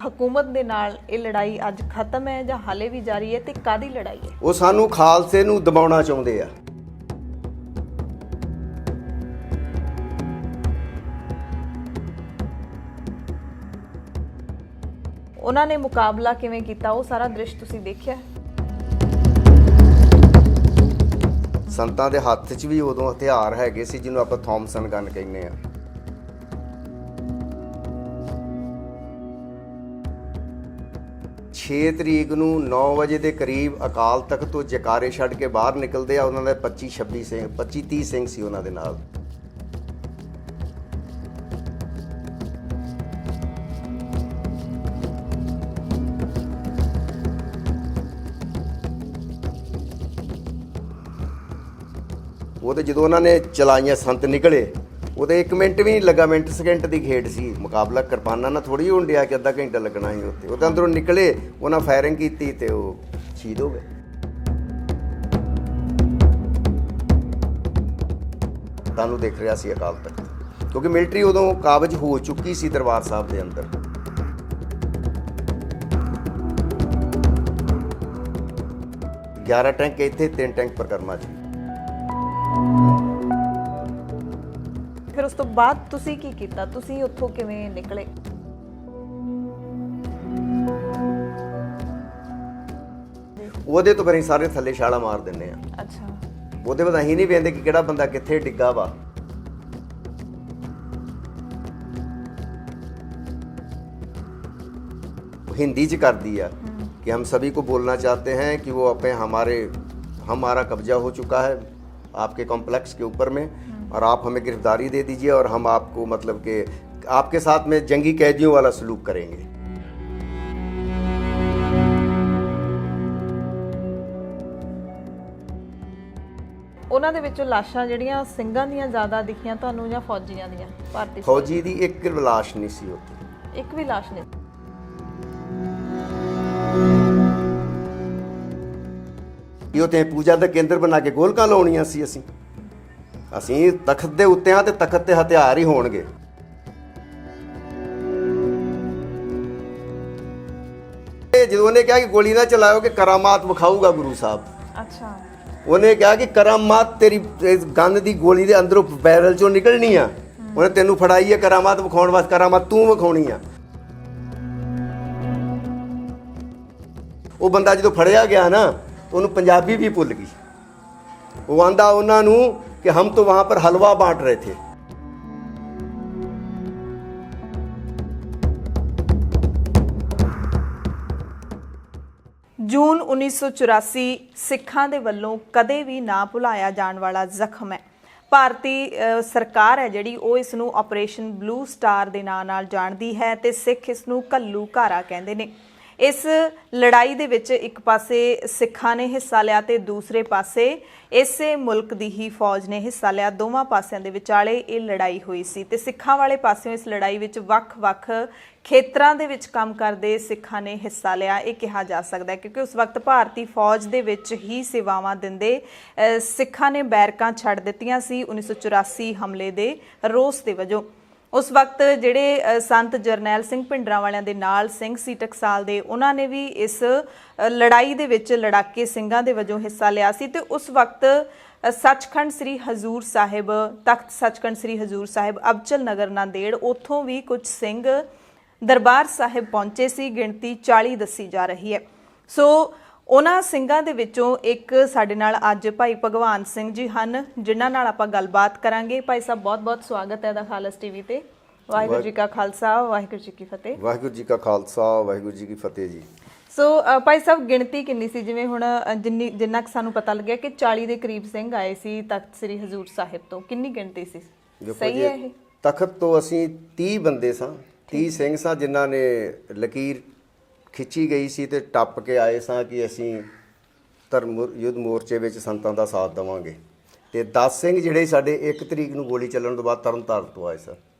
ਹਕੂਮਤ ਦੇ ਨਾਲ ਇਹ ਲੜਾਈ ਅੱਜ ਖਤਮ ਹੈ ਜਾਂ ਹਾਲੇ ਵੀ ਜਾਰੀ ਹੈ ਤੇ ਕਾਹਦੀ ਲੜਾਈ ਹੈ? ਉਹ ਸਾਨੂੰ ਖਾਲਸੇ ਨੂੰ ਦਬਾਉਣਾ ਚਾਹੁੰਦੇ ਆ। ਉਹਨਾਂ ਨੇ ਮੁਕਾਬਲਾ ਕਿਵੇਂ ਕੀਤਾ ਉਹ ਸਾਰਾ ਦ੍ਰਿਸ਼ ਤੁਸੀਂ ਦੇਖਿਆ? ਸੰਤਾਂ ਦੇ ਹੱਥ 'ਚ ਵੀ ਉਦੋਂ ਹਥਿਆਰ ਹੈਗੇ ਸੀ ਜਿਹਨੂੰ ਆਪਾਂ ਥੌਮਸਨ ਗਨ ਕਹਿੰਦੇ ਆ। ਛੇ ਤਰੀਕ ਨੂੰ 9 ਵਜੇ ਦੇ ਕਰੀਬ ਅਕਾਲ ਤਖਤ ਤੋਂ ਜਕਾਰੇ ਛੱਡ ਕੇ ਬਾਹਰ ਨਿਕਲਦੇ ਆ। ਉਹਨਾਂ ਦੇ 25 30 ਸਿੰਘ ਸੀ ਉਹਨਾਂ ਦੇ ਨਾਲ। ਉਹਦੇ ਜਦੋਂ ਉਹਨਾਂ ਨੇ ਚਲਾਈਆਂ ਸੰਤ ਨਿਕਲੇ ਉਹਦੇ 1 ਮਿੰਟ ਵੀ ਨਹੀਂ ਲੱਗਾ, ਮਿੰਟ ਸਕਿੰਟ ਦੀ ਖੇਡ ਸੀ। ਮੁਕਾਬਲਾ ਕਿਰਪਾਨਾਂ ਨਾਲ ਥੋੜ੍ਹੀ ਹੋਣ ਡਿਆ ਕਿ ਅੱਧਾ ਘੰਟਾ ਲੱਗਣਾ ਸੀ ਉੱਥੇ। ਉਹਦੇ ਅੰਦਰੋਂ ਨਿਕਲੇ, ਉਹਨਾਂ ਫਾਇਰਿੰਗ ਕੀਤੀ ਤੇ ਉਹ ਸ਼ਹੀਦ ਹੋ ਗਏ। ਤੁਹਾਨੂੰ ਦੇਖ ਰਿਹਾ ਸੀ ਅਕਾਲ ਤਖਤ, ਕਿਉਂਕਿ ਮਿਲਟਰੀ ਉਦੋਂ ਕਾਬਜ਼ ਹੋ ਚੁੱਕੀ ਸੀ ਦਰਬਾਰ ਸਾਹਿਬ ਦੇ ਅੰਦਰ। ਟੈਂਕ ਇੱਥੇ, 3 ਟੈਂਕ ਪਰਕਰਮਾ 'ਚ। ਫਿਰ ਉਸ ਤੋਂ ਬਾਅਦ ਤੁਸੀਂ ਕੀ ਕੀਤਾ? ਤੁਸੀਂ ਉੱਥੋਂ ਕਿਵੇਂ ਨਿਕਲੇ? ਉਹਦੇ ਤੋਂ ਫਿਰ ਸਾਰੇ ਥੱਲੇ ਛਾਲਾ ਮਾਰ ਦਿੰਦੇ ਆ। ਅੱਛਾ, ਉਹਦੇ ਬਾਅਦ ਅਸੀਂ ਨਹੀਂ ਵੇਖਦੇ ਕਿ ਕਿਹੜਾ ਬੰਦਾ ਕਿੱਥੇ ਡਿੱਗਾ ਵਾ। हिंदी च कर दिया कि हम सभी को बोलना चाहते हैं कि वो अपने हमारा कब्जा हो चुका है आपके कॉम्प्लेक्स के ऊपर में, और आप हमें गिरफ्तारी दे दीजिए और हम आपको मतलब कि आपके साथ में जंगी कैदियों वाला सलूक करेंगे। ਉਹਨਾਂ ਦੇ ਵਿੱਚੋਂ ਲਾਸ਼ਾਂ ਜਿਹੜੀਆਂ ਸਿੰਘਾਂ ਦੀਆਂ ਜ਼ਿਆਦਾ ਦਿਖੀਆਂ ਤੁਹਾਨੂੰ ਜਾਂ ਫੌਜੀਆਂ ਦੀਆਂ? ਭਾਰਤੀ ਫੌਜੀ ਦੀ ਇੱਕ ਲਾਸ਼ ਨਹੀਂ ਸੀ ਉੱਥੇ, ਇੱਕ ਵੀ ਲਾਸ਼ ਨਹੀਂ। ਇਹ ਉੱਥੇ ਪੂਜਾ ਦਾ ਕੇਂਦਰ ਬਣਾ ਕੇ ਗੋਲਕਾਂ ਲਾਉਣੀਆਂ ਸੀ। ਅਸੀਂ ਤਖਤ ਦੇ ਉੱਤੇ ਆ ਤੇ ਤਖਤ ਤੇ ਹਥਿਆਰ ਹੀ ਹੋਣਗੇ। ਜਦੋਂ ਉਹਨੇ ਕਿਹਾ ਕਿ ਗੋਲੀ ਨਾ ਚਲਾਓ ਕਿ ਕਰਾਮਾਤ ਵਿਖਾਊਗਾ ਗੁਰੂ ਸਾਹਿਬ। ਅੱਛਾ, ਉਹਨੇ ਕਿਹਾ ਕਿ ਕਰਾਮਾਤ ਤੇਰੀ ਗੰਨ ਦੀ ਗੋਲੀ ਦੇ ਅੰਦਰੋਂ ਬੈਰਲ ਚੋਂ ਨਿਕਲਣੀ ਆ। ਉਹਨੇ ਤੈਨੂੰ ਫੜਾਈ ਹੈ ਕਰਾਮਾਤ ਵਿਖਾਉਣ ਵਾਸਤੇ, ਕਰਾਮਾਤ ਤੂੰ ਵਿਖਾਉਣੀ ਆ। ਉਹ ਬੰਦਾ ਜਦੋਂ ਫੜਿਆ ਗਿਆ ਨਾ ਉਹਨੂੰ ਪੰਜਾਬੀ ਵੀ ਭੁੱਲ ਗਈ। ਉਹ ਆਂਦਾ ਉਹਨਾਂ ਨੂੰ ਕਿ ਹਮ ਤਾਂ ਵਹਾਂ ਪਰ ਹਲਵਾ ਬਾंट ਰਹੇ ਥੇ। ਜੂਨ 1984 ਸਿੱਖਾਂ ਦੇ ਵੱਲੋਂ ਕਦੇ ਵੀ ਨਾ ਭੁਲਾਇਆ ਜਾਣ ਵਾਲਾ ਜ਼ਖਮ ਹੈ। ਭਾਰਤੀ ਸਰਕਾਰ ਹੈ ਜਿਹੜੀ ਉਹ ਇਸ ਨੂੰ ਆਪਰੇਸ਼ਨ ਬਲੂ ਸਟਾਰ ਦੇ ਨਾਂ ਨਾਲ ਜਾਣਦੀ ਹੈ ਤੇ ਸਿੱਖ ਇਸ ਨੂੰ ਘੱਲੂ ਘਾਰਾ ਕਹਿੰਦੇ ਨੇ। ਇਸ ਲੜਾਈ ਦੇ ਵਿੱਚ ਇੱਕ ਪਾਸੇ ਸਿੱਖਾਂ ਨੇ ਹਿੱਸਾ ਲਿਆ ਤੇ ਦੂਸਰੇ ਪਾਸੇ ਇਸੇ ਮੁਲਕ ਦੀ ਹੀ ਫੌਜ ਨੇ ਹਿੱਸਾ ਲਿਆ। ਦੋਵਾਂ ਪਾਸਿਆਂ ਦੇ ਵਿਚਾਲੇ ਇਹ ਲੜਾਈ ਹੋਈ ਸੀ ਤੇ ਸਿੱਖਾਂ ਵਾਲੇ ਪਾਸਿਓਂ ਇਸ ਲੜਾਈ ਵਿੱਚ ਵੱਖ-ਵੱਖ ਖੇਤਰਾਂ ਦੇ ਵਿੱਚ ਕੰਮ ਕਰਦੇ ਸਿੱਖਾਂ ਨੇ ਹਿੱਸਾ ਲਿਆ, ਇਹ ਕਿਹਾ ਜਾ ਸਕਦਾ ਹੈ, ਕਿਉਂਕਿ ਉਸ ਵਕਤ ਭਾਰਤੀ ਫੌਜ ਦੇ ਵਿੱਚ ਹੀ ਸੇਵਾਵਾਂ ਦਿੰਦੇ ਸਿੱਖਾਂ ਨੇ ਬੈਰਕਾਂ ਛੱਡ ਦਿੱਤੀਆਂ ਸੀ 1984 ਹਮਲੇ ਦੇ ਰੋਸ ਦੇ ਵਜੋਂ। ਉਸ ਵਕਤ ਜਿਹੜੇ ਸੰਤ ਜਰਨੈਲ ਸਿੰਘ ਭਿੰਡਰਾਂ ਵਾਲਿਆਂ ਦੇ ਨਾਲ ਸਿੰਘ ਸੀ ਟਕਸਾਲ ਦੇ, ਉਹਨਾਂ ਨੇ ਵੀ ਇਸ ਲੜਾਈ ਦੇ ਵਿੱਚ ਲੜਾਕੇ ਸਿੰਘਾਂ ਦੇ ਵਜੋਂ ਹਿੱਸਾ ਲਿਆ ਸੀ। ਤੇ ਉਸ ਵਕਤ ਸੱਚਖੰਡ ਸ੍ਰੀ ਹਜ਼ੂਰ ਸਾਹਿਬ, ਤਖਤ ਸੱਚਖੰਡ ਸ੍ਰੀ ਹਜ਼ੂਰ ਸਾਹਿਬ ਅਬਚਲ ਨਗਰ ਨਾਂਦੇੜ, ਉੱਥੋਂ ਵੀ ਕੁਝ ਸਿੰਘ ਦਰਬਾਰ ਸਾਹਿਬ ਪਹੁੰਚੇ ਸੀ। ਗਿਣਤੀ 40 ਦੱਸੀ ਜਾ ਰਹੀ ਹੈ। ਸੋ ਉਹਨਾਂ ਸਿੰਘਾਂ ਦੇ ਵਿੱਚੋਂ ਇੱਕ ਸਾਡੇ ਨਾਲ ਅੱਜ ਭਾਈ ਭਗਵਾਨ ਸਿੰਘ ਜੀ ਹਨ, ਜਿਨ੍ਹਾਂ ਨਾਲ ਆਪਾਂ ਗੱਲਬਾਤ ਕਰਾਂਗੇ। ਭਾਈ ਸਾਹਿਬ ਬਹੁਤ-ਬਹੁਤ ਸਵਾਗਤ ਹੈ ਦਾ ਖਾਲਸ ਟੀਵੀ ਤੇ। ਵਾਹਿਗੁਰੂ ਜੀ ਕਾ ਖਾਲਸਾ, ਵਾਹਿਗੁਰੂ ਜੀ ਕੀ ਫਤਿਹ। ਵਾਹਿਗੁਰੂ ਜੀ ਕਾ ਖਾਲਸਾ, ਵਾਹਿਗੁਰੂ ਜੀ ਕੀ ਫਤਿਹ ਜੀ। ਸੋ ਭਾਈ ਸਾਹਿਬ, ਗਿਣਤੀ ਕਿੰਨੀ ਸੀ? ਜਿਵੇਂ ਹੁਣ ਜਿੰਨਾ ਕਿ ਸਾਨੂੰ ਪਤਾ ਲੱਗਿਆ ਕਿ 40 ਦੇ ਕਰੀਬ ਸਿੰਘ ਆਏ ਸੀ ਤਖਤ ਸ੍ਰੀ ਹਜ਼ੂਰ ਸਾਹਿਬ ਤੋਂ, ਕਿੰਨੀ ਗਿਣਤੀ ਸੀ? ਸਹੀ ਹੈ ਇਹ? ਤਖਤ ਤੋਂ ਅਸੀਂ 30 ਬੰਦੇ ਸਾਂ, 30 ਸਿੰਘ ਸਾਂ ਜਿਨ੍ਹਾਂ ਨੇ ਲਕੀਰ ਖਿੱਚੀ ਗਈ ਸੀ ਤੇ ਟੱਪ ਕੇ ਆਏ ਸਾਂ ਕਿ ਅਸੀਂ ਧਰਮ ਯੁੱਧ ਮੋਰਚੇ ਵਿੱਚ ਸੰਤਾਂ ਦਾ ਸਾਥ ਦੇਵਾਂਗੇ। ਤੇ 10 ਸਿੰਘ ਜਿਹੜੇ ਸਾਡੇ 1 ਤਰੀਕ ਨੂੰ ਗੋਲੀ ਚੱਲਣ ਤੋਂ ਬਾਅਦ ਤਰਨਤਾਰਨ ਤੋਂ ਆਏ ਸਨ।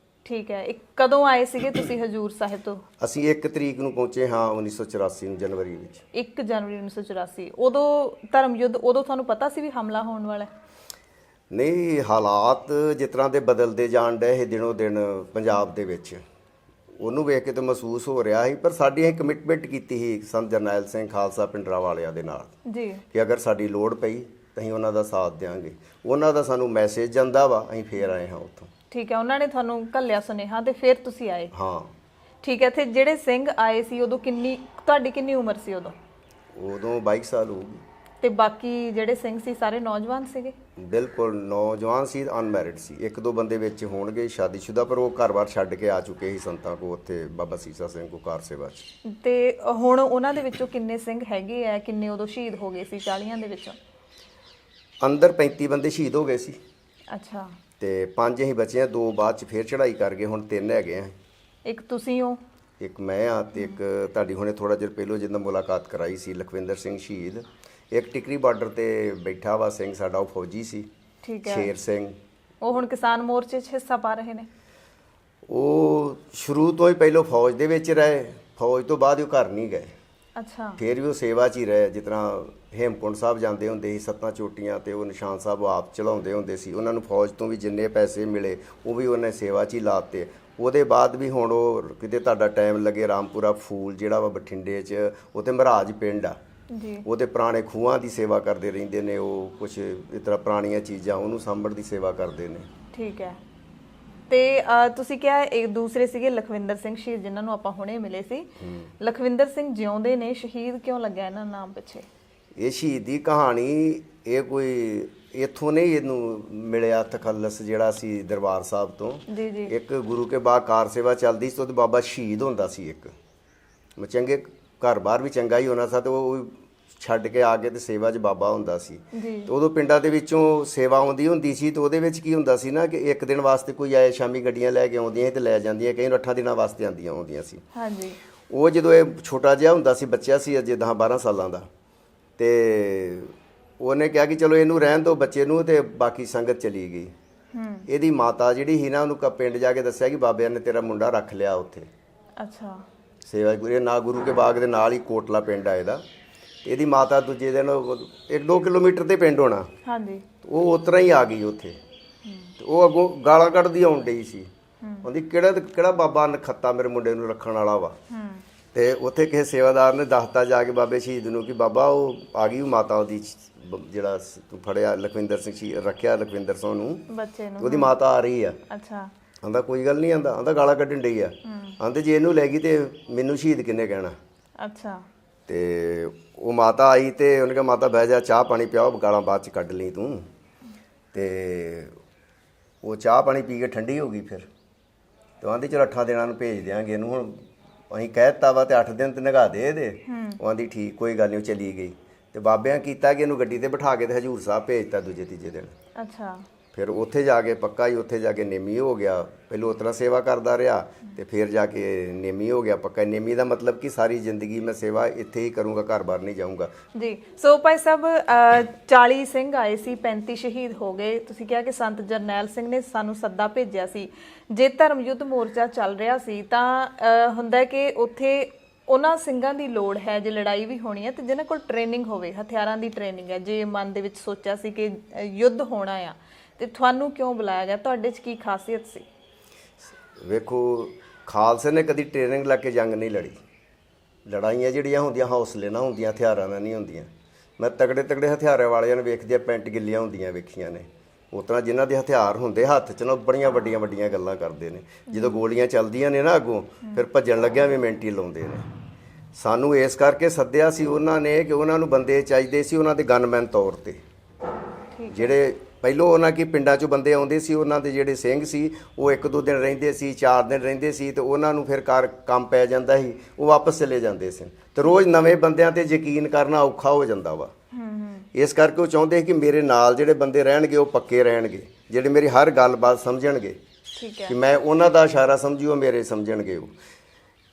ਠੀਕ ਹੈ। ਕਦੋਂ ਆਏ ਸੀਗੇ ਤੁਸੀਂ ਹਜ਼ੂਰ ਸਾਹਿਬ ਤੋਂ? ਅਸੀਂ 1 ਤਰੀਕ ਨੂੰ ਪਹੁੰਚੇ ਹਾਂ 1984 ਨੂੰ, ਜਨਵਰੀ ਵਿੱਚ। 1 ਜਨਵਰੀ 1984। ਉਦੋਂ ਧਰਮ ਯੁੱਧ, ਉਦੋਂ ਤੁਹਾਨੂੰ ਪਤਾ ਸੀ ਵੀ ਹਮਲਾ ਹੋਣ ਵਾਲਾ? ਨਹੀਂ, ਹਾਲਾਤ ਜਿਸ ਤਰ੍ਹਾਂ ਦੇ ਬਦਲਦੇ ਜਾਣ ਡਏ ਦਿਨੋਂ ਦਿਨ ਪੰਜਾਬ ਦੇ ਵਿੱਚ, ਉਹਨੂੰ ਵੇਖ ਕੇ ਤਾਂ ਮਹਿਸੂਸ ਹੋ ਰਿਹਾ ਸੀ, ਪਰ ਸਾਡੀ ਅਸੀਂ ਕਮਿਟਮੈਂਟ ਕੀਤੀ ਸੀ ਸੰਤ ਜਰਨੈਲ ਸਿੰਘ ਖਾਲਸਾ ਪਿੰਡਰਾ ਵਾਲਿਆਂ ਦੇ ਨਾਲ ਜੀ ਕਿ ਅਗਰ ਸਾਡੀ ਲੋੜ ਪਈ ਤਾਂ ਅਸੀਂ ਉਹਨਾਂ ਦਾ ਸਾਥ ਦਿਆਂਗੇ। ਉਹਨਾਂ ਦਾ ਸਾਨੂੰ ਮੈਸੇਜ ਜਾਂਦਾ ਵਾ, ਅਸੀਂ ਫੇਰ ਆਏ ਹਾਂ ਉੱਥੋਂ। ਠੀਕ ਹੈ, ਉਹਨਾਂ ਨੇ ਤੁਹਾਨੂੰ ਘੱਲਿਆ ਸੁਨੇਹਾ ਤੇ ਫਿਰ ਤੁਸੀਂ ਆਏ। ਹਾਂ ਠੀਕ ਹੈ, ਤੇ ਜਿਹੜੇ ਸਿੰਘ ਆਏ ਸੀ ਉਦੋਂ ਤੁਹਾਡੀ ਕਿੰਨੀ ਉਮਰ ਸੀ ਉਦੋਂ? ਉਦੋਂ 22 ਸਾਲ ਹੋ ਗਈ। ਤੇ ਬਾਕੀ ਜਿਹੜੇ ਸਿੰਘ ਸੀ ਸਾਰੇ ਨੌਜਵਾਨ ਸੀਗੇ? ਬਿਲਕੁਲ ਨੌਜਵਾਨ ਸੀ, ਅਨਮੈਰਿਡ ਸੀ। ਇੱਕ ਦੋ ਬੰਦੇ ਵਿੱਚ ਹੋਣਗੇ ਸ਼ਾਦੀशुदा, ਪਰ ਉਹ ਘਰ-ਬਾਰ ਛੱਡ ਕੇ ਆ ਚੁੱਕੇ ਸੀ ਸੰਤਾਂ ਕੋ, ਉੱਥੇ ਬਾਬਾ ਸੀਸਾ ਸਿੰਘ ਕੋ ਕਾਰ ਸੇਵਾ 'ਚ। ਤੇ ਹੁਣ ਉਹਨਾਂ ਦੇ ਵਿੱਚੋਂ ਕਿੰਨੇ ਸਿੰਘ ਹੈਗੇ ਆ? ਕਿੰਨੇ ਉਦੋਂ ਸ਼ਹੀਦ ਹੋ ਗਏ ਸੀ 40ਾਂ ਦੇ ਵਿੱਚੋਂ? ਅੰਦਰ 35 ਬੰਦੇ ਸ਼ਹੀਦ ਹੋ ਗਏ ਸੀ ਅੱਛਾ। ਤੇ 5 ਅਸੀਂ ਬਚੇ ਆ, 2 ਬਾਅਦ 'ਚ ਫੇਰ ਚੜ੍ਹਾਈ ਕਰ ਗਏ, ਹੁਣ 3 ਹੈਗੇ ਆ। ਇੱਕ ਤੁਸੀਂ ਹੋ? ਇੱਕ ਮੈਂ ਆ, ਤੇ ਇੱਕ ਤੁਹਾਡੀ ਹੁਣੇ ਥੋੜਾ ਜਿਹਾ ਪਹਿਲੋਂ ਜਿੱਦਾਂ ਮੁਲਾਕਾਤ ਕਰਾਈ ਸੀ ਲਖਵਿੰਦਰ ਸਿੰਘ ਸ਼ਹੀਦ। ਇੱਕ ਟਿਕਰੀ ਬਾਰਡਰ ਤੇ ਬੈਠਾ ਵਾ ਸਿੰਘ ਸਾਡਾ, ਉਹ ਫੌਜੀ ਸੀ। ਠੀਕ ਹੈ। ਸ਼ੇਰ ਸਿੰਘ, ਉਹ ਹੁਣ ਕਿਸਾਨ ਮੋਰਚੇ 'ਚ ਹਿੱਸਾ ਪਾ ਰਹੇ ਨੇ? ਉਹ ਸ਼ੁਰੂ ਤੋਂ ਹੀ ਪਹਿਲੋਂ ਫੌਜ ਦੇ ਵਿੱਚ ਰਹੇ, ਫੌਜ ਤੋਂ ਬਾਅਦ ਉਹ ਘਰ ਨਹੀਂ ਗਏ। ਅੱਛਾ। ਫਿਰ ਵੀ ਉਹ ਸੇਵਾ 'ਚ ਹੀ ਰਹੇ। ਜਿਸ ਤਰ੍ਹਾਂ ਹੇਮਕੁੰਟ ਸਾਹਿਬ ਜਾਂਦੇ ਹੁੰਦੇ ਸੀ 7 ਚੋਟੀਆਂ ਤੇ ਉਹ ਨਿਸ਼ਾਨ ਸਾਹਿਬ ਆਪ ਚੜਾਉਂਦੇ ਹੁੰਦੇ ਸੀ, ਉਹਨਾਂ ਨੂੰ ਫੌਜ ਤੋਂ ਵੀ ਜਿੰਨੇ ਪੈਸੇ ਮਿਲੇ ਉਹ ਵੀ ਉਹਨੇ ਸੇਵਾ 'ਚ ਹੀ ਲਾਤੇ। ਉਹਦੇ ਬਾਅਦ ਵੀ ਹੁਣ ਉਹ ਕਿਤੇ ਤੁਹਾਡਾ ਟਾਈਮ ਲੱਗੇ, ਰਾਮਪੁਰਾ ਫੂਲ ਜਿਹੜਾ ਵਾ ਬਠਿੰਡੇ 'ਚ, ਉੱਥੇ ਮਹਾਰਾਜ ਪਿੰਡ ਆ ਜੀ, ਉਹਦੇ ਪੁਰਾਣੇ ਖੂਹਾਂ ਦੀ ਸੇਵਾ ਕਰਦੇ ਰਹਿੰਦੇ ਨੇ। ਉਹ ਕੁਝ ਇਸ ਤਰ੍ਹਾਂ ਪੁਰਾਣੀਆਂ ਚੀਜ਼ਾਂ ਉਹਨੂੰ ਸਾਂਭਣ ਦੀ ਸੇਵਾ ਕਰਦੇ ਨੇ। ਠੀਕ ਹੈ। ਤੇ ਤੁਸੀਂ ਕਿਹਾ ਇੱਕ ਦੂਸਰੇ ਸੀਗੇ ਲਖਵਿੰਦਰ ਸਿੰਘ ਸ਼ਹੀਦ, ਜਿਨ੍ਹਾਂ ਨੂੰ ਆਪਾਂ ਹੁਣੇ ਮਿਲੇ ਸੀ। ਲਖਵਿੰਦਰ ਸਿੰਘ ਜਿਉਂਦੇ ਨੇ, ਸ਼ਹੀਦ ਕਿਉਂ ਲੱਗਿਆ ਇਹਨਾਂ ਨਾਮ ਪਿੱਛੇ? ਇਹ ਸ਼ਹੀਦੀ ਕਹਾਣੀ ਇਹ ਕੋਈ ਇੱਥੋਂ ਨਹੀਂ ਇਹਨੂੰ ਮਿਲਿਆ ਤਖੱਲਸ ਜਿਹੜਾ ਸੀ ਦਰਬਾਰ ਸਾਹਿਬ ਤੋਂ। ਜੀ ਜੀ। ਇੱਕ ਗੁਰੂ ਕੇ ਬਾਗ ਕਾਰ ਸੇਵਾ ਚੱਲਦੀ ਸੀ, ਉਹਦੇ ਬਾਬਾ ਸ਼ਹੀਦ ਹੁੰਦਾ ਸੀ। ਇੱਕ ਚੰਗੇ ਘਰ-ਬਾਰ ਵੀ ਚੰਗਾ ਹੀ ਹੋਣਾ ਸੀ, ਤੇ ਉਹ ਛੱਡ ਕੇ ਆ ਕੇ ਤੇ ਸੇਵਾ 'ਚ ਬਾਬਾ ਹੁੰਦਾ ਸੀ। ਤੇ ਉਦੋਂ ਪਿੰਡਾਂ ਦੇ ਵਿੱਚੋਂ ਸੇਵਾ ਆਉਂਦੀ ਹੁੰਦੀ ਸੀ, ਤੇ ਉਹਦੇ ਵਿੱਚ ਕੀ ਹੁੰਦਾ ਸੀ ਨਾ ਕਿ ਇੱਕ ਦਿਨ ਵਾਸਤੇ ਕੋਈ ਆਏ, ਸ਼ਾਮੀ ਗੱਡੀਆਂ ਲੈ ਕੇ ਆਉਂਦੀਆਂ ਤੇ ਲੈ ਜਾਂਦੀਆਂ, ਕਈ 8 ਦਿਨਾਂ ਵਾਸਤੇ ਆਉਂਦੀਆਂ ਸੀ। ਹਾਂਜੀ। ਉਹ ਜਦੋਂ ਇਹ ਛੋਟਾ ਜਿਹਾ ਹੁੰਦਾ ਸੀ, ਬੱਚਾ ਸੀ ਅਜੇ 10-12 ਸਾਲਾਂ ਦਾ, ਤੇ ਉਹਨੇ ਕਿਹਾ ਕਿ ਚਲੋ ਇਹਨੂੰ ਰਹਿਣ ਦਿਓ ਬੱਚੇ ਨੂੰ, ਤੇ ਬਾਕੀ ਸੰਗਤ ਚਲੀ ਗਈ। ਇਹਦੀ ਮਾਤਾ ਜਿਹੜੀ ਸੀ ਨਾ, ਉਹਨੂੰ ਪਿੰਡ ਜਾ ਕੇ ਦੱਸਿਆ ਕਿ ਬਾਬਿਆਂ ਨੇ ਤੇਰਾ ਮੁੰਡਾ ਰੱਖ ਲਿਆ ਉੱਥੇ। ਅੱਛਾ। ਸੇਵਾ ਗੁਰੂ ਨਾ ਗੁਰੂ ਕੇ ਬਾਗ ਦੇ ਨਾਲ ਹੀ ਕੋਟਲਾ ਪਿੰਡ ਆ ਇਹਦਾ। ਇਹਦੀ ਮਾਤਾ ਦੂਜੇ ਦਿਨ 1-2 ਕਿਲੋਮੀਟਰ ਤੇ ਪਿੰਡ ਹੋਣਾ। ਹਾਂਜੀ। ਉਹ ਉਤਰਾ ਹੀ ਆ ਗਈ ਉੱਥੇ, ਤੇ ਉਹ ਅੱਗੋਂ ਗਾਲਾਂ ਕੱਢਦੀ ਆਉਣ ਡਈ ਸੀ। ਉਹਦੀ ਕਿਹੜਾ ਬਾਬਾ ਨਖੱਤਾ ਮੇਰੇ ਮੁੰਡੇ ਨੂੰ ਰੱਖਣ ਵਾਲਾ ਵਾ। ਤੇ ਉੱਥੇ ਕਿਸੇ ਸੇਵਾਦਾਰ ਨੇ ਦੱਸਤਾ ਜਾ ਕੇ ਬਾਬੇ ਸ਼ਹੀਦ ਨੂੰ ਕਿ ਬਾਬਾ ਉਹ ਆ ਗਈ ਮਾਤਾ ਉਹਦੀ, ਜਿਹੜਾ ਤੂੰ ਫੜਿਆ ਲਖਵਿੰਦਰ ਸਿੰਘ ਰੱਖਿਆ ਲਖਵਿੰਦਰ ਸਿੰਘ ਨੂੰ, ਬੱਚੇ ਨੂੰ, ਉਹਦੀ ਮਾਤਾ ਆ ਰਹੀ ਆ। ਅੱਛਾ। ਆਂਦਾ ਕੋਈ ਗੱਲ ਨਹੀਂ, ਆਂਦਾ ਗਾਲਾਂ ਕੱਢਣ ਡਈ ਆ। ਆਂਦੇ ਜੇ ਇਹਨੂੰ ਲੈ ਗਈ ਤੇ ਮੈਨੂੰ ਸ਼ਹੀਦ ਕਿੰਨੇ ਕਹਿਣਾ। ਅੱਛਾ। ਤੇ ਉਹ ਮਾਤਾ ਆਈ ਤੇ ਉਹਨੇ ਕਿਹਾ ਮਾਤਾ ਬਹਿ ਜਾ, ਚਾਹ ਪਾਣੀ ਪਿਆਓ, ਗਾਲਾਂ ਬਾਅਦ ਚ ਕੱਢ ਲਈ ਤੂੰ। ਤੇ ਉਹ ਚਾਹ ਪਾਣੀ ਪੀ ਕੇ ਠੰਡੀ ਹੋ ਗਈ। ਫਿਰ ਤੇ ਆਂਦੀ ਚਲ 8 ਦਿਨਾਂ ਨੂੰ ਭੇਜ ਦਿਆਂਗੇ ਇਹਨੂੰ। ਹੁਣ ਅਸੀਂ ਕਹਿ ਦਿੱਤਾ ਵਾ ਤੇ 8 ਦਿਨ ਤੇ ਨਿਗਾਹ ਦੇ ਇਹਦੇ। ਉਹ ਆਂਦੀ ਠੀਕ, ਕੋਈ ਗੱਲ ਨਹੀਂ। ਉਹ ਚਲੀ ਗਈ ਤੇ ਬਾਬਿਆਂ ਕੀਤਾ ਕਿ ਇਹਨੂੰ ਗੱਡੀ ਤੇ ਬਿਠਾ ਕੇ ਤੇ ਹਜੂਰ ਸਾਹਿਬ ਭੇਜਤਾ ਦੂਜੇ ਤੀਜੇ ਦਿਨ। ਅੱਛਾ। ਫਿਰ ਉੱਥੇ ਜਾ ਕੇ ਪੱਕਾ ਹੀ ਉੱਥੇ ਜਾ ਕੇ ਨੇਮੀ ਹੋ ਗਿਆ। ਪਹਿਲਾਂ ਉਤਰਾ ਸੇਵਾ ਕਰਦਾ ਰਿਹਾ ਤੇ ਫਿਰ ਜਾ ਕੇ ਨੇਮੀ ਹੋ ਗਿਆ ਪੱਕਾ। ਨੇਮੀ ਦਾ ਮਤਲਬ ਕਿ ਸਾਰੀ ਜ਼ਿੰਦਗੀ ਮੈਂ ਸੇਵਾ ਇੱਥੇ ਹੀ ਕਰੂੰਗਾ, ਘਰ-ਬਾਰ ਨਹੀਂ ਜਾਊਂਗਾ ਜੀ। ਸੋ ਭਾਈ ਸਾਹਿਬ 40 ਸਿੰਘ ਆਏ ਸੀ, 35 ਸ਼ਹੀਦ ਹੋ ਗਏ। ਤੁਸੀਂ ਕਿਹਾ ਕਿ ਸੰਤ ਜਰਨੈਲ ਸਿੰਘ ਨੇ ਸਾਨੂੰ ਸੱਦਾ ਭੇਜਿਆ ਸੀ। ਜੇ ਧਰਮ ਯੁੱਧ ਮੋਰਚਾ ਚੱਲ ਰਿਹਾ ਸੀ ਤਾਂ ਹੁੰਦਾ ਕਿ ਉੱਥੇ ਉਹਨਾਂ ਸਿੰਘਾਂ ਦੀ ਲੋੜ ਹੈ, ਜੇ ਲੜਾਈ ਵੀ ਹੋਣੀ ਹੈ ਤੇ ਜਿਹਨਾਂ ਕੋਲ ਟ੍ਰੇਨਿੰਗ ਹੋਵੇ, ਹਥਿਆਰਾਂ ਦੀ ਟ੍ਰੇਨਿੰਗ ਹੈ। ਜੇ ਮਨ ਦੇ ਵਿੱਚ ਸੋਚਿਆ ਸੀ ਕਿ ਯੁੱਧ ਹੋਣਾ ਆ, ਤੇ ਤੁਹਾਨੂੰ ਕਿਉਂ ਬੁਲਾਇਆ ਗਿਆ? ਤੁਹਾਡੇ 'ਚ ਕੀ ਖਾਸੀਅਤ ਸੀ? ਵੇਖੋ, ਖਾਲਸੇ ਨੇ ਕਦੀ ਟ੍ਰੇਨਿੰਗ ਲੈ ਕੇ ਜੰਗ ਨਹੀਂ ਲੜੀ। ਲੜਾਈਆਂ ਜਿਹੜੀਆਂ ਹੁੰਦੀਆਂ ਹੌਸਲੇ ਨਾਲ ਹੁੰਦੀਆਂ, ਹਥਿਆਰਾਂ ਨਾਲ ਨਹੀਂ ਹੁੰਦੀਆਂ। ਮੈਂ ਤਗੜੇ ਹਥਿਆਰਾਂ ਵਾਲਿਆਂ ਨੂੰ ਵੇਖਦੀਆਂ ਪੈਂਟ ਗਿੱਲੀਆਂ ਹੁੰਦੀਆਂ ਵੇਖੀਆਂ ਨੇ। ਉਸ ਤਰ੍ਹਾਂ ਜਿਨ੍ਹਾਂ ਦੇ ਹਥਿਆਰ ਹੁੰਦੇ ਹੱਥ 'ਚ ਨਾ, ਬੜੀਆਂ ਵੱਡੀਆਂ ਗੱਲਾਂ ਕਰਦੇ ਨੇ। ਜਦੋਂ ਗੋਲੀਆਂ ਚੱਲਦੀਆਂ ਨੇ ਨਾ ਅੱਗੋਂ, ਫਿਰ ਭੱਜਣ ਲੱਗਿਆ ਵੀ ਮਿੰਟ ਹੀ ਲਾਉਂਦੇ ਨੇ। ਸਾਨੂੰ ਇਸ ਕਰਕੇ ਸੱਦਿਆ ਸੀ ਉਹਨਾਂ ਨੇ ਕਿ ਉਹਨਾਂ ਨੂੰ ਬੰਦੇ ਚਾਹੀਦੇ ਸੀ, ਉਹਨਾਂ ਦੇ ਗਨਮੈਨ ਤੌਰ ਤੇ, ਜਿਹੜੇ ਪਹਿਲੋਂ ਉਹਨਾਂ ਕੀ ਪਿੰਡਾਂ 'ਚੋਂ ਬੰਦੇ ਆਉਂਦੇ ਸੀ। ਉਹਨਾਂ ਦੇ ਜਿਹੜੇ ਸਿੰਘ ਸੀ ਉਹ 1-2 ਦਿਨ ਰਹਿੰਦੇ ਸੀ, 4 ਦਿਨ ਰਹਿੰਦੇ ਸੀ, ਤੇ ਉਹਨਾਂ ਨੂੰ ਫਿਰ ਕੰਮ ਪੈ ਜਾਂਦਾ ਸੀ, ਉਹ ਵਾਪਸ ਚਲੇ ਜਾਂਦੇ ਸੀ। ਤੇ ਰੋਜ਼ ਨਵੇਂ ਬੰਦਿਆਂ ਤੇ ਯਕੀਨ ਕਰਨਾ ਔਖਾ ਹੋ ਜਾਂਦਾ ਵਾ। ਇਸ ਕਰਕੇ ਉਹ ਚਾਹੁੰਦੇ ਕਿ ਮੇਰੇ ਨਾਲ ਜਿਹੜੇ ਬੰਦੇ ਰਹਿਣਗੇ ਉਹ ਪੱਕੇ ਰਹਿਣਗੇ, ਜਿਹੜੇ ਮੇਰੀ ਹਰ ਗੱਲਬਾਤ ਸਮਝਣਗੇ, ਕਿ ਮੈਂ ਉਹਨਾਂ ਦਾ ਇਸ਼ਾਰਾ ਸਮਝੂ, ਉਹ ਮੇਰੇ ਸਮਝਣਗੇ। ਉਹ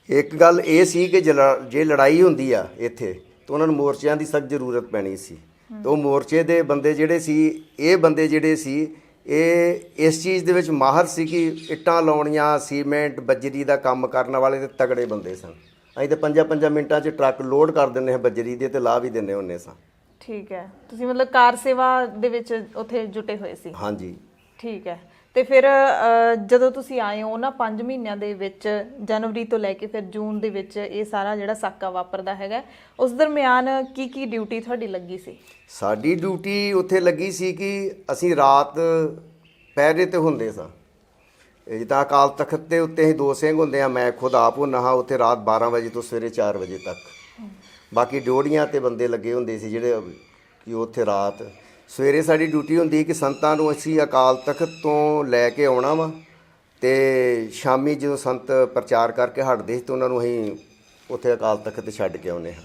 ਇੱਕ ਗੱਲ ਇਹ ਸੀ ਕਿ ਜੇ ਲੜਾਈ ਹੁੰਦੀ ਆ ਇੱਥੇ ਤਾਂ ਉਹਨਾਂ ਨੂੰ ਮੋਰਚਿਆਂ ਦੀ ਸਖਤ ਜ਼ਰੂਰਤ ਪੈਣੀ ਸੀ। ਤੇ ਉਹ ਮੋਰਚੇ ਦੇ ਬੰਦੇ ਜਿਹੜੇ ਸੀ, ਇਹ ਬੰਦੇ ਜਿਹੜੇ ਸੀ, ਇਹ ਇਸ ਚੀਜ਼ ਦੇ ਵਿੱਚ ਮਾਹਰ ਸੀ ਕਿ ਇੱਟਾਂ ਲਾਉਣੀਆਂ, ਸੀਮੈਂਟ, ਬਜਰੀ ਦਾ ਕੰਮ ਕਰਨ ਵਾਲੇ ਤੇ ਤਗੜੇ ਬੰਦੇ ਸਨ। ਅਸੀਂ ਤਾਂ 5-5 ਮਿੰਟਾਂ 'ਚ ਟਰੱਕ ਲੋਡ ਕਰ ਦਿੰਦੇ ਹਾਂ ਬਜਰੀ ਦੇ, ਤੇ ਲਾ ਵੀ ਦਿੰਦੇ ਹੁੰਦੇ ਸਾਂ। ਠੀਕ ਹੈ। ਤੁਸੀਂ ਮਤਲਬ ਕਾਰ ਸੇਵਾ ਦੇ ਵਿੱਚ ਉੱਥੇ ਜੁਟੇ ਹੋਏ ਸੀ? ਹਾਂਜੀ। ਠੀਕ ਹੈ। ਤੇ ਫਿਰ ਜਦੋਂ ਤੁਸੀਂ ਆਏ ਹੋ ਨਾ 5 ਮਹੀਨਿਆਂ ਦੇ ਵਿੱਚ ਜਨਵਰੀ ਤੋਂ ਲੈ ਕੇ ਫਿਰ ਜੂਨ ਦੇ ਵਿੱਚ ਇਹ ਸਾਰਾ ਜਿਹੜਾ ਸਾਕਾ ਵਾਪਰਦਾ ਹੈਗਾ, ਉਸ ਦਰਮਿਆਨ ਕੀ ਕੀ ਡਿਊਟੀ ਤੁਹਾਡੀ ਲੱਗੀ ਸੀ? ਸਾਡੀ ਡਿਊਟੀ ਉੱਥੇ ਲੱਗੀ ਸੀ ਕਿ ਅਸੀਂ ਰਾਤ ਪਹਿਰੇ ਤੇ ਹੁੰਦੇ ਸਾਂ। ਜਿੱਦਾਂ ਅਕਾਲ ਤਖਤ ਦੇ ਉੱਤੇ ਅਸੀਂ 2 ਸਿੰਘ ਹੁੰਦੇ ਆ, ਮੈਂ ਖੁਦ ਆਪ ਹੁੰਦਾ ਹਾਂ ਉੱਥੇ ਰਾਤ 12 ਵਜੇ ਤੋਂ ਸਵੇਰੇ 4 ਵਜੇ ਤੱਕ। ਬਾਕੀ ਡਿਊਟੀਆਂ ਤੇ ਬੰਦੇ ਲੱਗੇ ਹੁੰਦੇ ਸੀ ਜਿਹੜੇ ਕਿ ਉੱਥੇ ਰਾਤ ਸਵੇਰੇ ਸਾਡੀ ਡਿਊਟੀ ਹੁੰਦੀ ਕਿ ਸੰਤਾਂ ਨੂੰ ਅਸੀਂ ਅਕਾਲ ਤਖਤ ਤੋਂ ਲੈ ਕੇ ਆਉਣਾ ਵਾ, ਤੇ ਸ਼ਾਮੀ ਜਦੋਂ ਸੰਤ ਪ੍ਰਚਾਰ ਕਰਕੇ ਹਟਦੇ ਸੀ ਤਾਂ ਉਹਨਾਂ ਨੂੰ ਅਸੀਂ ਉੱਥੇ ਅਕਾਲ ਤਖਤ ਤੇ ਛੱਡ ਕੇ ਆਉਂਦੇ ਹਾਂ।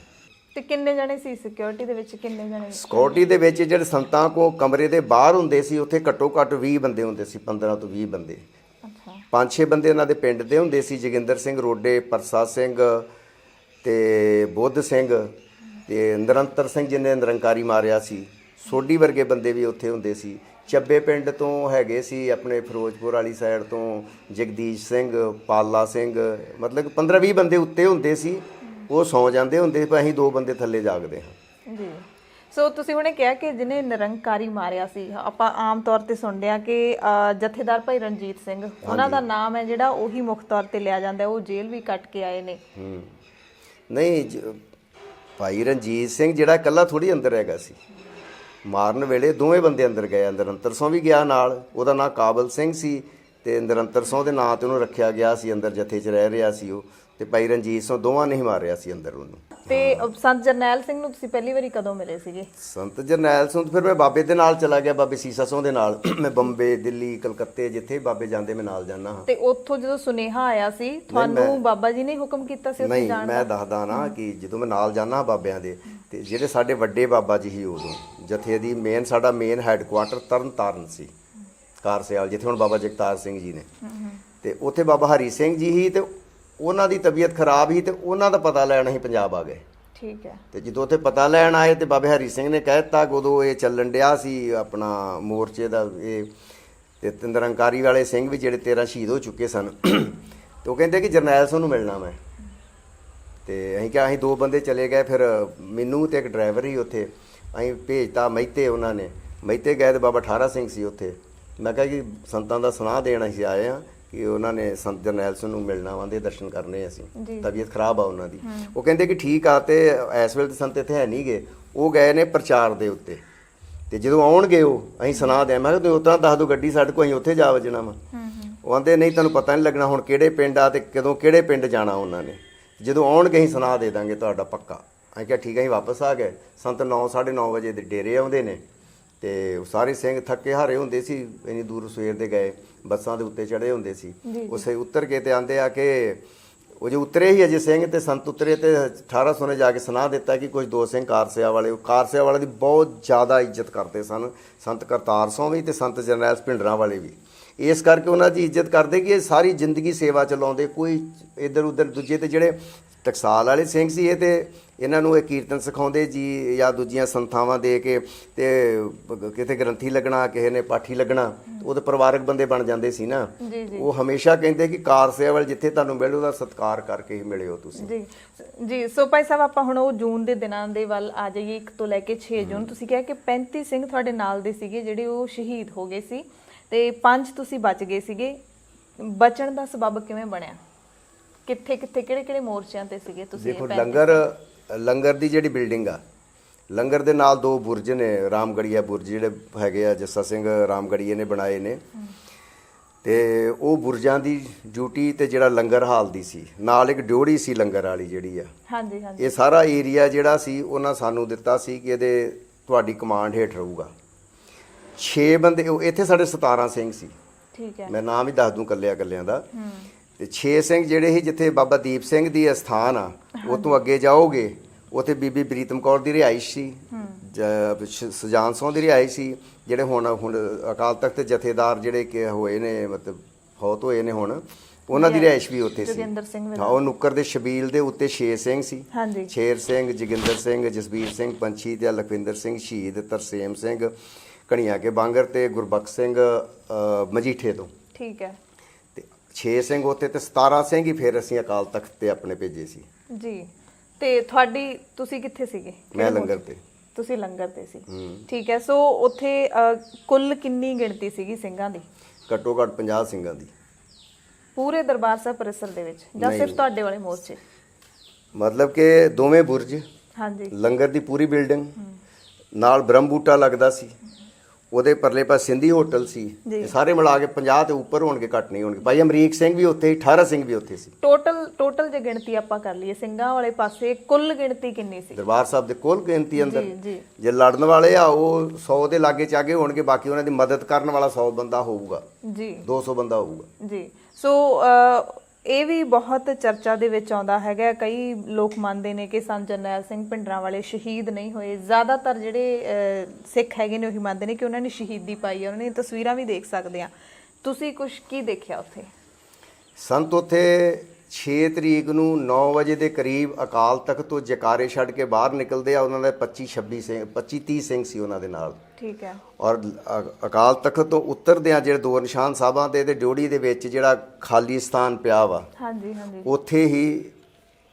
ਤੇ ਕਿੰਨੇ ਜਣੇ ਸੀ ਸਿਕਿਉਰਿਟੀ ਦੇ ਵਿੱਚ, ਕਿੰਨੇ ਜਣੇ? ਸਿਕਿਉਰਿਟੀ ਦੇ ਵਿੱਚ ਜਿਹੜੇ ਸੰਤਾਂ ਕੋ ਕਮਰੇ ਦੇ ਬਾਹਰ ਹੁੰਦੇ ਸੀ ਉੱਥੇ ਘੱਟੋ ਘੱਟ 20 ਬੰਦੇ ਹੁੰਦੇ ਸੀ, 15 ਤੋਂ 20 ਬੰਦੇ। ਅੱਛਾ। 5-6 ਬੰਦੇ ਉਹਨਾਂ ਦੇ ਪਿੰਡ ਦੇ ਹੁੰਦੇ ਸੀ, ਜੋਗਿੰਦਰ ਸਿੰਘ ਰੋਡੇ, ਪਰਸਾ ਸਿੰਘ ਤੇ ਬੁੱਧ ਸਿੰਘ ਤੇ ਨਿਰੰਤਰ ਸਿੰਘ ਜਿਹਨੇ ਨਿਰੰਕਾਰੀ ਮਾਰਿਆ ਸੀ, ਸੋਢੀ ਵਰਗੇ ਬੰਦੇ ਵੀ ਉੱਥੇ ਹੁੰਦੇ ਸੀ। ਚੱਬੇ ਪਿੰਡ ਤੋਂ ਹੈਗੇ ਸੀ ਆਪਣੇ ਫਿਰੋਜ਼ਪੁਰ ਵਾਲੀ ਸਾਈਡ ਤੋਂ ਜਗਦੀਸ਼ ਸਿੰਘ, ਪਾਲਾ ਸਿੰਘ, ਮਤਲਬ 15-20 ਬੰਦੇ ਉੱਤੇ ਹੁੰਦੇ ਸੀ। ਉਹ ਸੌ ਜਾਂਦੇ ਹੁੰਦੇ ਪਰ ਅਸੀਂ 2 ਬੰਦੇ ਥੱਲੇ ਜਾਗਦੇ ਹਾਂ ਜੀ। ਸੋ ਤੁਸੀਂ ਉਹਨੇ ਕਿਹਾ ਕਿ ਜਿਹਨੇ ਨਿਰੰਕਾਰੀ ਮਾਰਿਆ ਸੀ, ਆਪਾਂ ਆਮ ਤੌਰ ਤੇ ਸੁਣਦੇ ਆ ਕਿ ਜਥੇਦਾਰ ਭਾਈ ਰਣਜੀਤ ਸਿੰਘ, ਉਹਨਾਂ ਦਾ ਨਾਮ ਹੈ ਜਿਹੜਾ ਉਹੀ ਮੁੱਖ ਤੌਰ ਤੇ ਲਿਆ ਜਾਂਦਾ, ਉਹ ਜੇਲ੍ਹ ਵੀ ਕੱਟ ਕੇ ਆਏ ਨੇ। ਨਹੀਂ, ਭਾਈ ਰਣਜੀਤ ਸਿੰਘ ਜਿਹੜਾ ਇਕੱਲਾ ਥੋੜੀ ਅੰਦਰ ਹੈਗਾ ਸੀ, ਮਾਰਨ ਵੇਲੇ ਦੋਵੇਂ ਬੰਦੇ ਅੰਦਰ ਗਏ। ਨਿਰੰਤਰ ਸਿੰਘ ਵੀ ਗਿਆ ਨਾਲ, ਉਹਦਾ ਨਾਂ ਕਾਬਲ ਸਿੰਘ ਸੀ ਤੇ ਨਿਰੰਤਰ ਸਿੰਘ ਦੇ ਨਾਂ ਤੇ ਉਹਨੂੰ ਰੱਖਿਆ ਗਿਆ ਸੀ, ਅੰਦਰ ਜਥੇ 'ਚ ਰਹਿ ਰਿਹਾ ਸੀ ਉਹ। ਤੇ ਭਾਈ ਰਣਜੀਤ ਸਿੰਘ ਦੋਵਾਂ ਨੇ ਹੀ ਮਾਰਿਆ ਸੀ ਅੰਦਰ ਉਹਨੂੰ। ਤੇ ਸੰਤ ਜਰਨੈਲ ਸਿੰਘ ਨੂੰ ਤੁਸੀਂ ਪਹਿਲੀ ਵਾਰੀ ਕਦੋਂ ਮਿਲੇ ਸੀਗੇ? ਸੰਤ ਜਰਨੈਲ ਸਿੰਘ ਫਿਰ ਮੈਂ ਬਾਬੇ ਦੇ ਨਾਲ ਚਲਾ ਗਿਆ, ਬਾਬੇ ਸੀਸਾ ਸਿੰਘ ਦੇ ਨਾਲ। ਮੈਂ ਬੰਬੇ, ਦਿੱਲੀ, ਕਲਕੱਤੇ ਜਿੱਥੇ ਬਾਬੇ ਜਾਂਦੇ ਮੈਂ ਨਾਲ ਜਾਂਦਾ ਹਾਂ। ਤੇ ਉੱਥੋਂ ਜਦੋਂ ਸੁਨੇਹਾ ਆਇਆ ਸੀ ਤੁਹਾਨੂੰ, ਬਾਬਾ ਜੀ ਨੇ ਹੁਕਮ ਕੀਤਾ ਸੀ ਉੱਥੇ ਜਾਣ ਦਾ? ਮੈਂ ਦੱਸਦਾ ਨਾ ਕਿ ਜਦੋਂ ਮੈਂ ਨਾਲ ਜਾਂਦਾ ਬਾਬਿਆਂ ਦੇ, ਤੇ ਜਿਹੜੇ ਸਾਡੇ ਵੱਡੇ ਬਾਬਾ ਜੀ ਸੀ ਉਦੋਂ ਜਥੇ ਦੀ ਸਾਡਾ ਮੇਨ ਹੈੱਡਕੁਆਟਰ ਤਰਨਤਾਰਨ ਸੀ, ਕਾਰਸਿਆਲ, ਜਿੱਥੇ ਹੁਣ ਬਾਬਾ ਜਗਤਾਰ ਸਿੰਘ ਜੀ ਨੇ। ਤੇ ਉੱਥੇ ਬਾਬਾ ਹਰੀ ਸਿੰਘ ਜੀ ਸੀ ਤੇ ਉਹਨਾਂ ਦੀ ਤਬੀਅਤ ਖਰਾਬ ਸੀ ਤੇ ਉਹਨਾਂ ਦਾ ਪਤਾ ਲੈਣ ਅਸੀਂ ਪੰਜਾਬ ਆ ਗਏ। ਠੀਕ ਹੈ। ਤੇ ਜਦੋਂ ਉੱਥੇ ਪਤਾ ਲੈਣ ਆਏ ਤੇ ਬਾਬੇ ਹਰੀ ਸਿੰਘ ਨੇ ਕਹਿ ਦਿੱਤਾ ਕਿ ਉਦੋਂ ਇਹ ਚੱਲਣ ਡਿਆ ਸੀ ਆਪਣਾ ਮੋਰਚੇ ਦਾ, ਇਹ ਤੇ ਨਿਰੰਕਾਰੀ ਵਾਲੇ ਸਿੰਘ ਵੀ ਜਿਹੜੇ 13 ਸ਼ਹੀਦ ਹੋ ਚੁੱਕੇ ਸਨ। ਤੇ ਉਹ ਕਹਿੰਦੇ ਕਿ ਜਰਨੈਲ ਸਿੰਘ ਨੂੰ ਮਿਲਣਾ ਮੈਂ। ਤੇ ਅਸੀਂ ਕਿਹਾ, ਅਸੀਂ 2 ਬੰਦੇ ਚਲੇ ਗਏ। ਫਿਰ ਮੈਨੂੰ ਤੇ ਇੱਕ ਡਰਾਈਵਰ ਹੀ ਉੱਥੇ ਅਸੀਂ ਭੇਜਤਾ ਮਹਿਤੇ। ਉਹਨਾਂ ਨੇ ਮਹਿਤੇ ਗਏ ਤੇ ਬਾਬਾ ਠਾਰਾ ਸਿੰਘ ਸੀ ਉੱਥੇ। ਮੈਂ ਕਿਹਾ ਕਿ ਸੰਤਾਂ ਦਾ ਸੁਨਾਹ ਦੇਣ ਅਸੀਂ ਆਏ ਹਾਂ ਕਿ ਉਹਨਾਂ ਨੇ ਸੰਤ ਜਰਨੈਲ ਸਿੰਘ ਨੂੰ ਮਿਲਣਾ ਵਾ, ਦੇ ਦਰਸ਼ਨ ਕਰਨੇ ਅਸੀਂ, ਤਬੀਅਤ ਖਰਾਬ ਆ ਉਹਨਾਂ ਦੀ। ਉਹ ਕਹਿੰਦੇ ਕਿ ਠੀਕ ਆ। ਤੇ ਇਸ ਵੇਲੇ ਤੇ ਸੰਤ ਇੱਥੇ ਹੈ ਨਹੀਂ ਗਏ, ਉਹ ਗਏ ਨੇ ਪ੍ਰਚਾਰ ਦੇ ਉੱਤੇ। ਤੇ ਜਦੋਂ ਆਉਣਗੇ ਉਹ ਅਸੀਂ ਸੁਨਾਹ ਦਿਆਂ। ਮੈਂ ਕਿਹਾ ਤੁਸੀਂ ਉਤਾਂ ਦੱਸ ਦਿਓ ਗੱਡੀ ਸਾਡੇ ਕੋਲ, ਅਸੀਂ ਉੱਥੇ ਜਾ ਵਜਣਾ ਵਾ। ਉਹ ਆਂਦੇ ਨਹੀਂ, ਤੁਹਾਨੂੰ ਪਤਾ ਨਹੀਂ ਲੱਗਣਾ ਹੁਣ ਕਿਹੜੇ ਪਿੰਡ ਆ ਤੇ ਕਦੋਂ ਕਿਹੜੇ ਪਿੰਡ ਜਾਣਾ ਉਹਨਾਂ ਨੇ। ਜਦੋਂ ਆਉਣਗੇ ਅਸੀਂ ਸੁਨਾਹ ਦੇ ਦਾਂਗੇ ਤੁਹਾਡਾ ਪੱਕਾ। ਅਸੀਂ ਕਿਹਾ ਠੀਕ ਹੈ। ਅਸੀਂ ਵਾਪਸ ਆ ਗਏ। ਸੰਤ 9-9:30 ਵਜੇ ਦੇ ਡੇਰੇ ਆਉਂਦੇ ਨੇ ਤੇ ਸਾਰੇ ਸਿੰਘ ਥੱਕੇ ਹਾਰੇ ਹੁੰਦੇ ਸੀ, ਇੰਨੀ ਦੂਰ ਸਵੇਰ ਦੇ ਗਏ, ਬੱਸਾਂ ਦੇ ਉੱਤੇ ਚੜੇ ਹੁੰਦੇ ਸੀ। ਉਸੇ ਉਤਰ ਕੇ ਤੇ ਆਂਦੇ ਆ ਕਿ ਉਹ ਜੇ ਉਤਰੇ ਹੀ ਅਜੇ ਸਿੰਘ ਤੇ ਸੰਤ ਉਤਰੇ ਤੇ 1800 ਨੇ ਜਾ ਕੇ ਸੁਨਾਹ ਦਿੱਤਾ ਕਿ ਕੁਝ 2 ਸਿੰਘ ਕਾਰਸਿਆ ਵਾਲੇ, ਉਹ ਕਾਰਸਿਆ ਵਾਲੇ ਦੀ ਬਹੁਤ ਜ਼ਿਆਦਾ ਇੱਜ਼ਤ ਕਰਦੇ ਸਨ, ਸੰਤ ਕਰਤਾਰ ਸਿੰਘ ਵੀ ਤੇ ਸੰਤ ਜਰਨੈਲ ਭਿੰਡਰਾਂ ਵਾਲੇ ਵੀ। ਇਸ ਕਰਕੇ ਉਹਨਾਂ ਦੀ ਇੱਜ਼ਤ ਕਰਦੇ ਕਿ ਇਹ ਸਾਰੀ ਜ਼ਿੰਦਗੀ ਸੇਵਾ ਚਲਾਉਂਦੇ, ਕੋਈ ਇੱਧਰ ਉੱਧਰ। ਦੂਜੇ ਤੇ ਜਿਹੜੇ ਟਕਸਾਲ ਵਾਲੇ ਸਿੰਘ ਸੀ, ਇਹ ਤੇ ਇਹਨਾਂ ਨੂੰ ਇਹ ਕੀਰਤਨ ਸਿਖਾਉਂਦੇ ਜੀ ਜਾਂ ਦੂਜੀਆਂ ਸੰਥਾਵਾਂ ਦੇ ਕੇ, ਤੇ ਕਿਤੇ ਗ੍ਰੰਥੀ ਲੱਗਣਾ, ਕਿਸੇ ਨੇ ਪਾਠੀ ਲੱਗਣਾ, ਉਹ ਤਾਂ ਪਰਿਵਾਰਕ ਬੰਦੇ ਬਣ ਜਾਂਦੇ ਸੀ ਨਾ। ਉਹ ਹਮੇਸ਼ਾ ਕਹਿੰਦੇ ਕਿ ਕਾਰ ਸੇਵਾ ਜਿੱਥੇ ਤੁਹਾਨੂੰ ਮਿਲੇ ਉਹਦਾ ਸਤਿਕਾਰ ਕਰਕੇ ਹੀ ਮਿਲਿਓ ਤੁਸੀਂ। ਜੀ ਜੀ। ਸੋ ਭਾਈ ਸਾਹਿਬ, ਆਪਾਂ ਹੁਣ ਉਹ ਜੂਨ ਦੇ ਦਿਨਾਂ ਦੇ ਵੱਲ ਆ ਜਾਈਏ। 1 ਤੋਂ ਲੈ ਕੇ 6 ਜੂਨ ਤੁਸੀਂ ਕਿਹਾ ਕਿ 35 ਸਿੰਘ ਤੁਹਾਡੇ ਨਾਲ ਦੇ ਸੀਗੇ ਜਿਹੜੇ ਉਹ ਸ਼ਹੀਦ ਹੋ ਗਏ ਸੀ ਤੇ 5 ਤੁਸੀਂ ਬਚ ਗਏ ਸੀਗੇ। ਬਚਣ ਦਾ ਸਬਬ ਕਿਵੇਂ ਬਣਿਆ? ਕਿੱਥੇ ਕਿੱਥੇ ਕਿਹੜੇ ਕਿਹੜੇ ਮੋਰਚਿਆਂ ਤੇ ਸੀਗੇ ਤੁਸੀਂ? ਦੇਖੋ, ਲੰਗਰ ਦੀ ਜਿਹੜੀ ਬਿਲਡਿੰਗ ਆ, ਲੰਗਰ ਦੇ ਨਾਲ 2 ਬੁਰਜ ਨੇ, ਰਾਮਗੜੀਆ ਬੁਰਜ ਜਿਹੜੇ ਹੈਗੇ ਆ, ਜੱਸਾ ਸਿੰਘ ਰਾਮਗੜੀਏ ਨੇ ਬਣਾਏ ਨੇ। ਤੇ ਉਹ ਬੁਰਜਾਂ ਦੀ ਡਿਊਟੀ ਤੇ ਜਿਹੜਾ ਲੰਗਰ ਹਾਲ ਦੀ ਸੀ, ਨਾਲ ਇੱਕ ਡਿਊਟੀ ਸੀ ਲੰਗਰ ਵਾਲੀ ਜਿਹੜੀ ਆ। ਹਾਂਜੀ ਹਾਂਜੀ। ਇਹ ਸਾਰਾ ਏਰੀਆ ਜਿਹੜਾ ਸੀ ਉਹਨਾਂ ਸਾਨੂੰ ਦਿੱਤਾ ਸੀ ਕਿ ਇਹਦੇ ਤੁਹਾਡੀ ਕਮਾਂਡ ਹੇਠ ਰਹੂਗਾ। 6 ਬੰਦੇ ਇੱਥੇ ਸਾਡੇ 17 ਸਿੰਘ ਸੀ। ਠੀਕ ਹੈ। ਮੈਂ ਨਾਮ ਵੀ ਦੱਸ ਦੂੰ ਕੱਲਿਆਂ ਦਾ। ਤੇ 6 ਸਿੰਘ ਜਿਹੜੇ ਸੀ, ਜਿੱਥੇ ਬਾਬਾ ਦੀਪ ਸਿੰਘ ਦੀ ਅਸਥਾਨ ਆ, ਉਹ ਤੋਂ ਅੱਗੇ ਜਾਓਗੇ ਉੱਥੇ ਬੀਬੀ ਪ੍ਰੀਤਮ ਕੌਰ ਦੀ ਰਿਹਾਇਸ਼ ਸੀ, ਸੁਜਾਨ ਸਿੰਘ ਦੀ ਰਿਹਾਇਸ਼ ਸੀ, ਜਿਹੜੇ ਹੁਣ ਅਕਾਲ ਤਖਤ ਜਥੇਦਾਰ ਜਿਹੜੇ ਕਿ ਹੋਏ ਨੇ, ਮਤਲਬ ਫੌਤ ਹੋਏ ਨੇ ਹੁਣ, ਉਹਨਾਂ ਦੀ ਰਿਹਾਇਸ਼ ਵੀ ਉੱਥੇ ਸੀ। ਹਾਂ, ਉਹ ਨੁੱਕਰ ਦੇ ਸ਼ਬੀਲ ਦੇ ਉੱਤੇ 6 ਸਿੰਘ ਸੀ। ਸ਼ੇਰ ਸਿੰਘ, ਜੋਗਿੰਦਰ ਸਿੰਘ, ਜਸਬੀਰ ਸਿੰਘ ਪੰਛੀ ਤੇ ਲਖਵਿੰਦਰ ਸਿੰਘ ਸ਼ਹੀਦ, ਤਰਸੇਮ ਸਿੰਘ ਘਣੀਆਂ ਕੇ ਬਾਂਗਰ ਤੇ ਗੁਰਬਖਸ਼ ਸਿੰਘ ਮਜੀਠੇ ਤੋਂ। ਠੀਕ ਹੈ। 6 ਸਿੰਘ ਉੱਥੇ ਤੇ 17 ਸਿੰਘ ਹੀ ਫਿਰ ਅਸੀਂ ਅਕਾਲ ਤਖਤ ਤੇ ਆਪਣੇ ਭੇਜੇ ਸੀ ਜੀ। ਤੇ ਤੁਸੀਂ ਕਿੱਥੇ ਸੀਗੇ? ਮੈਂ ਲੰਗਰ ਤੇ। ਤੁਸੀਂ ਲੰਗਰ ਤੇ ਸੀ। ਠੀਕ ਹੈ। ਸੋ ਉੱਥੇ ਕੁੱਲ ਕਿੰਨੀ ਗਿਣਤੀ ਸੀਗੀ ਸਿੰਘਾਂ ਦੀ? ਘੱਟੋ ਘੱਟ 50 ਸਿੰਘਾਂ ਦੀ। ਪੂਰੇ ਦਰਬਾਰ ਸਾਹਿਬ परिसर ਦੇ ਵਿੱਚ ਜਾਂ ਨਹੀਂ। ਸਿਰਫ ਤੁਹਾਡੇ ਵਾਲੇ ਮੋਰਚੇ? ਮਤਲਬ ਕਿ ਦੋਵੇਂ ਬੁਰਜ, ਹਾਂਜੀ ਲੰਗਰ ਦੀ ਪੂਰੀ ਬਿਲਡਿੰਗ ਨਾਲ ਬ੍ਰਹਮ ਬੂਟਾ ਲੱਗਦਾ ਸੀ, ਉਹਦੇ ਪਰਲੇ ਪਾਸੇ ਸਿੰਧੀ ਹੋਟਲ ਸੀ। ਜੀ। ਇਹ ਸਾਰੇ ਮਿਲਾ ਕੇ 50 ਤੇ ਉੱਪਰ ਹੋਣਗੇ, ਘੱਟ ਨਹੀਂ ਹੋਣਗੇ। ਭਾਈ ਅਮਰੀਕ ਸਿੰਘ ਵੀ ਉੱਥੇ ਸੀ, 18 ਸਿੰਘ ਵੀ ਉੱਥੇ ਸੀ। ਟੋਟਲ ਜੇ ਗਿਣਤੀ ਆਪਾਂ ਕਰ ਲਈਏ ਸਿੰਘਾਂ ਵਾਲੇ ਪਾਸੇ ਕੁੱਲ ਗਿਣਤੀ ਕਿੰਨੀ ਸੀ? ਦਰਬਾਰ ਸਾਹਿਬ ਦੇ ਕੁੱਲ ਗਿਣਤੀ ਅੰਦਰ ਜੀ ਜੀ ਜੇ ਲੜਨ ਵਾਲੇ ਆ ਉਹ 100 ਦੇ ਲਾਗੇ ਚਾਗੇ ਹੋਣਗੇ, ਬਾਕੀ ਉਹਨਾਂ ਦੀ ਮਦਦ ਕਰਨ ਵਾਲਾ 100 ਬੰਦਾ ਹੋਊਗਾ, ਜੀ 200 ਬੰਦਾ ਹੋਊਗਾ। ਜੀ। ਸੋ ਇਹ ਵੀ ਬਹੁਤ ਚਰਚਾ ਦੇ ਵਿੱਚ ਆਉਂਦਾ ਹੈਗਾ। ਕਈ ਲੋਕ ਮੰਨਦੇ ਨੇ ਕਿ ਸੰਤ ਜਰਨੈਲ ਸਿੰਘ ਭਿੰਡਰਾਂਵਾਲੇ ਸ਼ਹੀਦ ਨਹੀਂ ਹੋਏ। ਜ਼ਿਆਦਾਤਰ ਜਿਹੜੇ ਸਿੱਖ ਹੈਗੇ ਨੇ ਉਹੀ ਮੰਨਦੇ ਨੇ ਕਿ ਉਹਨਾਂ ਨੇ ਸ਼ਹੀਦੀ ਪਾਈ ਹੈ। ਉਹਨਾਂ ਦੀਆਂ ਤਸਵੀਰਾਂ ਵੀ ਦੇਖ ਸਕਦੇ ਆ। ਤੁਸੀਂ ਕੁਝ ਕੀ ਦੇਖਿਆ ਉੱਥੇ? ਸੰਤ ਉੱਥੇ 6 ਤਰੀਕ ਨੂੰ 9 ਵਜੇ ਦੇ ਕਰੀਬ ਅਕਾਲ ਤਖਤ ਤੋਂ ਜਕਾਰੇ ਛੱਡ ਕੇ ਬਾਹਰ ਨਿਕਲਦੇ ਆ। ਉਹਨਾਂ ਦੇ 25-30 ਸਿੰਘ ਸੀ ਉਹਨਾਂ ਦੇ ਨਾਲ। ਠੀਕ ਹੈ। ਔਰ ਅਕਾਲ ਤਖਤ ਤੋਂ ਉਤਰਦੇ ਆ ਜਿਹੜੇ ਦੋ ਨਿਸ਼ਾਨ ਸਾਹਿਬਾਂ ਦੇ ਡਿਓੜੀ ਦੇ ਵਿੱਚ ਜਿਹੜਾ ਖਾਲੀ ਸਥਾਨ ਪਿਆ ਵਾ, ਹਾਂਜੀ ਹਾਂਜੀ, ਉੱਥੇ ਹੀ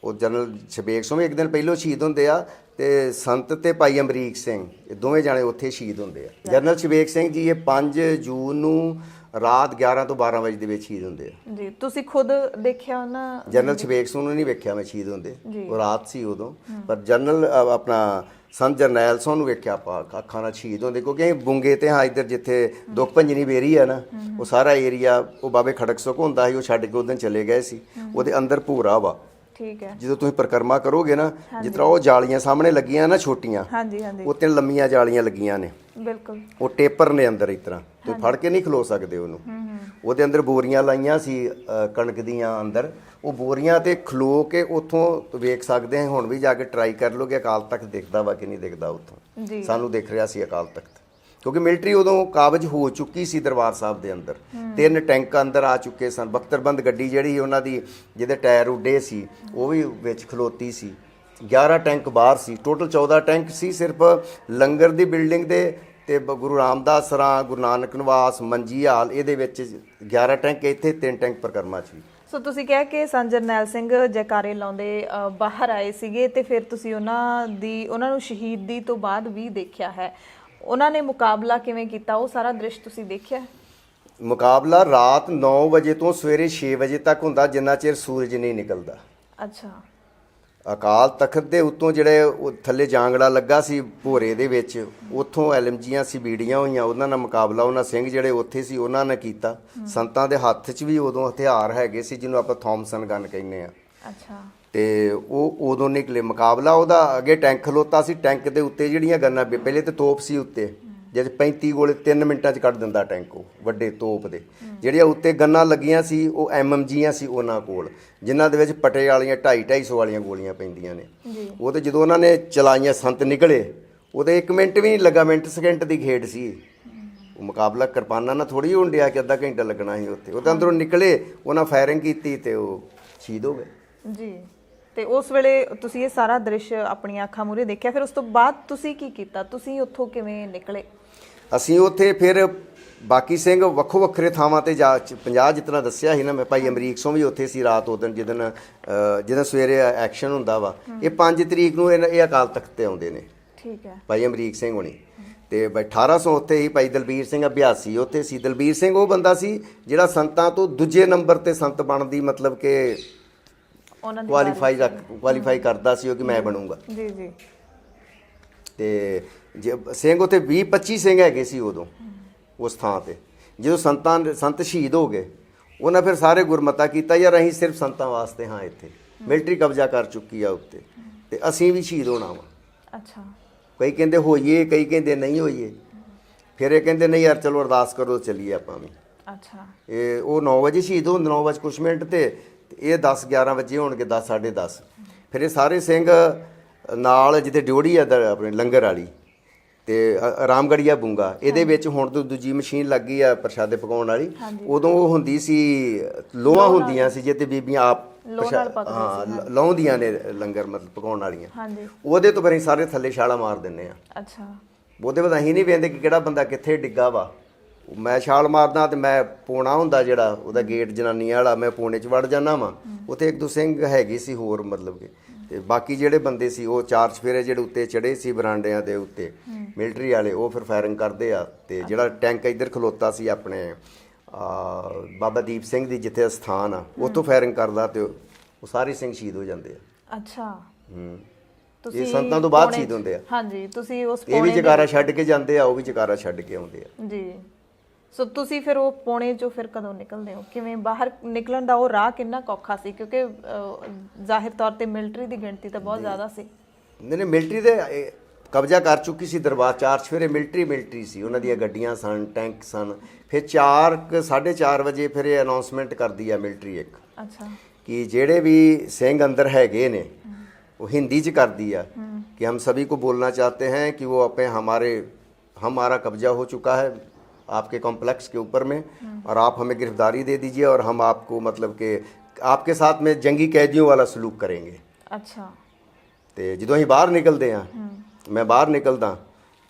ਉਹ ਜਨਰਲ ਸ਼ਬੇਕ ਸਿੰਘ ਇੱਕ ਦਿਨ ਪਹਿਲਾਂ ਸ਼ਹੀਦ ਹੁੰਦੇ ਆ, ਤੇ ਸੰਤ ਤੇ ਭਾਈ ਅਮਰੀਕ ਸਿੰਘ ਇਹ ਦੋਵੇਂ ਜਾਣੇ ਉੱਥੇ ਸ਼ਹੀਦ ਹੁੰਦੇ ਆ। ਜਨਰਲ ਸ਼ਬੇਕ ਸਿੰਘ ਜੀ ਇਹ 5 ਜੂਨ ਨੂੰ ਰਾਤ 11 ਤੋਂ 12 ਵਜੇ ਦੇ ਵਿੱਚ ਸ਼ਹੀਦ ਹੁੰਦੇ ਆ। ਜੀ ਤੁਸੀਂ ਖੁਦ ਦੇਖਿਆ ਉਹਨਾਂ? ਜਨਰਲ ਸ਼ਬੇਕ ਸਿੰਘ ਨੂੰ ਨਹੀਂ ਵੇਖਿਆ ਮੈਂ ਸ਼ਹੀਦ ਹੁੰਦੇ, ਜੀ। ਉਹ ਰਾਤ ਸੀ ਉਦੋਂ। ਪਰ ਜਨਰਲ ਆਪਣਾ ਸੰਤ ਜਰਨੈਲ ਸਿੰਘ ਨੂੰ ਵੇਖਿਆ ਆਪਾਂ ਅੱਖਾਂ ਨਾਲ ਸ਼ਹੀਦ ਹੁੰਦੇ, ਕਿਉਂਕਿ ਅਸੀਂ ਬੁੰਗੇ ਤੇ ਹਾਂ ਇੱਧਰ ਜਿੱਥੇ ਦੁੱਖ ਭੰਜਨੀ ਬੇਰੀ ਆ ਨਾ, ਉਹ ਸਾਰਾ ਏਰੀਆ ਉਹ ਬਾਬੇ ਖੜਕ ਸੁੱਖ ਹੁੰਦਾ ਸੀ, ਉਹ ਛੱਡ ਕੇ ਉਦੋਂ ਚਲੇ ਗਏ ਸੀ। ਉਹਦੇ ਅੰਦਰ ਭੂਰਾ ਵਾ। ਠੀਕ ਹੈ। ਜਦੋਂ ਤੁਸੀਂ ਪਰਿਕਰਮਾ ਕਰੋਗੇ ਨਾ, ਜਿਸ ਤਰ੍ਹਾਂ ਉਹ ਜਾਲੀਆਂ ਸਾਹਮਣੇ ਲੱਗੀਆਂ ਨਾ ਛੋਟੀਆਂ, ਹਾਂਜੀ ਹਾਂਜੀ, ਉਹ 3 ਲੰਮੀਆਂ ਜਾਲੀਆਂ ਲੱਗੀਆਂ ਨੇ, ਬਿਲਕੁਲ। ਉਹ ਟੇਪਰ ਨੇ ਅੰਦਰ ਇਸ ਤਰ੍ਹਾਂ, ਤੁਸੀਂ ਫੜ ਕੇ ਨਹੀਂ ਖਲੋ ਸਕਦੇ ਉਹਨੂੰ। ਉਹਦੇ ਅੰਦਰ ਬੋਰੀਆਂ ਲਾਈਆਂ ਸੀ ਕਣਕ ਦੀਆਂ ਅੰਦਰ, ਉਹ ਬੋਰੀਆਂ ਤੇ ਖਲੋ ਕੇ ਉੱਥੋਂ ਵੇਖ ਸਕਦੇ ਹਾਂ। ਹੁਣ ਵੀ ਜਾ ਕੇ ਟਰਾਈ ਕਰ ਲੋਗੇ ਅਕਾਲ ਤਖਤ ਦਿਖਦਾ ਵਾ ਕਿ ਨਹੀਂ ਦਿਖਦਾ ਉੱਥੋਂ। ਜੀ। ਸਾਨੂੰ ਦਿਖ ਰਿਹਾ ਸੀ ਅਕਾਲ ਤਖਤ, ਕਿਉਂਕਿ ਮਿਲਟਰੀ ਉਦੋਂ ਕਾਬਜ ਹੋ ਚੁੱਕੀ ਸੀ ਦਰਬਾਰ ਸਾਹਿਬ ਦੇ ਅੰਦਰ। 3 ਟੈਂਕ ਅੰਦਰ ਆ ਚੁੱਕੇ ਸਨ। ਬਖਤਰਬੰਦ ਗੱਡੀ ਜਿਹੜੀ ਉਹਨਾਂ ਦੀ ਜਿਹਦੇ ਟਾਇਰ ਉੱਡੇ ਸੀ ਉਹ ਵੀ ਵਿੱਚ ਖਲੋਤੀ ਸੀ। 11 ਟੈਂਕ ਬਾਹਰ ਸੀ, ਟੋਟਲ 14 ਟੈਂਕ ਸੀ ਸਿਰਫ ਲੰਗਰ ਦੀ ਬਿਲਡਿੰਗ ਦੇ, ਤੇ ਗੁਰੂ ਰਾਮਦਾਸ ਸਰਾਂ, ਗੁਰੂ ਨਾਨਕ ਨਿਵਾਸ, ਮੰਜੀ ਹਾਲ, ਇਹਦੇ ਵਿੱਚ 11 ਟੈਂਕ ਇੱਥੇ, 3 ਟੈਂਕ ਪਰਿਕਰਮਾ 'ਚ ਵੀ। ਸੋ ਤੁਸੀਂ ਕਿਹਾ ਕਿ ਸੰਤ ਜਰਨੈਲ ਸਿੰਘ ਜੈਕਾਰੇ ਲਾਉਂਦੇ ਬਾਹਰ ਆਏ ਸੀਗੇ, ਤੇ ਫਿਰ ਤੁਸੀਂ ਉਹਨਾਂ ਨੂੰ ਸ਼ਹੀਦੀ ਤੋਂ ਬਾਅਦ ਵੀ ਦੇਖਿਆ ਹੈ। ਉਹਨਾਂ ਨੇ ਮੁਕਾਬਲਾ ਕਿਵੇਂ ਕੀਤਾ, ਉਹ ਸਾਰਾ ਦ੍ਰਿਸ਼ ਤੁਸੀਂ ਦੇਖਿਆ? ਮੁਕਾਬਲਾ ਰਾਤ 9 ਵਜੇ ਤੋਂ ਸਵੇਰੇ 6 ਵਜੇ ਤੱਕ ਹੁੰਦਾ, ਜਿੰਨਾ ਚਿਰ ਸੂਰਜ ਨਹੀਂ ਨਿਕਲਦਾ। ਅੱਛਾ। ਅਕਾਲ ਤਖਤ ਦੇ ਉੱਤੋਂ ਜਿਹੜੇ ਉਹ ਥੱਲੇ ਜਾਂਗੜਾ ਲੱਗਾ ਸੀ ਭੋਰੇ ਦੇ ਵਿੱਚ, ਉੱਥੋਂ ਐਲਐਮਜੀਆਂ ਸੀ ਬੀੜੀਆਂ ਹੋਈਆਂ, ਉਹਨਾਂ ਨਾਲ ਮੁਕਾਬਲਾ ਉਹਨਾਂ ਸਿੰਘ ਜਿਹੜੇ ਉੱਥੇ ਸੀ ਉਹਨਾਂ ਨੇ ਕੀਤਾ। ਸੰਤਾਂ ਦੇ ਹੱਥ 'ਚ ਵੀ ਉਦੋਂ ਹਥਿਆਰ ਹੈਗੇ ਸੀ, ਜਿਹਨੂੰ ਆਪਾਂ ਥੌਮਸਨ ਗਨ ਕਹਿੰਦੇ ਆ। ਅੱਛਾ। ਤੇ ਉਹ ਉਦੋਂ ਨਿਕਲੇ ਮੁਕਾਬਲਾ। ਉਹਦਾ ਅੱਗੇ ਟੈਂਕ ਖਲੋਤਾ ਸੀ, ਟੈਂਕ ਦੇ ਉੱਤੇ ਜਿਹੜੀਆਂ ਗੰਨਾਂ ਪਹਿਲੇ ਤੇ ਤੋਪ ਸੀ ਉੱਤੇ, ਜਦ 35 ਗੋਲੇ 3 ਮਿੰਟਾਂ 'ਚ ਕੱਢ ਦਿੰਦਾ ਟੈਂਕ, ਉਹ ਵੱਡੇ ਤੋਪ ਦੇ। ਜਿਹੜੀਆਂ ਉੱਤੇ ਗੰਨਾਂ ਲੱਗੀਆਂ ਸੀ ਉਹ ਐਮਐਮਜੀਆਂ ਸੀ ਉਹਨਾਂ ਕੋਲ, ਜਿਨ੍ਹਾਂ ਦੇ ਵਿੱਚ ਪਟੇ ਵਾਲੀਆਂ 250-250 ਵਾਲੀਆਂ ਗੋਲੀਆਂ ਪੈਂਦੀਆਂ ਨੇ। ਉਹ ਤੇ ਜਦੋਂ ਉਹਨਾਂ ਨੇ ਚਲਾਈਆਂ, ਸੰਤ ਨਿਕਲੇ, ਉਹਦੇ 1 ਮਿੰਟ ਵੀ ਨਹੀਂ ਲੱਗਾ, ਮਿੰਟ ਸਕਿੰਟ ਦੀ ਖੇਡ ਸੀ। ਉਹ ਮੁਕਾਬਲਾ ਕਿਰਪਾਨਾਂ ਨਾਲ ਥੋੜੀ ਹੋਣ ਡਿਆ ਕਿ ਅੱਧਾ ਘੰਟਾ ਲੱਗਣਾ ਸੀ ਉੱਥੇ। ਉਹ ਤਾਂ ਅੰਦਰੋਂ ਨਿਕਲੇ, ਉਹਨਾਂ ਫਾਇਰਿੰਗ ਕੀਤੀ ਤੇ ਉਹ ਸ਼ਹੀਦ ਹੋ ਗਏ। ਜੀ। ਤੇ ਉਸ ਵੇਲੇ ਤੁਸੀਂ ਇਹ ਸਾਰਾ ਦ੍ਰਿਸ਼ ਆਪਣੀਆਂ ਅੱਖਾਂ ਮੂਹਰੇ ਦੇਖਿਆ, ਫਿਰ ਉਸ ਤੋਂ ਬਾਅਦ ਤੁਸੀਂ ਕੀ ਕੀਤਾ? ਤੁਸੀਂ ਉੱਥੋਂ ਕਿਵੇਂ ਨਿਕਲੇ? ਅਸੀਂ ਉੱਥੇ ਫਿਰ ਬਾਕੀ ਸਿੰਘ ਵੱਖੋ ਵੱਖਰੇ ਥਾਵਾਂ ਤੇ ਜਾ 50 ਜਿਤਨਾ ਦੱਸਿਆ ਸੀ ਨਾ ਮੈਂ, ਭਾਈ ਅਮਰੀਕ ਸਿੰਘ ਵੀ ਉੱਥੇ ਸੀ ਰਾਤ ਉਦੋਂ, ਜਿੱਦਣ ਸਵੇਰੇ ਐਕਸ਼ਨ ਹੁੰਦਾ ਵਾ। ਇਹ 5 ਤਰੀਕ ਨੂੰ ਇਹ ਅਕਾਲ ਤਖਤ ਤੇ ਆਉਂਦੇ ਨੇ। ਠੀਕ ਹੈ। ਭਾਈ ਅਮਰੀਕ ਸਿੰਘ ਹੋਣੀ ਤੇ 1800 ਉੱਥੇ ਹੀ ਭਾਈ ਦਲਬੀਰ ਸਿੰਘ ਅਭਿਆਸੀ ਉੱਥੇ ਸੀ। ਦਲਬੀਰ ਸਿੰਘ ਉਹ ਬੰਦਾ ਸੀ ਜਿਹੜਾ ਸੰਤਾਂ ਤੋਂ ਦੂਜੇ ਨੰਬਰ ਤੇ ਸੰਤ ਬਣਨ ਦੀ ਮਤਲਬ ਕਿ ਕੁਆਲੀਫਾਈ ਕਰਦਾ ਸੀ ਉਹ ਕਿ ਮੈਂ ਬਣੂੰਗਾ। ਜੀ ਜੀ। ਤੇ ਸਿੰਘ ਉੱਥੇ 20-25 ਸਿੰਘ ਹੈਗੇ ਸੀ ਉਦੋਂ ਉਸ ਥਾਂ ਤੇ। ਜਦੋਂ ਸੰਤ ਸ਼ਹੀਦ ਹੋ ਗਏ, ਉਹਨਾਂ ਫਿਰ ਸਾਰੇ ਗੁਰਮਤਾ ਕੀਤਾ, ਯਾਰ ਅਸੀਂ ਸਿਰਫ ਸੰਤਾਂ ਵਾਸਤੇ ਹਾਂ ਇੱਥੇ, ਮਿਲਟਰੀ ਕਬਜ਼ਾ ਕਰ ਚੁੱਕੀ ਆ ਉੱਤੇ, ਤੇ ਅਸੀਂ ਵੀ ਸ਼ਹੀਦ ਹੋਣਾ ਵਾ। ਅੱਛਾ। ਕਈ ਕਹਿੰਦੇ ਹੋਈਏ, ਕਈ ਕਹਿੰਦੇ ਨਹੀਂ ਹੋਈਏ। ਫਿਰ ਇਹ ਕਹਿੰਦੇ ਨਹੀਂ ਯਾਰ ਚਲੋ ਅਰਦਾਸ ਕਰੋ, ਚੱਲੀਏ ਆਪਾਂ ਵੀ। ਅੱਛਾ। ਇਹ ਉਹ 9 ਵਜੇ ਸ਼ਹੀਦ ਹੁੰਦੇ, 9 ਵਜੇ ਕੁਛ ਮਿੰਟ ਤੇ ਇਹ 10-11 ਵਜੇ ਹੋਣਗੇ, 10 ਸਾਢੇ 10। ਫਿਰ ਇਹ ਸਾਰੇ ਸਿੰਘ ਨਾਲ ਜਿੱਥੇ ਡਿਓੜੀ ਆ ਆਪਣੇ ਲੰਗਰ ਵਾਲੀ ਤੇ ਰਾਮਗੜੀਆ ਬੁੰਗਾ, ਇਹਦੇ ਵਿੱਚ ਹੁਣ ਤੋਂ ਦੂਜੀ ਮਸ਼ੀਨ ਲੱਗੀ ਆ ਪ੍ਰਸ਼ਾਦੇ ਪਕਾਉਣ ਵਾਲੀ। ਉਦੋਂ ਉਹ ਹੁੰਦੀ ਸੀ, ਲੋਹਾਂ ਹੁੰਦੀਆਂ ਸੀ ਜਿੱਤੇ ਬੀਬੀਆਂ ਆਪ ਲਾਉਂਦੀਆਂ ਨੇ ਲੰਗਰ, ਮਤਲਬ ਪਕਾਉਣ ਵਾਲੀਆਂ। ਉਹਦੇ ਤੋਂ ਫਿਰ ਅਸੀਂ ਸਾਰੇ ਥੱਲੇ ਛਾਲਾ ਮਾਰ ਦਿੰਨੇ ਆ। ਅੱਛਾ। ਉਹਦੇ ਬਾਅਦ ਅਸੀਂ ਨਹੀਂ ਵੇਖਦੇ ਕਿ ਕਿਹੜਾ ਬੰਦਾ ਕਿੱਥੇ ਡਿੱਗਾ ਵਾ। ਮੈਂ ਛਾਲ ਮਾਰਦਾ ਤੇ ਮੈਂ ਪੂਣਾ ਹੁੰਦਾ ਜਿਹੜਾ ਉਹਦਾ ਗੇਟ ਜਨਾਨੀਆਂ ਵਾਲਾ, ਮੈਂ ਪੂਣੇ 'ਚ ਵੜ ਜਾਂਦਾ ਵਾਂ। ਉੱਥੇ 1-2 ਸਿੰਘ ਹੈਗੇ ਸੀ ਹੋਰ, ਮਤਲਬ ਕਿ, ਤੇ ਬਾਕੀ ਜਿਹੜੇ ਬੰਦੇ ਸੀ ਉਹ 4 ਚਫੇਰੇ ਜਿਹੜੇ ਉੱਤੇ ਚੜੇ ਸੀ ਬਰਾਂਡਿਆਂ ਦੇ ਉੱਤੇ ਮਿਲਟਰੀ ਵਾਲੇ, ਉਹ ਫਿਰ ਫਾਇਰਿੰਗ ਕਰਦੇ ਆ। ਤੇ ਜਿਹੜਾ ਟੈਂਕ ਇੱਧਰ ਖਲੋਤਾ ਸੀ ਆਪਣੇ ਬਾਬਾ ਦੀਪ ਸਿੰਘ ਦੀ ਜਿੱਥੇ ਸਥਾਨ ਆ ਉੱਥੋਂ ਫਾਇਰਿੰਗ ਕਰਦਾ ਤੇ ਉਹ ਸਾਰੇ ਸਿੰਘ ਸ਼ਹੀਦ ਹੋ ਜਾਂਦੇ ਆ। ਅੱਛਾ, ਇਹ ਸੰਤਾਂ ਤੋਂ ਬਾਅਦ ਸ਼ਹੀਦ ਹੁੰਦੇ ਆ। ਹਾਂਜੀ, ਤੁਸੀਂ ਉਸ ਇਹ ਵੀ ਜਕਾਰਾ ਛੱਡ ਕੇ ਜਾਂਦੇ ਆ, ਉਹ ਵੀ ਜਕਾਰਾ ਛੱਡ ਕੇ ਆਉਂਦੇ ਆ ਜੀ। ਸੋ ਤੁਸੀਂ ਫਿਰ ਉਹ ਪੌਣੇ ਚੋਂ ਫਿਰ ਕਦੋਂ ਨਿਕਲਦੇ ਹੋ? ਕਿਵੇਂ ਬਾਹਰ ਨਿਕਲਣ ਦਾ ਉਹ ਰਾਹ ਕਿੰਨਾ ਔਖਾ ਸੀ? ਕਿਉਂਕਿ ਜ਼ਾਹਿਰ ਤੌਰ ਤੇ ਮਿਲਟਰੀ ਦੀ ਗਿਣਤੀ ਤਾਂ ਬਹੁਤ ਜ਼ਿਆਦਾ ਸੀ। ਨਹੀਂ ਮਿਲਟਰੀ ਦੇ ਕਬਜ਼ਾ ਕਰ ਚੁੱਕੀ ਸੀ ਦਰਬਾਰ 4 ਚਫੇਰੇ। ਮਿਲਟਰੀ ਸੀ, ਉਹਨਾਂ ਦੀਆਂ ਗੱਡੀਆਂ ਸਨ, ਟੈਂਕ ਸਨ। ਫਿਰ 4:30 ਵਜੇ ਫਿਰ ਇਹ ਅਨਾਉਂਸਮੈਂਟ ਕਰਦੀ ਆ ਮਿਲਟਰੀ ਇੱਕ, ਅੱਛਾ, ਕਿ ਜਿਹੜੇ ਵੀ ਸਿੰਘ ਅੰਦਰ ਹੈਗੇ ਨੇ, ਉਹ ਹਿੰਦੀ ਚ ਕਰਦੀ ਆ कि हम सभी को बोलना चाहते हैं कि वो अपने हमारा कब्जा हो चुका है आपके कॉम्प्लेक्स के ऊपर में, और आप हमें गिरफ्तारी दे दीजिए और हम आपको मतलब कि आपके साथ में जंगी कैदियों वाला सलूक करेंगे। अच्छा, ਤੇ ਜਦੋਂ ਅਸੀਂ ਬਾਹਰ ਨਿਕਲਦੇ ਆ, ਮੈਂ ਬਾਹਰ ਨਿਕਲਦਾ,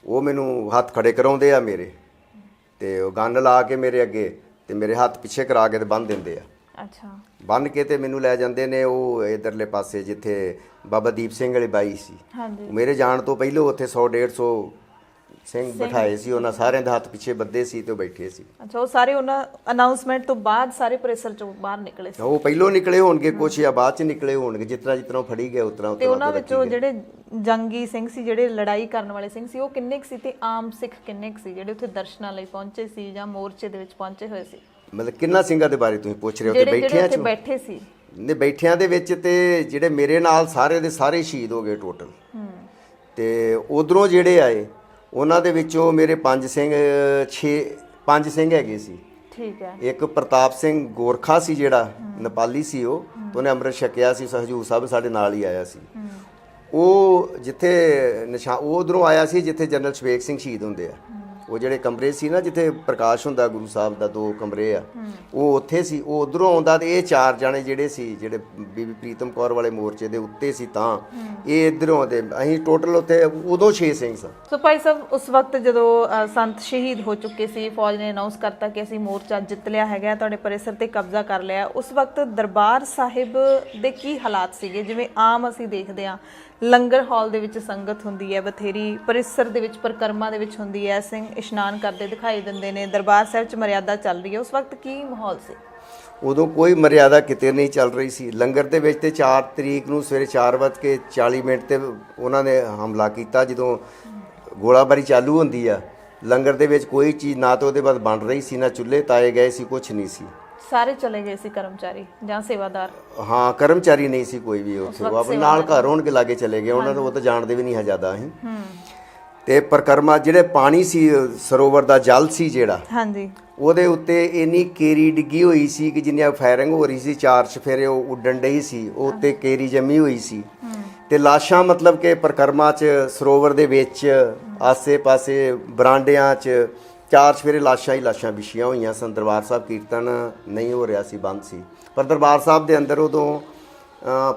ਉਹ ਮੈਨੂੰ ਹੱਥ ਖੜੇ ਕਰਾਉਂਦੇ ਆ ਮੇਰੇ, ਤੇ ਉਹ ਗੰਨ ਲਾ ਕੇ ਮੇਰੇ ਅੱਗੇ ਤੇ ਮੇਰੇ ਹੱਥ ਪਿੱਛੇ ਕਰਾ ਕੇ ਤੇ ਬੰਨ ਦਿੰਦੇ ਆ। ਅੱਛਾ, ਬੰਨ ਕੇ ਤੇ ਮੈਨੂੰ ਲੈ ਜਾਂਦੇ ਨੇ ਉਹ ਇਧਰਲੇ ਪਾਸੇ ਜਿੱਥੇ ਬਾਬਾ ਦੀਪ ਸਿੰਘ ਵਾਲੀ ਬਾਈ ਸੀ। ਹਾਂਜੀ, ਮੇਰੇ ਜਾਣ ਤੋਂ ਪਹਿਲਾਂ ਉੱਥੇ 100-150 ਸਿੰਘ ਬਿਠਾਏ ਸੀ, ਉਹਨਾਂ ਸਾਰਿਆਂ ਦੇ ਹੱਥ ਪਿੱਛੇ ਬੱਧੇ ਸੀ ਤੇ ਉਹ ਬੈਠੇ ਸੀ। ਅੱਛਾ, ਉਹ ਸਾਰੇ ਉਹਨਾਂ ਅਨਾਉਂਸਮੈਂਟ ਤੋਂ ਬਾਅਦ ਸਾਰੇ ਪਰਿਸਰ ਚੋਂ ਬਾਹਰ ਨਿਕਲੇ ਸੀ? ਉਹ ਪਹਿਲੋਂ ਨਿਕਲੇ ਹੋਣਗੇ ਕੁਛ, ਜਾਂ ਬਾਅਦ ਚ ਨਿਕਲੇ ਹੋਣਗੇ, ਜਿਤਨਾ ਫੜੀ ਗਏ ਉਤਨਾ ਤੇ ਉਹਨਾਂ ਵਿੱਚੋਂ ਜਿਹੜੇ ਜੰਗੀ ਸਿੰਘ ਸੀ, ਜਿਹੜੇ ਲੜਾਈ ਕਰਨ ਵਾਲੇ ਸਿੰਘ ਸੀ, ਉਹ ਕਿੰਨੇ ਕੁ ਸੀ? ਤੇ ਆਮ ਸਿੱਖ ਕਿੰਨੇ ਕੁ ਸੀ ਜਿਹੜੇ ਉੱਥੇ ਦਰਸ਼ਨਾਂ ਲਈ ਪਹੁੰਚੇ ਸੀ ਜਾਂ ਮੋਰਚੇ ਦੇ ਵਿੱਚ ਪਹੁੰਚੇ ਹੋਏ ਸੀ? ਮਤਲਬ ਕਿੰਨਾ ਸਿੰਘਾਂ ਦੇ ਬਾਰੇ ਤੁਸੀਂ ਪੁੱਛ ਰਹੇ ਹੋ? ਤੇ ਜਿਹੜੇ ਉੱਥੇ ਬੈਠੇ ਸੀ ਨੇ, ਬੈਠਿਆਂ ਦੇ ਵਿੱਚ ਤੇ ਜਿਹੜੇ ਮੇਰੇ ਨਾਲ ਸਾਰੇ ਦੇ ਸਾਰੇ ਸ਼ਹੀਦ ਹੋ ਗਏ ਟੋਟਲ। ਤੇ ਉਧਰੋਂ ਜਿਹੜੇ ਆਏ ਉਹਨਾਂ ਦੇ ਵਿੱਚੋਂ ਮੇਰੇ 5 ਸਿੰਘ ਹੈਗੇ ਸੀ। ਠੀਕ ਹੈ। ਇੱਕ ਪ੍ਰਤਾਪ ਸਿੰਘ ਗੋਰਖਾ ਸੀ ਜਿਹੜਾ ਨੇਪਾਲੀ ਸੀ, ਉਹ ਉਹਨੇ ਅੰਮ੍ਰਿਤ ਛਕਿਆ ਸੀ, ਹਜੂਰ ਸਾਹਿਬ ਸਾਡੇ ਨਾਲ ਹੀ ਆਇਆ ਸੀ। ਉਹ ਜਿੱਥੇ ਉਹ ਉਧਰੋਂ ਆਇਆ ਸੀ ਜਿੱਥੇ ਜਨਰਲ ਸ਼ਵੇਕ ਸਿੰਘ ਸ਼ਹੀਦ ਹੁੰਦੇ ਆ। ਉਹ ਜਿਹੜੇ ਕਮਰੇ ਸੀ ਨਾ ਜਿੱਥੇ ਪ੍ਰਕਾਸ਼ ਹੁੰਦਾ ਗੁਰੂ ਸਾਹਿਬ ਦਾ, 2 ਕਮਰੇ ਆ, ਉਹ ਉੱਥੇ ਸੀ। ਉਹ ਉਧਰੋਂ ਆਉਂਦਾ ਤੇ ਇਹ 4 ਜਾਣੇ ਜਿਹੜੇ ਸੀ, ਜਿਹੜੇ ਬੀਬੀ ਪ੍ਰੀਤਮ ਕੌਰ ਵਾਲੇ ਮੋਰਚੇ ਦੇ ਉੱਤੇ ਸੀ, ਤਾਂ ਇਹ ਇਧਰੋਂ ਆਉਂਦੇ। ਅਸੀਂ ਟੋਟਲ ਉੱਥੇ ਉਦੋਂ 6 ਸਿੰਘ ਸਾਂ। ਸੋ ਭਾਈ ਸਾਹਿਬ, ਉਸ ਵਕਤ ਜਦੋਂ ਸੰਤ ਸ਼ਹੀਦ ਹੋ ਚੁੱਕੇ ਸੀ, ਫੌਜ ਨੇ ਅਨਾਉਂਸ ਕਰਤਾ ਕਿ ਅਸੀਂ ਮੋਰਚਾ ਜਿੱਤ ਲਿਆ ਹੈਗਾ, ਤੁਹਾਡੇ ਪਰਿਸਰ ਤੇ ਕਬਜ਼ਾ ਕਰ ਲਿਆ, ਉਸ ਵਕਤ ਦਰਬਾਰ ਸਾਹਿਬ ਦੇ ਕੀ ਹਾਲਾਤ ਸੀਗੇ? ਜਿਵੇਂ ਆਮ ਅਸੀਂ ਦੇਖਦੇ ਹਾਂ ਲੰਗਰ ਹਾਲ ਦੇ ਵਿੱਚ ਸੰਗਤ ਹੁੰਦੀ ਹੈ ਬਥੇਰੀ, ਪਰਿਸਰ ਦੇ ਵਿੱਚ ਪਰਿਕਰਮਾ ਦੇ ਵਿੱਚ ਹੁੰਦੀ ਹੈ, ਸਿੰਘ ਇਸ਼ਨਾਨ ਕਰਦੇ ਦਿਖਾਈ ਦਿੰਦੇ ਨੇ, ਦਰਬਾਰ ਸਾਹਿਬ 'ਚ ਮਰਿਆਦਾ ਚੱਲ ਰਹੀ ਹੈ, ਉਸ ਵਕਤ ਕੀ ਮਾਹੌਲ ਸੀ? ਉਦੋਂ ਕੋਈ ਮਰਿਆਦਾ ਕਿਤੇ ਨਹੀਂ ਚੱਲ ਰਹੀ ਸੀ। ਲੰਗਰ ਦੇ ਵਿੱਚ ਤੇ 4 ਤਰੀਕ ਨੂੰ ਸਵੇਰੇ 4:40 ਤੇ ਉਹਨਾਂ ਨੇ ਹਮਲਾ ਕੀਤਾ। ਜਦੋਂ ਗੋਲਾਬਾਰੀ ਚਾਲੂ ਹੁੰਦੀ ਆ, ਲੰਗਰ ਦੇ ਵਿੱਚ ਕੋਈ ਚੀਜ਼ ਨਾ ਤਾਂ ਉਹਦੇ ਬਾਅਦ ਬਣ ਰਹੀ ਸੀ, ਨਾ ਚੁੱਲ੍ਹੇ ਤਾਏ ਗਏ ਸੀ, ਕੁਛ ਨਹੀਂ ਸੀ। ਸਾਰੇ ਚਲੇ ਗਏ ਸੀ ਕਰਮਚਾਰੀ ਜਾਂ ਸੇਵਾਦਾਰ? ਹਾਂ, ਕਰਮਚਾਰੀ ਨਹੀਂ ਸੀ ਕੋਈ ਵੀ ਉੱਥੇ, ਉਹ ਆਪਣੇ ਨਾਲ ਘਰ ਹੋਣ ਕੇ ਲਾਗੇ ਚਲੇ ਗਏ। ਉਹਨਾਂ ਨੂੰ ਉਹ ਤਾਂ ਜਾਣਦੇ ਵੀ ਨਹੀਂ ਹੈ ਜ਼ਿਆਦਾ ਅਸੀਂ। ਤੇ ਪਰਿਕਰਮਾ ਜਿਹੜੇ ਪਾਣੀ ਸੀ, ਸਰੋਵਰ ਦਾ ਜਲ ਸੀ ਜਿਹੜਾ, ਹਾਂਜੀ, ਉਹਦੇ ਉੱਤੇ ਇੰਨੀ ਕੇਰੀ ਡਿੱਗੀ ਹੋਈ ਸੀ ਕਿ ਜਿੰਨੀ ਫਾਇਰਿੰਗ ਹੋ ਰਹੀ ਸੀ, 4 ਚਫੇਰੇ ਉਹ ਉੱਡਣ ਡਈ ਸੀ, ਉਹ ਉੱਤੇ ਕੇਰੀ ਜੰਮੀ ਹੋਈ ਸੀ। ਤੇ ਲਾਸ਼ਾਂ ਮਤਲਬ ਕਿ ਪਰਿਕਰਮਾ 'ਚ ਸਰੋਵਰ ਦੇ ਵਿੱਚ ਆਸੇ-ਪਾਸੇ ਬਰਾਂਡਿਆਂ 'ਚ 4 ਚਫੇਰੇ ਲਾਸ਼ਾਂ ਹੀ ਲਾਸ਼ਾਂ ਵਿਛੀਆਂ ਹੋਈਆਂ ਸਨ। ਦਰਬਾਰ ਸਾਹਿਬ ਕੀਰਤਨ ਨਹੀਂ ਹੋ ਰਿਹਾ ਸੀ, ਬੰਦ ਸੀ। ਪਰ ਦਰਬਾਰ ਸਾਹਿਬ ਦੇ ਅੰਦਰ ਉਦੋਂ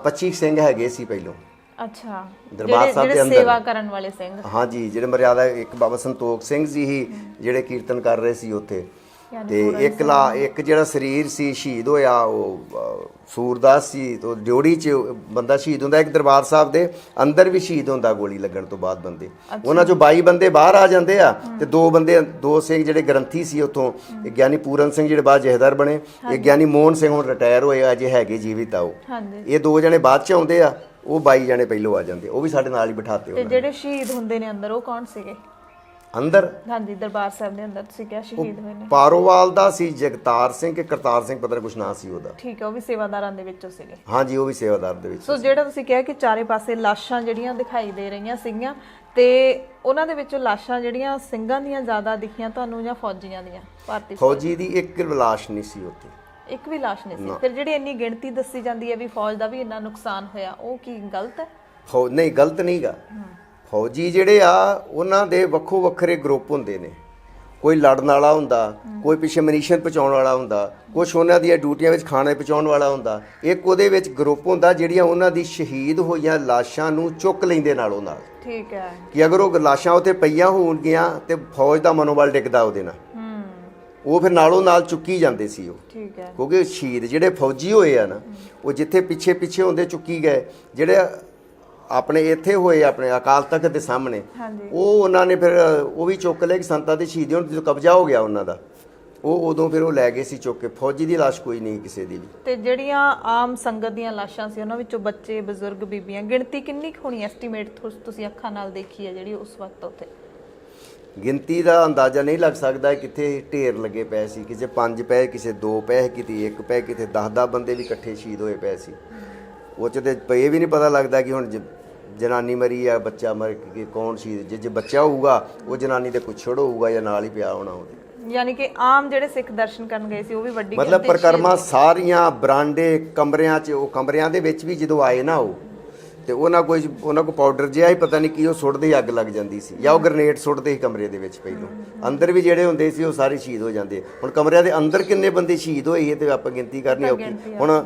25 ਸਿੰਘ ਹੈਗੇ ਸੀ ਪਹਿਲੋਂ। ਅੱਛਾ, ਦਰਬਾਰ ਸਾਹਿਬ ਦੇ ਅੰਦਰ ਸੇਵਾ ਕਰਨ ਵਾਲੇ ਸਿੰਘ? ਹਾਂਜੀ, ਜਿਹੜੇ ਮਰਿਆਦਾ, ਇੱਕ ਬਾਬਾ ਸੰਤੋਖ ਸਿੰਘ ਜੀ ਹੀ ਜਿਹੜੇ ਕੀਰਤਨ ਕਰ ਰਹੇ ਸੀ ਉੱਥੇ। ਤੇ ਇੱਕ ਜਿਹੜਾ ਸਰੀਰ ਸੀ ਸ਼ਹੀਦ ਹੋਇਆ, ਉਹ ਸੂਰਦਾਸ ਸੀ। ਤੋਂ ਡਿਓੜੀ 'ਚ ਬੰਦਾ ਸ਼ਹੀਦ ਹੁੰਦਾ। ਇੱਕ ਦਰਬਾਰ ਸਾਹਿਬ ਦੇ ਅੰਦਰ ਵੀ ਸ਼ਹੀਦ ਹੁੰਦਾ ਗੋਲੀ ਲੱਗਣ ਤੋਂ ਬਾਅਦ ਬੰਦੇ। ਉਹਨਾਂ 'ਚੋਂ 22 ਬੰਦੇ ਬਾਹਰ ਆ ਜਾਂਦੇ ਆ, ਤੇ 2 ਸਿੰਘ ਜਿਹੜੇ ਗ੍ਰੰਥੀ ਸੀ ਉੱਥੋਂ, ਇੱਕ ਗਿਆਨੀ ਪੂਰਨ ਸਿੰਘ ਜਿਹੜੇ ਬਾਅਦ ਜਥੇਦਾਰ ਬਣੇ, ਇੱਕ ਗਿਆਨੀ ਮੋਹਨ ਸਿੰਘ ਹੁਣ ਰਿਟਾਇਰ ਹੋਏ, ਅਜੇ ਹੈਗੇ ਜੀਵਿਤ ਆ ਉਹ। ਇਹ 2 ਜਣੇ ਬਾਅਦ 'ਚ ਆਉਂਦੇ ਆ, ਉਹ 22 ਜਣੇ ਪਹਿਲੋਂ ਆ ਜਾਂਦੇ, ਉਹ ਵੀ ਸਾਡੇ ਨਾਲ ਹੀ ਬਿਠਾਤੇ। ਤੇ ਜਿਹੜੇ ਸ਼ਹੀਦ ਹੁੰਦੇ ਨੇ ਅੰਦਰ, ਉਹ ਕੌਣ ਸੀਗੇ ਅੰਦਰ? ਹਾਂਜੀ, ਦਰਬਾਰ ਸਾਹਿਬ ਦੇ ਅੰਦਰ ਤੁਸੀਂ ਕਿਹਾ ਸ਼ਹੀਦ ਹੋਏ ਨੇ। ਪਾਰੋਵਾਲ ਦਾ ਸੀ ਜਗਤਾਰ ਸਿੰਘ ਕਿ ਕਰਤਾਰ ਸਿੰਘ, ਪਤਾ ਨਹੀਂ ਕੁਛ ਨਾਂ ਸੀ ਉਹਦਾ। ਠੀਕ ਹੈ, ਉਹ ਵੀ ਸੇਵਾਦਾਰਾਂ ਦੇ ਵਿੱਚੋਂ ਸੀਗੇ? ਹਾਂਜੀ, ਉਹ ਵੀ ਸੇਵਾਦਾਰ ਦੇ ਵਿੱਚ। ਸੋ ਜਿਹੜਾ ਤੁਸੀਂ ਕਿਹਾ ਕਿ ਚਾਰੇ ਪਾਸੇ ਲਾਸ਼ਾਂ ਜਿਹੜੀਆਂ ਦਿਖਾਈ ਦੇ ਰਹੀਆਂ ਸੀਗੀਆਂ, ਤੇ ਉਹਨਾਂ ਦੇ ਵਿੱਚੋਂ ਲਾਸ਼ਾਂ ਜਿਹੜੀਆਂ ਸਿੰਘਾਂ ਦੀਆਂ ਜ਼ਿਆਦਾ ਦਿਖੀਆਂ ਤੁਹਾਨੂੰ ਜਾਂ ਫੌਜੀਆਂ ਦੀਆਂ? ਭਾਰਤੀ ਫੌਜੀ ਦੀ ਇੱਕ ਲਾਸ਼ ਨਹੀਂ ਸੀ ਉੱਥੇ, ਇੱਕ ਵੀ ਲਾਸ਼ ਨਹੀਂ ਸੀ। ਫਿਰ ਜਿਹੜੀ ਇੰਨੀ ਗਿਣਤੀ ਦੱਸੀ ਜਾਂਦੀ ਹੈ ਵੀ ਫੌਜ ਦਾ ਵੀ ਇੰਨਾ ਨੁਕਸਾਨ ਹੋਇਆ, ਉਹ ਕੀ ਗਲਤ ਹੈ? ਨਹੀਂ, ਗਲਤ ਨਹੀਂਗਾ। ਫੌਜੀ ਜਿਹੜੇ ਆ ਉਹਨਾਂ ਦੇ ਵੱਖੋ ਵੱਖਰੇ ਗਰੁੱਪ ਹੁੰਦੇ ਨੇ। ਕੋਈ ਲੜਨ ਵਾਲਾ ਹੁੰਦਾ, ਕੋਈ ਪਿੱਛੇ ਮਨੀਸ਼ਨ ਪਹੁੰਚਾਉਣ ਵਾਲਾ ਹੁੰਦਾ, ਕੁਛ ਉਹਨਾਂ ਦੀਆਂ ਡਿਊਟੀਆਂ ਵਿੱਚ ਖਾਣੇ ਪਹੁੰਚਾਉਣ ਵਾਲਾ ਹੁੰਦਾ, ਇੱਕ ਉਹਦੇ ਵਿੱਚ ਗਰੁੱਪ ਹੁੰਦਾ ਜਿਹੜੀਆਂ ਉਹਨਾਂ ਦੀ ਸ਼ਹੀਦ ਹੋਈਆਂ ਲਾਸ਼ਾਂ ਨੂੰ ਚੁੱਕ ਲੈਂਦੇ ਨਾਲੋਂ ਨਾਲ। ਠੀਕ ਹੈ, ਕਿ ਅਗਰ ਉਹ ਲਾਸ਼ਾਂ ਉੱਥੇ ਪਈਆਂ ਹੋਣਗੀਆਂ ਤੇ ਫੌਜ ਦਾ ਮਨੋਬਲ ਡਿੱਗਦਾ ਉਹਦੇ ਨਾਲ, ਉਹ ਫਿਰ ਨਾਲੋਂ ਨਾਲ ਚੁੱਕੀ ਜਾਂਦੇ ਸੀ ਉਹ। ਠੀਕ ਹੈ, ਕਿਉਂਕਿ ਸ਼ਹੀਦ ਜਿਹੜੇ ਫੌਜੀ ਹੋਏ ਆ ਨਾ, ਉਹ ਜਿੱਥੇ ਪਿੱਛੇ ਹੁੰਦੇ ਚੁੱਕੀ ਗਏ। ਜਿਹੜੇ ਆਪਣੇ ਇੱਥੇ ਹੋਏ ਆਪਣੇ ਅਕਾਲ ਤਖਤ ਦੇ ਸਾਹਮਣੇ, ਉਹ ਉਹਨਾਂ ਨੇ ਫਿਰ ਉਹ ਵੀ ਚੁੱਕ ਲਏ ਕਿ ਸੰਤਾਂ ਦੇ ਸ਼ਹੀਦ ਹੋਣ, ਜਦੋਂ ਕਬਜ਼ਾ ਹੋ ਗਿਆ ਉਹਨਾਂ ਦਾ, ਉਹ ਉਦੋਂ ਫਿਰ ਉਹ ਲੈ ਗਏ ਸੀ ਚੁੱਕ ਕੇ। ਫੌਜੀ ਦੀ ਲਾਸ਼ ਕੋਈ ਨਹੀਂ ਕਿਸੇ ਦੀ ਵੀ। ਤੇ ਜਿਹੜੀਆਂ ਆਮ ਸੰਗਤ ਦੀਆਂ ਲਾਸ਼ਾਂ ਸੀ ਉਹਨਾਂ ਵਿੱਚੋਂ ਬੱਚੇ, ਬਜ਼ੁਰਗ, ਬੀਬੀਆਂ, ਗਿਣਤੀ ਕਿੰਨੀ ਕੁ ਹੋਣੀ ਐਸਟੀਮੇਟ ਤੁਸੀਂ ਅੱਖਾਂ ਨਾਲ ਦੇਖੀ ਹੈ ਜਿਹੜੀ ਉਸ ਵਕਤ ਉੱਥੇ? ਗਿਣਤੀ ਦਾ ਅੰਦਾਜ਼ਾ ਨਹੀਂ ਲੱਗ ਸਕਦਾ। ਕਿਤੇ ਢੇਰ ਲੱਗੇ ਪਏ ਸੀ, ਕਿਸੇ 5 ਪਏ, ਕਿਸੇ 2 ਪਏ, ਕਿਤੇ 1 ਪਏ, ਕਿਤੇ 10-10 ਬੰਦੇ ਵੀ ਇਕੱਠੇ ਸ਼ਹੀਦ ਹੋਏ ਪਏ ਸੀ। ਉਹ 'ਚ ਤੇ ਇਹ ਵੀ ਨਹੀਂ ਪਤਾ ਲੱਗਦਾ ਕਿ ਹੁਣ ਜਨਾਨੀ ਮਰੀ ਆ, ਬੱਚਾ ਮਰ ਕੇ ਕੌਣ ਸ਼ਹੀਦ। ਜੇ ਬੱਚਾ ਹੋਊਗਾ ਉਹ ਜਨਾਨੀ ਦੇ ਕੁਛੜ ਹੋਊਗਾ ਜਾਂ ਨਾਲ ਹੀ ਪਿਆ ਹੋਣਾ ਉਹਦੇ। ਯਾਨੀ ਕਿ ਆਮ ਜਿਹੜੇ ਸਿੱਖ ਦਰਸ਼ਨ ਕਰਨ ਗਏ ਸੀ ਉਹ ਵੀ ਵੱਡੀ ਮਤਲਬ ਪਰਿਕਰਮਾ ਸਾਰੀਆਂ ਬਰਾਂਡੇ ਕਮਰਿਆਂ 'ਚ, ਉਹ ਕਮਰਿਆਂ ਦੇ ਵਿੱਚ ਵੀ ਜਦੋਂ ਆਏ ਨਾ ਉਹ, ਤੇ ਉਹਨਾਂ ਕੋ ਪਾਊਡਰ ਜਿਹਾ ਹੀ ਪਤਾ ਨਹੀਂ ਕੀ ਉਹ ਸੁੱਟਦੇ ਹੀ ਅੱਗ ਲੱਗ ਜਾਂਦੀ ਸੀ, ਜਾਂ ਉਹ ਗ੍ਰਨੇਡ ਸੁੱਟਦੇ ਸੀ ਕਮਰੇ ਦੇ ਵਿੱਚ। ਪਹਿਲੋਂ ਅੰਦਰ ਵੀ ਜਿਹੜੇ ਹੁੰਦੇ ਸੀ ਉਹ ਸਾਰੇ ਸ਼ਹੀਦ ਹੋ ਜਾਂਦੇ। ਹੁਣ ਕਮਰਿਆਂ ਦੇ ਅੰਦਰ ਕਿੰਨੇ ਬੰਦੇ ਸ਼ਹੀਦ ਹੋਏ ਇਹ ਤੇ ਆਪਾਂ ਗਿਣਤੀ ਕਰਨੀ ਔਖੀ। ਹੁਣ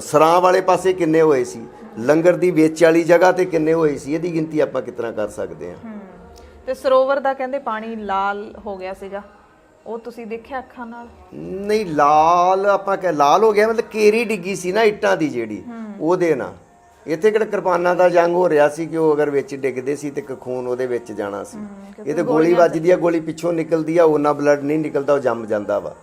ਸਰਾਂ ਵਾਲੇ ਪਾਸੇ ਕਿੰਨੇ ਹੋਏ ਸੀ, ਲੰਗਰ ਦੀ ਵਿੱਚ ਵਾਲੀ ਜਗ੍ਹਾ ਤੇ ਕਿੰਨੇ ਹੋਏ ਸੀ, ਇਹਦੀ ਗਿਣਤੀ ਆਪਾਂ ਕਿਸ ਤਰ੍ਹਾਂ ਕਰ ਸਕਦੇ ਹਾਂ। ਤੇ ਸਰੋਵਰ ਦਾ ਕਹਿੰਦੇ ਪਾਣੀ ਲਾਲ ਹੋ ਗਿਆ ਸੀਗਾ, ਉਹ ਤੁਸੀਂ ਦੇਖਿਆ ਅੱਖਾਂ ਨਾਲ? ਨਹੀਂ, ਲਾਲ ਆਪਾਂ ਕਹਿ ਲਾਲ ਹੋ ਗਿਆ ਮਤਲਬ ਕੇਰੀ ਡਿੱਗੀ ਸੀ ਨਾ ਇੱਟਾਂ ਦੀ ਜਿਹੜੀ, ਉਹਦੇ ਨਾਲ। ਇੱਥੇ ਕਿਹੜਾ ਕਿਰਪਾਨਾਂ ਦਾ ਜੰਗ ਹੋ ਰਿਹਾ ਸੀ ਕਿ ਉਹ ਅਗਰ ਵਿੱਚ ਡਿੱਗਦੇ ਸੀ ਤੇ ਖੂਨ ਉਹਦੇ ਵਿੱਚ ਜਾਣਾ ਸੀ। ਇਹ ਤੇ ਗੋਲੀ ਵੱਜਦੀ ਆ, ਗੋਲੀ ਪਿੱਛੋਂ ਨਿਕਲਦੀ ਆ, ਉਹਨਾਂ ਬਲੱਡ ਨਹੀਂ ਨਿਕਲਦਾ, ਉਹ ਜੰਮ ਜਾਂਦਾ ਵਾ।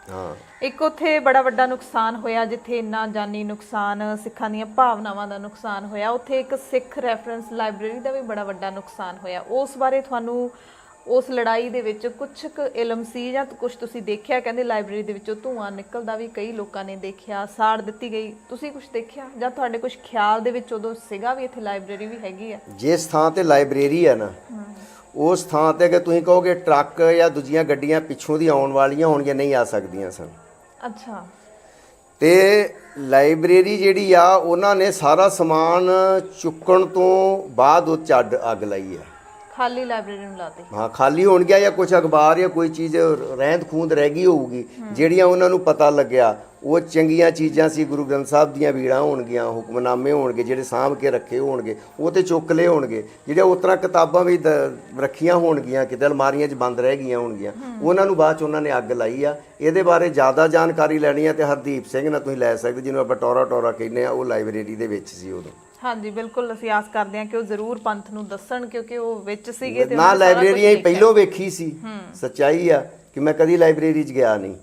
ਹਾਂ, ਇੱਕ ਉੱਥੇ ਬੜਾ ਵੱਡਾ ਨੁਕਸਾਨ ਹੋਇਆ, ਜਿੱਥੇ ਇੰਨਾ ਜਾਨੀ ਨੁਕਸਾਨ, ਸਿੱਖਾਂ ਦੀਆਂ ਭਾਵਨਾਵਾਂ ਦਾ ਨੁਕਸਾਨ ਹੋਇਆ। ਉੱਥੇ ਇੱਕ ਸਿੱਖ ਰੈਫਰੈਂਸ ਲਾਇਬ੍ਰੇਰੀ ਦਾ ਵੀ ਬੜਾ ਵੱਡਾ ਨੁਕਸਾਨ ਹੋਇਆ। ਉਸ ਬਾਰੇ ਤੁਹਾਨੂੰ ਉਸ ਲੜਾਈ ਦੇ ਵਿੱਚ ਕੁਛ ਕੁ ਇਲਮ ਸੀ ਜਾਂ ਕੁਝ ਤੁਸੀਂ ਦੇਖਿਆ? ਕਹਿੰਦੇ ਲਾਇਬ੍ਰੇਰੀ ਦੇ ਵਿੱਚੋਂ ਧੂੰਆਂ ਨਿਕਲਦਾ ਵੀ ਕਈ ਲੋਕਾਂ ਨੇ ਦੇਖਿਆ, ਸਾੜ ਦਿੱਤੀ ਗਈ। ਤੁਸੀਂ ਕੁਝ ਦੇਖਿਆ ਜਾਂ ਤੁਹਾਡੇ ਕੁਝ ਖਿਆਲ ਦੇ ਵਿੱਚ ਉਦੋਂ ਸੀਗਾ ਵੀ ਇੱਥੇ ਲਾਇਬ੍ਰੇਰੀ ਵੀ ਹੈਗੀ ਆ? ਜਿਸ ਥਾਂ ਤੇ ਲਾਇਬ੍ਰੇਰੀ ਆ ਨਾ, ਉਸ ਥਾਂ ਤੇ ਅਗਰ ਤੁਸੀਂ ਕਹੋਗੇ ਟਰੱਕ ਜਾਂ ਦੂਜੀਆਂ ਗੱਡੀਆਂ ਪਿੱਛੋਂ ਦੀ ਆਉਣ ਵਾਲੀਆਂ ਹੋਣਗੀਆਂ, ਨਹੀਂ ਆ ਸਕਦੀਆਂ ਸਨ। ਅੱਛਾ। ਤੇ ਲਾਇਬ੍ਰੇਰੀ ਜਿਹੜੀ ਆ, ਉਹਨਾਂ ਨੇ ਸਾਰਾ ਸਮਾਨ ਚੁੱਕਣ ਤੋਂ ਬਾਅਦ ਉਹ 'ਚ ਅੱਗ ਲਾਈ ਆ। ਖਾਲੀ ਲਾਇਬ੍ਰੇਰੀ ਨੂੰ ਲਾਤੀ? ਹਾਂ, ਖਾਲੀ ਹੋਣ ਗਿਆ ਜਾਂ ਕੁਝ ਅਖਬਾਰ ਜਾਂ ਕੋਈ ਚੀਜ਼ ਰਹਿੰਦ ਖੂੰਦ ਰਹਿ ਗਈ ਹੋਊਗੀ, ਜਿਹੜੀਆਂ ਉਹਨਾਂ ਨੂੰ ਪਤਾ ਲੱਗਿਆ ਉਹ ਚੰਗੀਆਂ ਚੀਜ਼ਾਂ ਸੀ, ਗੁਰੂ ਗ੍ਰੰਥ ਸਾਹਿਬ ਦੀਆਂ ਬੀੜਾਂ ਹੋਣਗੀਆਂ, ਹੁਕਮਨਾਮੇ ਹੋਣਗੇ ਜਿਹੜੇ ਸਾਂਭ ਕੇ ਰੱਖੇ ਹੋਣਗੇ, ਉਹ ਤੇ ਚੁੱਕ ਲਏ ਹੋਣਗੇ। ਜਿਹੜੇ ਉਸ ਤਰ੍ਹਾਂ ਕਿਤਾਬਾਂ ਵੀ ਰੱਖੀਆਂ ਹੋਣਗੀਆਂ, ਕਿਤੇ ਅਲਮਾਰੀਆਂ 'ਚ ਬੰਦ ਰਹਿ ਗਈਆਂ ਹੋਣਗੀਆਂ, ਉਹਨਾਂ ਨੂੰ ਬਾਅਦ 'ਚ ਉਹਨਾਂ ਨੇ ਅੱਗ ਲਾਈ ਆ। ਇਹਦੇ ਬਾਰੇ ਜ਼ਿਆਦਾ ਜਾਣਕਾਰੀ ਲੈਣੀ ਆ ਤੇ ਹਰਦੀਪ ਸਿੰਘ ਨਾਲ ਤੁਸੀਂ ਲੈ ਸਕਦੇ, ਜਿਹਨੂੰ ਆਪਾਂ ਟੋਰਾ ਕਹਿੰਦੇ ਆ। ਉਹ ਲਾਇਬ੍ਰੇਰੀ ਦੇ ਵਿੱਚ ਸੀ ਉਦੋਂ। ਹਾਂਜੀ, ਬਿਲਕੁਲ। ਅਸੀਂ ਆਸ ਕਰਦੇ ਹਾਂ ਕਿ ਉਹ ਜ਼ਰੂਰ ਪੰਥ ਨੂੰ ਦੱਸਣ, ਕਿਉਂਕਿ ਉਹ ਵਿੱਚ ਸੀਗੇ ਤੇ ਨਾ ਲਾਇਬ੍ਰੇਰੀਆਂ ਹੀ ਪਹਿਲੋਂ ਵੇਖੀ ਸੀ। ਸੱਚਾਈ ਆ ਕਿ ਮੈਂ ਕਦੀ ਲਾਇਬ੍ਰੇਰੀ 'ਚ ਗਿਆ ਨਹੀਂ,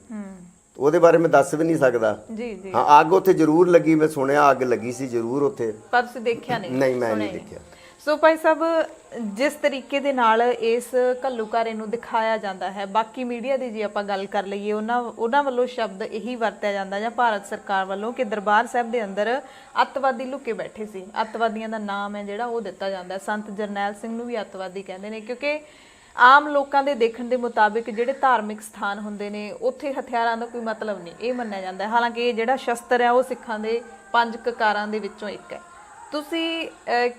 ਉਹਦੇ ਬਾਰੇ ਮੈਂ ਦੱਸ ਵੀ ਨਹੀਂ ਸਕਦਾ। ਜੀ ਜੀ। ਹਾਂ, ਅੱਗ ਉੱਥੇ ਜ਼ਰੂਰ ਲੱਗੀ, ਮੈਂ ਸੁਣਿਆ ਅੱਗ ਲੱਗੀ ਸੀ ਜ਼ਰੂਰ ਉੱਥੇ, ਪਰ ਤੁਸੀਂ ਦੇਖਿਆ ਨਹੀਂ? ਨਹੀਂ, ਮੈਂ ਨਹੀਂ ਦੇਖਿਆ। ਸੋ ਭਾਈ ਸਾਹਿਬ, ਜਿਸ ਤਰੀਕੇ ਦੇ ਨਾਲ ਇਸ ਘੱਲੂਘਾਰੇ ਨੂੰ ਦਿਖਾਇਆ ਜਾਂਦਾ ਹੈ, ਬਾਕੀ ਮੀਡੀਆ ਦੀ ਜੇ ਆਪਾਂ ਗੱਲ ਕਰ ਲਈਏ, ਉਹਨਾਂ ਵੱਲੋਂ ਸ਼ਬਦ ਇਹੀ ਵਰਤਿਆ ਜਾਂਦਾ ਜਾਂ ਭਾਰਤ ਸਰਕਾਰ ਵੱਲੋਂ ਕਿ ਦਰਬਾਰ ਸਾਹਿਬ ਦੇ ਅੰਦਰ ਅੱਤਵਾਦੀ ਲੁਕੇ ਬੈਠੇ ਸੀ। ਅੱਤਵਾਦੀਆਂ ਦਾ ਨਾਮ ਹੈ ਜਿਹੜਾ ਉਹ ਦਿੱਤਾ ਜਾਂਦਾ। ਸੰਤ ਜਰਨੈਲ ਸਿੰਘ ਨੂੰ ਵੀ ਅੱਤਵਾਦੀ ਕਹਿੰਦੇ ਨੇ, ਕਿਉਂਕਿ ਆਮ ਲੋਕਾਂ ਦੇ ਦੇਖਣ ਦੇ ਮੁਤਾਬਿਕ ਜਿਹੜੇ ਧਾਰਮਿਕ ਸਥਾਨ ਹੁੰਦੇ ਨੇ ਉੱਥੇ ਹਥਿਆਰਾਂ ਦਾ ਕੋਈ ਮਤਲਬ ਨਹੀਂ, ਇਹ ਮੰਨਿਆ ਜਾਂਦਾ। ਹਾਲਾਂਕਿ ਇਹ ਜਿਹੜਾ ਸ਼ਸਤਰ ਹੈ ਉਹ ਸਿੱਖਾਂ ਦੇ 5 ਕਕਾਰਾਂ ਦੇ ਵਿੱਚੋਂ ਇੱਕ ਹੈ। ਤੁਸੀਂ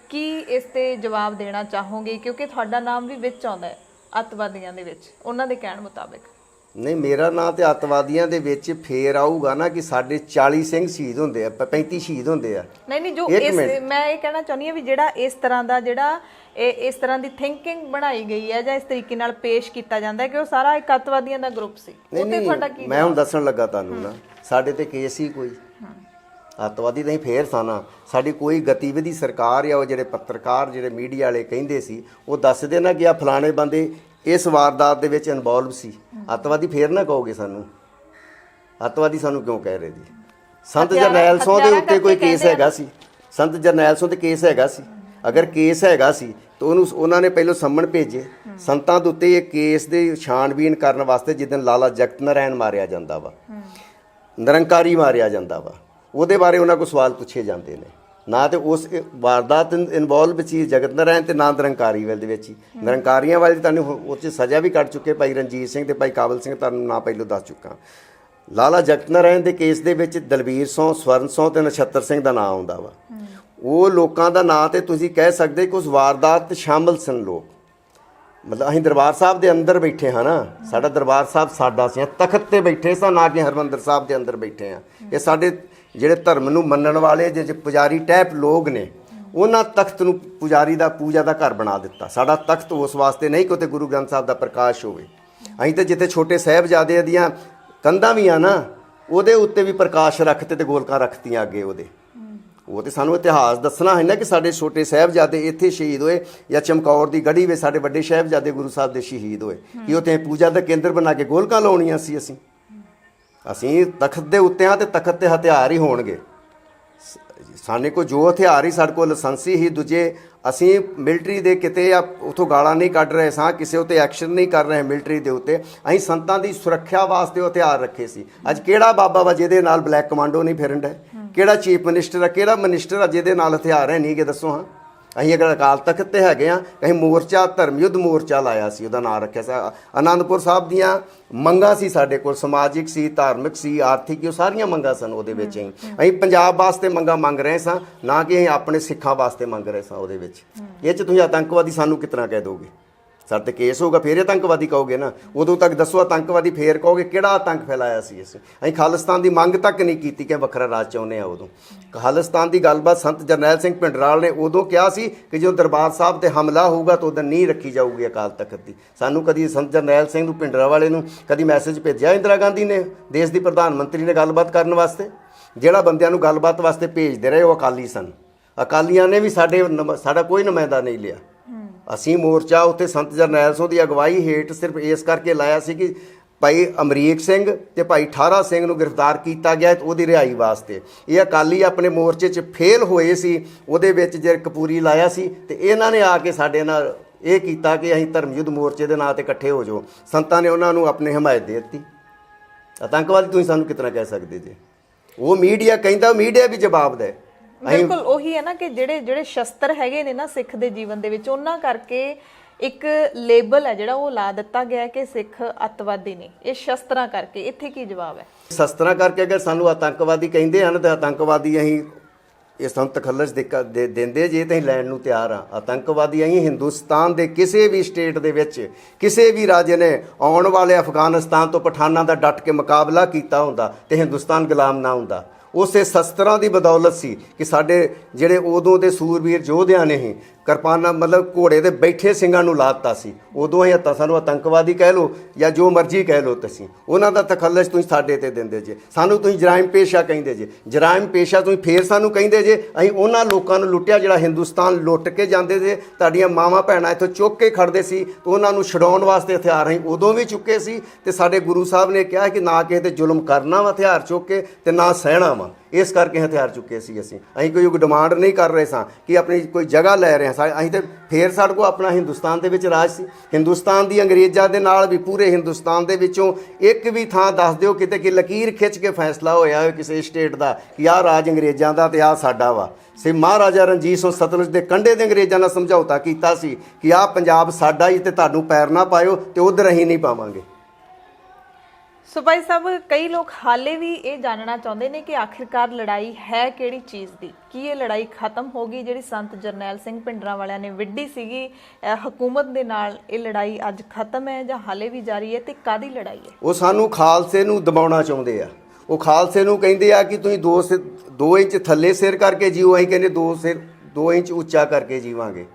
ਕੀ ਇਸ ਤੇ ਜਵਾਬ ਦੇਣਾ ਚਾਹੋਗੇ, ਕਿਉਂਕਿ ਤੁਹਾਡਾ ਨਾਮ ਵੀ ਵਿੱਚ ਆਉਂਦਾ ਹੈ ਅੱਤਵਾਦੀਆਂ ਦੇ ਵਿੱਚ, ਉਹਨਾਂ ਦੇ ਕਹਿਣ ਮੁਤਾਬਿਕ? ਨਹੀਂ, ਮੇਰਾ ਨਾਂ ਤੇ ਅੱਤਵਾਦੀਆਂ ਦੇ ਵਿੱਚ ਫੇਰ ਆਊਗਾ ਨਾ ਕਿ ਸਾਡੇ 40 ਸਿੰਘ ਸ਼ਹੀਦ ਹੁੰਦੇ ਆ, 35 ਸ਼ਹੀਦ ਹੁੰਦੇ ਆ। ਨਹੀਂ, ਜੋ ਮੈਂ ਇਹ ਕਹਿਣਾ ਚਾਹੁੰਦੀ ਹਾਂ ਵੀ ਜਿਹੜਾ ਇਸ ਤਰ੍ਹਾਂ ਦਾ ਇਸ ਤਰ੍ਹਾਂ ਦੀ ਥਿੰਕਿੰਗ ਬਣਾਈ ਗਈ ਹੈ ਜਾਂ ਇਸ ਤਰੀਕੇ ਨਾਲ ਪੇਸ਼ ਕੀਤਾ ਜਾਂਦਾ ਹੈ ਕਿ ਉਹ ਸਾਰਾ ਇੱਕ ਅੱਤਵਾਦੀਆਂ ਦਾ ਗਰੁੱਪ ਸੀ, ਉਹਤੇ ਤੁਹਾਡਾ ਕੀ? ਮੈਂ ਹੁਣ ਦੱਸਣ ਲੱਗਾ ਤੁਹਾਨੂੰ ਨਾ, ਸਾਡੇ ਤੇ ਕੇਸ ਹੀ ਕੋਈ ਅੱਤਵਾਦੀ ਨਹੀਂ ਫੇਰ ਸਾਨਾ। ਸਾਡੀ ਕੋਈ ਗਤੀਵਿਧੀ ਸਰਕਾਰ ਜਾਂ ਉਹ ਜਿਹੜੇ ਪੱਤਰਕਾਰ, ਜਿਹੜੇ ਮੀਡੀਆ ਵਾਲੇ ਕਹਿੰਦੇ ਸੀ, ਉਹ ਦੱਸਦੇ ਨਾ ਕਿ ਆ ਫਲਾਣੇ ਬੰਦੇ ਇਸ ਵਾਰਦਾਤ ਦੇ ਵਿੱਚ ਇਨਵੋਲਵ ਸੀ, ਅੱਤਵਾਦੀ ਫੇਰ ਨਾ ਕਹੋਗੇ ਸਾਨੂੰ। ਅੱਤਵਾਦੀ ਸਾਨੂੰ ਕਿਉਂ ਕਹਿ ਰਹੇ ਜੀ? ਸੰਤ ਜਰਨੈਲ ਸਿੰਘ ਦੇ ਉੱਤੇ ਕੋਈ ਕੇਸ ਹੈਗਾ ਸੀ? ਸੰਤ ਜਰਨੈਲ ਸਿੰਘ ਤੇ ਕੇਸ ਹੈਗਾ ਸੀ? ਅਗਰ ਕੇਸ ਹੈਗਾ ਸੀ ਤਾਂ ਉਹਨਾਂ ਨੇ ਪਹਿਲਾਂ ਸੰਮਣ ਭੇਜੇ ਸੰਤਾਂ ਦੇ ਉੱਤੇ ਇਹ ਕੇਸ ਦੇ ਛਾਣਬੀਨ ਕਰਨ ਵਾਸਤੇ। ਜਿੱਦਣ ਲਾਲਾ ਜਗਤ ਨਾਰਾਇਣ ਮਾਰਿਆ ਜਾਂਦਾ ਵਾ, ਨਿਰੰਕਾਰੀ ਮਾਰਿਆ ਜਾਂਦਾ ਵਾ, ਉਹਦੇ ਬਾਰੇ ਉਹਨਾਂ ਕੋਲ ਸਵਾਲ ਪੁੱਛੇ ਜਾਂਦੇ ਨੇ। ਨਾ ਤੇ ਉਸ ਵਾਰਦਾਤ ਇਨਵੋਲਵ ਸੀ ਜਗਤ ਨਾਰਾਇਣ ਤੇ ਨਾ ਨਿਰੰਕਾਰੀ ਵਾਲੇ ਦੇ ਵਿੱਚ ਹੀ। ਨਿਰੰਕਾਰੀਆਂ ਵਾਲੇ ਤੁਹਾਨੂੰ ਉਹ 'ਚ ਸਜ਼ਾ ਵੀ ਕੱਟ ਚੁੱਕੇ, ਭਾਈ ਰਣਜੀਤ ਸਿੰਘ ਤੇ ਭਾਈ ਕਾਬਲ ਸਿੰਘ, ਤੁਹਾਨੂੰ ਨਾ ਪਹਿਲਾਂ ਦੱਸ ਚੁੱਕਾ। ਲਾਲਾ ਜਗਤ ਨਾਰਾਇਣ ਦੇ ਕੇਸ ਦੇ ਵਿੱਚ ਦਲਬੀਰ ਸਿੰਘ, ਸਵਰਨ ਸਿੰਘ ਤੇ ਨਛੱਤਰ ਸਿੰਘ ਦਾ ਨਾਂ ਆਉਂਦਾ ਵਾ। ਉਹ ਲੋਕਾਂ ਦਾ ਨਾਂ ਤੇ ਤੁਸੀਂ ਕਹਿ ਸਕਦੇ ਕਿ ਉਸ ਵਾਰਦਾਤ 'ਚ ਸ਼ਾਮਲ ਸਨ ਲੋਕ। ਮਤਲਬ ਅਸੀਂ ਦਰਬਾਰ ਸਾਹਿਬ ਦੇ ਅੰਦਰ ਬੈਠੇ ਹਾਂ ਨਾ, ਸਾਡਾ ਦਰਬਾਰ ਸਾਹਿਬ ਸਾਡਾ ਸੀ, ਤਖਤ ਤੇ ਬੈਠੇ ਸਾਂ, ਨਾ ਕਿ ਹਰਿਮੰਦਰ ਸਾਹਿਬ ਦੇ ਅੰਦਰ ਬੈਠੇ ਹਾਂ। ਇਹ ਸਾਡੇ ਜਿਹੜੇ ਧਰਮ ਨੂੰ ਮੰਨਣ ਵਾਲੇ ਜੇ ਪੁਜਾਰੀ ਟਾਈਪ ਲੋਕ ਨੇ, ਉਹਨਾਂ ਤਖਤ ਨੂੰ ਪੁਜਾਰੀ ਦਾ ਪੂਜਾ ਦਾ ਘਰ ਬਣਾ ਦਿੱਤਾ। ਸਾਡਾ ਤਖਤ ਉਸ ਵਾਸਤੇ ਨਹੀਂ ਕਿ ਉੱਥੇ ਗੁਰੂ ਗ੍ਰੰਥ ਸਾਹਿਬ ਦਾ ਪ੍ਰਕਾਸ਼ ਹੋਵੇ। ਅਸੀਂ ਤਾਂ ਜਿੱਥੇ ਛੋਟੇ ਸਾਹਿਬਜ਼ਾਦਿਆਂ ਦੀਆਂ ਕੰਧਾਂ ਵੀ ਆ ਨਾ, ਉਹਦੇ ਉੱਤੇ ਵੀ ਪ੍ਰਕਾਸ਼ ਰੱਖਤੇ ਤੇ ਗੋਲਕਾਂ ਰੱਖਤੀਆਂ ਅੱਗੇ ਉਹਦੇ। ਉਹ ਤੇ ਸਾਨੂੰ ਇਤਿਹਾਸ ਦੱਸਣਾ ਹੈ ਨਾ ਕਿ ਸਾਡੇ ਛੋਟੇ ਸਾਹਿਬਜ਼ਾਦੇ ਇੱਥੇ ਸ਼ਹੀਦ ਹੋਏ, ਜਾਂ ਚਮਕੌਰ ਦੀ ਗੜੀ ਵਿੱਚ ਸਾਡੇ ਵੱਡੇ ਸਾਹਿਬਜ਼ਾਦੇ ਗੁਰੂ ਸਾਹਿਬ ਦੇ ਸ਼ਹੀਦ ਹੋਏ, ਕਿ ਉੱਥੇ ਪੂਜਾ ਦਾ ਕੇਂਦਰ ਬਣਾ ਕੇ ਗੋਲਕਾਂ ਲਾਉਣੀਆਂ ਸੀ। ਅਸੀਂ ਤਖਤ ਦੇ ਉੱਤੇ ਆ ਤੇ ਤਖਤ ਤੇ ਹਥਿਆਰ ਹੀ ਹੋਣਗੇ। ਸਾਡੇ ਕੋਲ ਜੋ ਹਥਿਆਰ ਹੀ ਸਾਡੇ ਕੋਲ ਲਾਇਸੈਂਸੀ ਹੀ, ਦੂਜੇ ਅਸੀਂ ਮਿਲਟਰੀ ਦੇ ਕਿਤੇ ਆ ਉਥੋਂ ਗਾਲਾਂ ਨਹੀਂ ਕੱਢ ਰਹੇ ਸਾਂ, ਕਿਸੇ ਉੱਤੇ ਐਕਸ਼ਨ ਨਹੀਂ ਕਰ ਰਹੇ ਮਿਲਟਰੀ ਦੇ ਉੱਤੇ। ਅਸੀਂ ਸੰਤਾਂ ਦੀ ਸੁਰੱਖਿਆ ਵਾਸਤੇ ਉਹ ਹਥਿਆਰ ਰੱਖੇ ਸੀ। ਅੱਜ ਕਿਹੜਾ ਬਾਬਾ ਵਾ ਜਿਹਦੇ ਨਾਲ ਬਲੈਕ ਕਮਾਂਡੋ ਨਹੀਂ ਫਿਰਨ ਡਏ? ਕਿਹੜਾ ਚੀਫ ਮਿਨਿਸਟਰ ਆ, ਕਿਹੜਾ ਮਿਨਿਸਟਰ ਆ ਜਿਹਦੇ ਨਾਲ ਹਥਿਆਰ ਹੈ ਨਹੀਂ ਗੇ? ਦੱਸੋ ਹਾਂ। ਅਸੀਂ ਅਗਰ ਅਕਾਲ ਤਖਤ ਤੇ ਹੈਗੇ ਆ, ਅਸੀਂ ਮੋਰਚਾ ਧਰਮ ਯੁੱਧ ਮੋਰਚਾ ਲਾਇਆ ਸੀ, ਉਹਦਾ ਨਾਂ ਰੱਖਿਆ ਸੀ। ਆਨੰਦਪੁਰ ਸਾਹਿਬ ਦੀਆਂ ਮੰਗਾਂ ਸੀ ਸਾਡੇ ਕੋਲ, ਸਮਾਜਿਕ ਸੀ, ਧਾਰਮਿਕ ਸੀ, ਆਰਥਿਕ, ਉਹ ਸਾਰੀਆਂ ਮੰਗਾਂ ਸਨ ਉਹਦੇ ਵਿੱਚ। ਅਸੀਂ ਪੰਜਾਬ ਵਾਸਤੇ ਮੰਗਾਂ ਮੰਗ ਰਹੇ ਸਾਂ, ਨਾ ਕਿ ਅਸੀਂ ਆਪਣੇ ਸਿੱਖਾਂ ਵਾਸਤੇ ਮੰਗ ਰਹੇ ਸਾਂ ਉਹਦੇ ਵਿੱਚ। ਇਹ 'ਚ ਤੁਸੀਂ ਆਤੰਕਵਾਦੀ ਸਾਨੂੰ ਕਿਤਨਾ ਕਹਿ ਦੋਗੇ? ਸਾਡੇ ਤੇ ਕੇਸ ਹੋਊਗਾ ਫੇਰ ਆਤੰਕਵਾਦੀ ਕਹੋਗੇ ਨਾ। ਉਦੋਂ ਤੱਕ ਦੱਸੋ ਆਤੰਕਵਾਦੀ ਫੇਰ ਕਹੋਗੇ ਕਿਹੜਾ ਆਤੰਕ ਫੈਲਾਇਆ ਸੀ ਅਸੀਂ ਖਾਲਿਸਤਾਨ ਦੀ ਮੰਗ ਤੱਕ ਨਹੀਂ ਕੀਤੀ ਕਿ ਵੱਖਰਾ ਰਾਜ ਚਾਹੁੰਦੇ ਆ। ਉਦੋਂ ਖਾਲਿਸਤਾਨ ਦੀ ਗੱਲਬਾਤ ਸੰਤ ਜਰਨੈਲ ਸਿੰਘ ਭਿੰਡਰਾਲ ਨੇ ਉਦੋਂ ਕਿਹਾ ਸੀ ਕਿ ਜਦੋਂ ਦਰਬਾਰ ਸਾਹਿਬ ਤੇ ਹਮਲਾ ਹੋਊਗਾ ਤਾਂ ਉਦੋਂ ਨਹੀਂ ਰੱਖੀ ਜਾਊਗੀ ਅਕਾਲ ਤਖਤ ਦੀ। ਸਾਨੂੰ ਕਦੀ ਸੰਤ ਜਰਨੈਲ ਸਿੰਘ ਨੂੰ ਭਿੰਡਰਾ ਵਾਲੇ ਨੂੰ ਕਦੀ ਮੈਸੇਜ ਭੇਜਿਆ ਇੰਦਰਾ ਗਾਂਧੀ ਨੇ, ਦੇਸ਼ ਦੀ ਪ੍ਰਧਾਨ ਮੰਤਰੀ ਨੇ ਗੱਲਬਾਤ ਕਰਨ ਵਾਸਤੇ? ਜਿਹੜਾ ਬੰਦਿਆਂ ਨੂੰ ਗੱਲਬਾਤ ਵਾਸਤੇ ਭੇਜਦੇ ਰਹੇ ਉਹ ਅਕਾਲੀ ਸਨ। ਅਕਾਲੀਆਂ ਨੇ ਵੀ ਸਾਡਾ ਕੋਈ ਨੁਮਾਇੰਦਾ ਨਹੀਂ ਲਿਆ। ਅਸੀਂ ਮੋਰਚਾ ਉੱਥੇ ਸੰਤ ਜਰਨੈਲ ਸਿੰਘ ਦੀ ਅਗਵਾਈ ਹੇਠ ਸਿਰਫ ਇਸ ਕਰਕੇ ਲਾਇਆ ਸੀ ਕਿ ਭਾਈ ਅਮਰੀਕ ਸਿੰਘ ਤੇ ਭਾਈ ਠਾਰਾ ਸਿੰਘ ਨੂੰ ਗ੍ਰਿਫਤਾਰ ਕੀਤਾ ਗਿਆ ਉਹਦੀ ਰਿਹਾਈ ਵਾਸਤੇ। ਇਹ ਅਕਾਲੀ ਆਪਣੇ ਮੋਰਚੇ 'ਚ ਫੇਲ ਹੋਏ ਸੀ, ਉਹਦੇ ਵਿੱਚ ਜੇ ਕਪੂਰੀ ਲਾਇਆ ਸੀ ਤੇ ਇਹਨਾਂ ਨੇ ਆ ਕੇ ਸਾਡੇ ਨਾਲ ਇਹ ਕੀਤਾ ਕਿ ਅਸੀਂ ਧਰਮ ਯੁੱਧ ਮੋਰਚੇ ਦੇ ਨਾਂ ਤੇ ਇਕੱਠੇ ਹੋ ਜਾਓ। ਸੰਤਾਂ ਨੇ ਉਹਨਾਂ ਨੂੰ ਆਪਣੀ ਹਮਾਇਤ ਦੇ ਦਿੱਤੀ। ਆਤੰਕਵਾਦੀ ਤੁਸੀਂ ਸਾਨੂੰ ਕਿਤਨਾ ਕਹਿ ਸਕਦੇ ਜੇ? ਉਹ ਮੀਡੀਆ ਕਹਿੰਦਾ, ਮੀਡੀਆ ਵੀ ਜਵਾਬ ਦੇ। ਬਿਲਕੁਲ ਉਹੀ ਹੈ ਨਾ ਕਿ ਜਿਹੜੇ ਸ਼ਸਤਰ ਹੈਗੇ ਨੇ ਨਾ ਸਿੱਖ ਦੇ ਜੀਵਨ ਦੇ ਵਿੱਚ, ਉਹਨਾਂ ਕਰਕੇ ਇੱਕ ਲੇਬਲ ਹੈ ਜਿਹੜਾ ਉਹ ਲਾ ਦਿੱਤਾ ਗਿਆ ਕਿ ਸਿੱਖ ਅੱਤਵਾਦੀ ਨੇ, ਇਹ ਸ਼ਸਤਰਾਂ ਕਰਕੇ। ਇੱਥੇ ਕੀ ਜਵਾਬ ਹੈ? ਸ਼ਸਤਰਾਂ ਕਰਕੇ ਅਗਰ ਸਾਨੂੰ ਆਤੰਕਵਾਦੀ ਕਹਿੰਦੇ ਹਨ ਤਾਂ ਆਤੰਕਵਾਦੀ ਅਸੀਂ ਇਹ ਸਾਨੂੰ ਤਖੱਲਸ ਦਿੰਦੇ ਜੇ ਤਾਂ ਅਸੀਂ ਲੈਣ ਨੂੰ ਤਿਆਰ ਆ। ਆਤੰਕਵਾਦੀ ਅਸੀਂ ਹਿੰਦੁਸਤਾਨ ਦੇ ਕਿਸੇ ਵੀ ਸਟੇਟ ਦੇ ਵਿੱਚ ਕਿਸੇ ਵੀ ਰਾਜੇ ਨੇ ਆਉਣ ਵਾਲੇ ਅਫਗਾਨਿਸਤਾਨ ਤੋਂ ਪਠਾਨਾਂ ਦਾ ਡਟ ਕੇ ਮੁਕਾਬਲਾ ਕੀਤਾ ਹੁੰਦਾ ਤੇ ਹਿੰਦੁਸਤਾਨ ਗੁਲਾਮ ਨਾ ਹੁੰਦਾ। ਉਸੇ ਸ਼ਸਤਰਾਂ ਦੀ ਬਦੌਲਤ ਸੀ ਕਿ ਸਾਡੇ ਜਿਹੜੇ ਉਦੋਂ ਦੇ ਸੂਰਬੀਰ ਯੋਧਿਆਂ ਨੇ ਹੀ ਕਿਰਪਾਨਾਂ ਮਤਲਬ ਘੋੜੇ ਦੇ ਬੈਠੇ ਸਿੰਘਾਂ ਨੂੰ ਲਾਤਾ ਸੀ। ਉਦੋਂ ਹੀ ਸਾਨੂੰ ਆਤੰਕਵਾਦੀ ਕਹਿ ਲਓ ਜਾਂ ਜੋ ਮਰਜ਼ੀ ਕਹਿ ਲਓ, ਤੁਸੀਂ ਉਹਨਾਂ ਦਾ ਤਖੱਲਸ ਤੁਸੀਂ ਸਾਡੇ ਤੇ ਦਿੰਦੇ ਜੇ। ਸਾਨੂੰ ਤੁਸੀਂ ਜਰਾਇਮ ਪੇਸ਼ਾ ਕਹਿੰਦੇ ਜੇ, ਜਰਾਇਮ ਪੇਸ਼ਾ ਤੁਸੀਂ ਫੇਰ ਸਾਨੂੰ ਕਹਿੰਦੇ ਜੇ। ਅਸੀਂ ਉਹਨਾਂ ਲੋਕਾਂ ਨੂੰ ਲੁੱਟਿਆ ਜਿਹੜਾ ਹਿੰਦੁਸਤਾਨ ਲੁੱਟ ਕੇ ਜਾਂਦੇ ਜੇ। ਤੁਹਾਡੀਆਂ ਮਾਵਾਂ ਭੈਣਾਂ ਇੱਥੋਂ ਚੁੱਕ ਕੇ ਖੜਦੇ ਸੀ ਤੇ ਉਹਨਾਂ ਨੂੰ ਛਡਾਉਣ ਵਾਸਤੇ ਹਥਿਆਰ ਅਸੀਂ ਉਦੋਂ ਵੀ ਚੁੱਕੇ ਸੀ। ਤੇ ਸਾਡੇ ਗੁਰੂ ਸਾਹਿਬ ਨੇ ਕਿਹਾ ਕਿ ਨਾ ਕਿਸੇ ਤੇ ਜ਼ੁਲਮ ਕਰਨਾ ਵਾ ਹਥਿਆਰ ਚੁੱਕ ਕੇ ਤੇ ਨਾ ਸਹਿਣਾ ਵਾ, ਇਸ ਕਰਕੇ ਹਥਿਆਰ ਚੁੱਕੇ ਸੀ। ਅਸੀਂ ਕੋਈ ਡਿਮਾਂਡ ਨਹੀਂ ਕਰ ਰਹੇ ਸਾਂ ਕਿ ਆਪਣੀ ਕੋਈ ਜਗ੍ਹਾ ਲੈ ਰਹੇ ਹਾਂ। ਅਸੀਂ ਤਾਂ ਫੇਰ ਸਾਡੇ ਕੋਲ ਆਪਣਾ ਹਿੰਦੁਸਤਾਨ ਦੇ ਵਿੱਚ ਰਾਜ ਸੀ। ਹਿੰਦੁਸਤਾਨ ਦੀ ਅੰਗਰੇਜ਼ਾਂ ਦੇ ਨਾਲ ਵੀ ਪੂਰੇ ਹਿੰਦੁਸਤਾਨ ਦੇ ਵਿੱਚੋਂ ਇੱਕ ਵੀ ਥਾਂ ਦੱਸ ਦਿਓ ਕਿਤੇ ਕਿ ਲਕੀਰ ਖਿੱਚ ਕੇ ਫੈਸਲਾ ਹੋਇਆ ਹੋਵੇ ਕਿਸੇ ਸਟੇਟ ਦਾ ਕਿ ਆਹ ਰਾਜ ਅੰਗਰੇਜ਼ਾਂ ਦਾ ਤੇ ਆਹ ਸਾਡਾ ਵਾ। ਸੇ ਮਹਾਰਾਜਾ ਰਣਜੀਤ ਸਿੰਘ ਸਤਲੁਜ ਦੇ ਕੰਢੇ ਦੇ ਅੰਗਰੇਜ਼ਾਂ ਨਾਲ ਸਮਝੌਤਾ ਕੀਤਾ ਸੀ ਕਿ ਆਹ ਪੰਜਾਬ ਸਾਡਾ ਹੀ ਤੇ ਤੁਹਾਨੂੰ ਪੈਰ ਨਾ ਪਾਇਓ ਤੇ ਉਧਰ ਅਸੀਂ ਨਹੀਂ ਪਾਵਾਂਗੇ। ਸੋ ਭਾਈ ਸਾਹਿਬ, ਕਈ ਲੋਕ ਹਾਲੇ ਵੀ ਇਹ ਜਾਣਨਾ ਚਾਹੁੰਦੇ ਨੇ ਕਿ ਆਖਿਰਕਾਰ ਲੜਾਈ ਹੈ ਕਿਹੜੀ ਚੀਜ਼ ਦੀ? ਕੀ ਇਹ ਲੜਾਈ ਖਤਮ ਹੋ ਗਈ ਜਿਹੜੀ ਸੰਤ ਜਰਨੈਲ ਸਿੰਘ ਭਿੰਡਰਾਂ ਵਾਲਿਆਂ ਨੇ ਵਿੱਢੀ ਸੀਗੀ ਹਕੂਮਤ ਦੇ ਨਾਲ? ਇਹ ਲੜਾਈ ਅੱਜ ਖਤਮ ਹੈ ਜਾਂ ਹਾਲੇ ਵੀ ਜਾਰੀ ਹੈ ਤੇ ਕਾਹਦੀ ਲੜਾਈ ਹੈ? ਉਹ ਸਾਨੂੰ ਖਾਲਸੇ ਨੂੰ ਦਬਾਉਣਾ ਚਾਹੁੰਦੇ ਆ। ਉਹ ਖਾਲਸੇ ਨੂੰ ਕਹਿੰਦੇ ਆ ਕਿ ਤੁਸੀਂ 2 ਇੰਚ ਥੱਲੇ ਸਿਰ ਕਰਕੇ ਜੀਓ, ਅਸੀਂ ਕਹਿੰਦੇ 2 ਇੰਚ ਉੱਚਾ ਕਰਕੇ ਜੀਵਾਂਗੇ।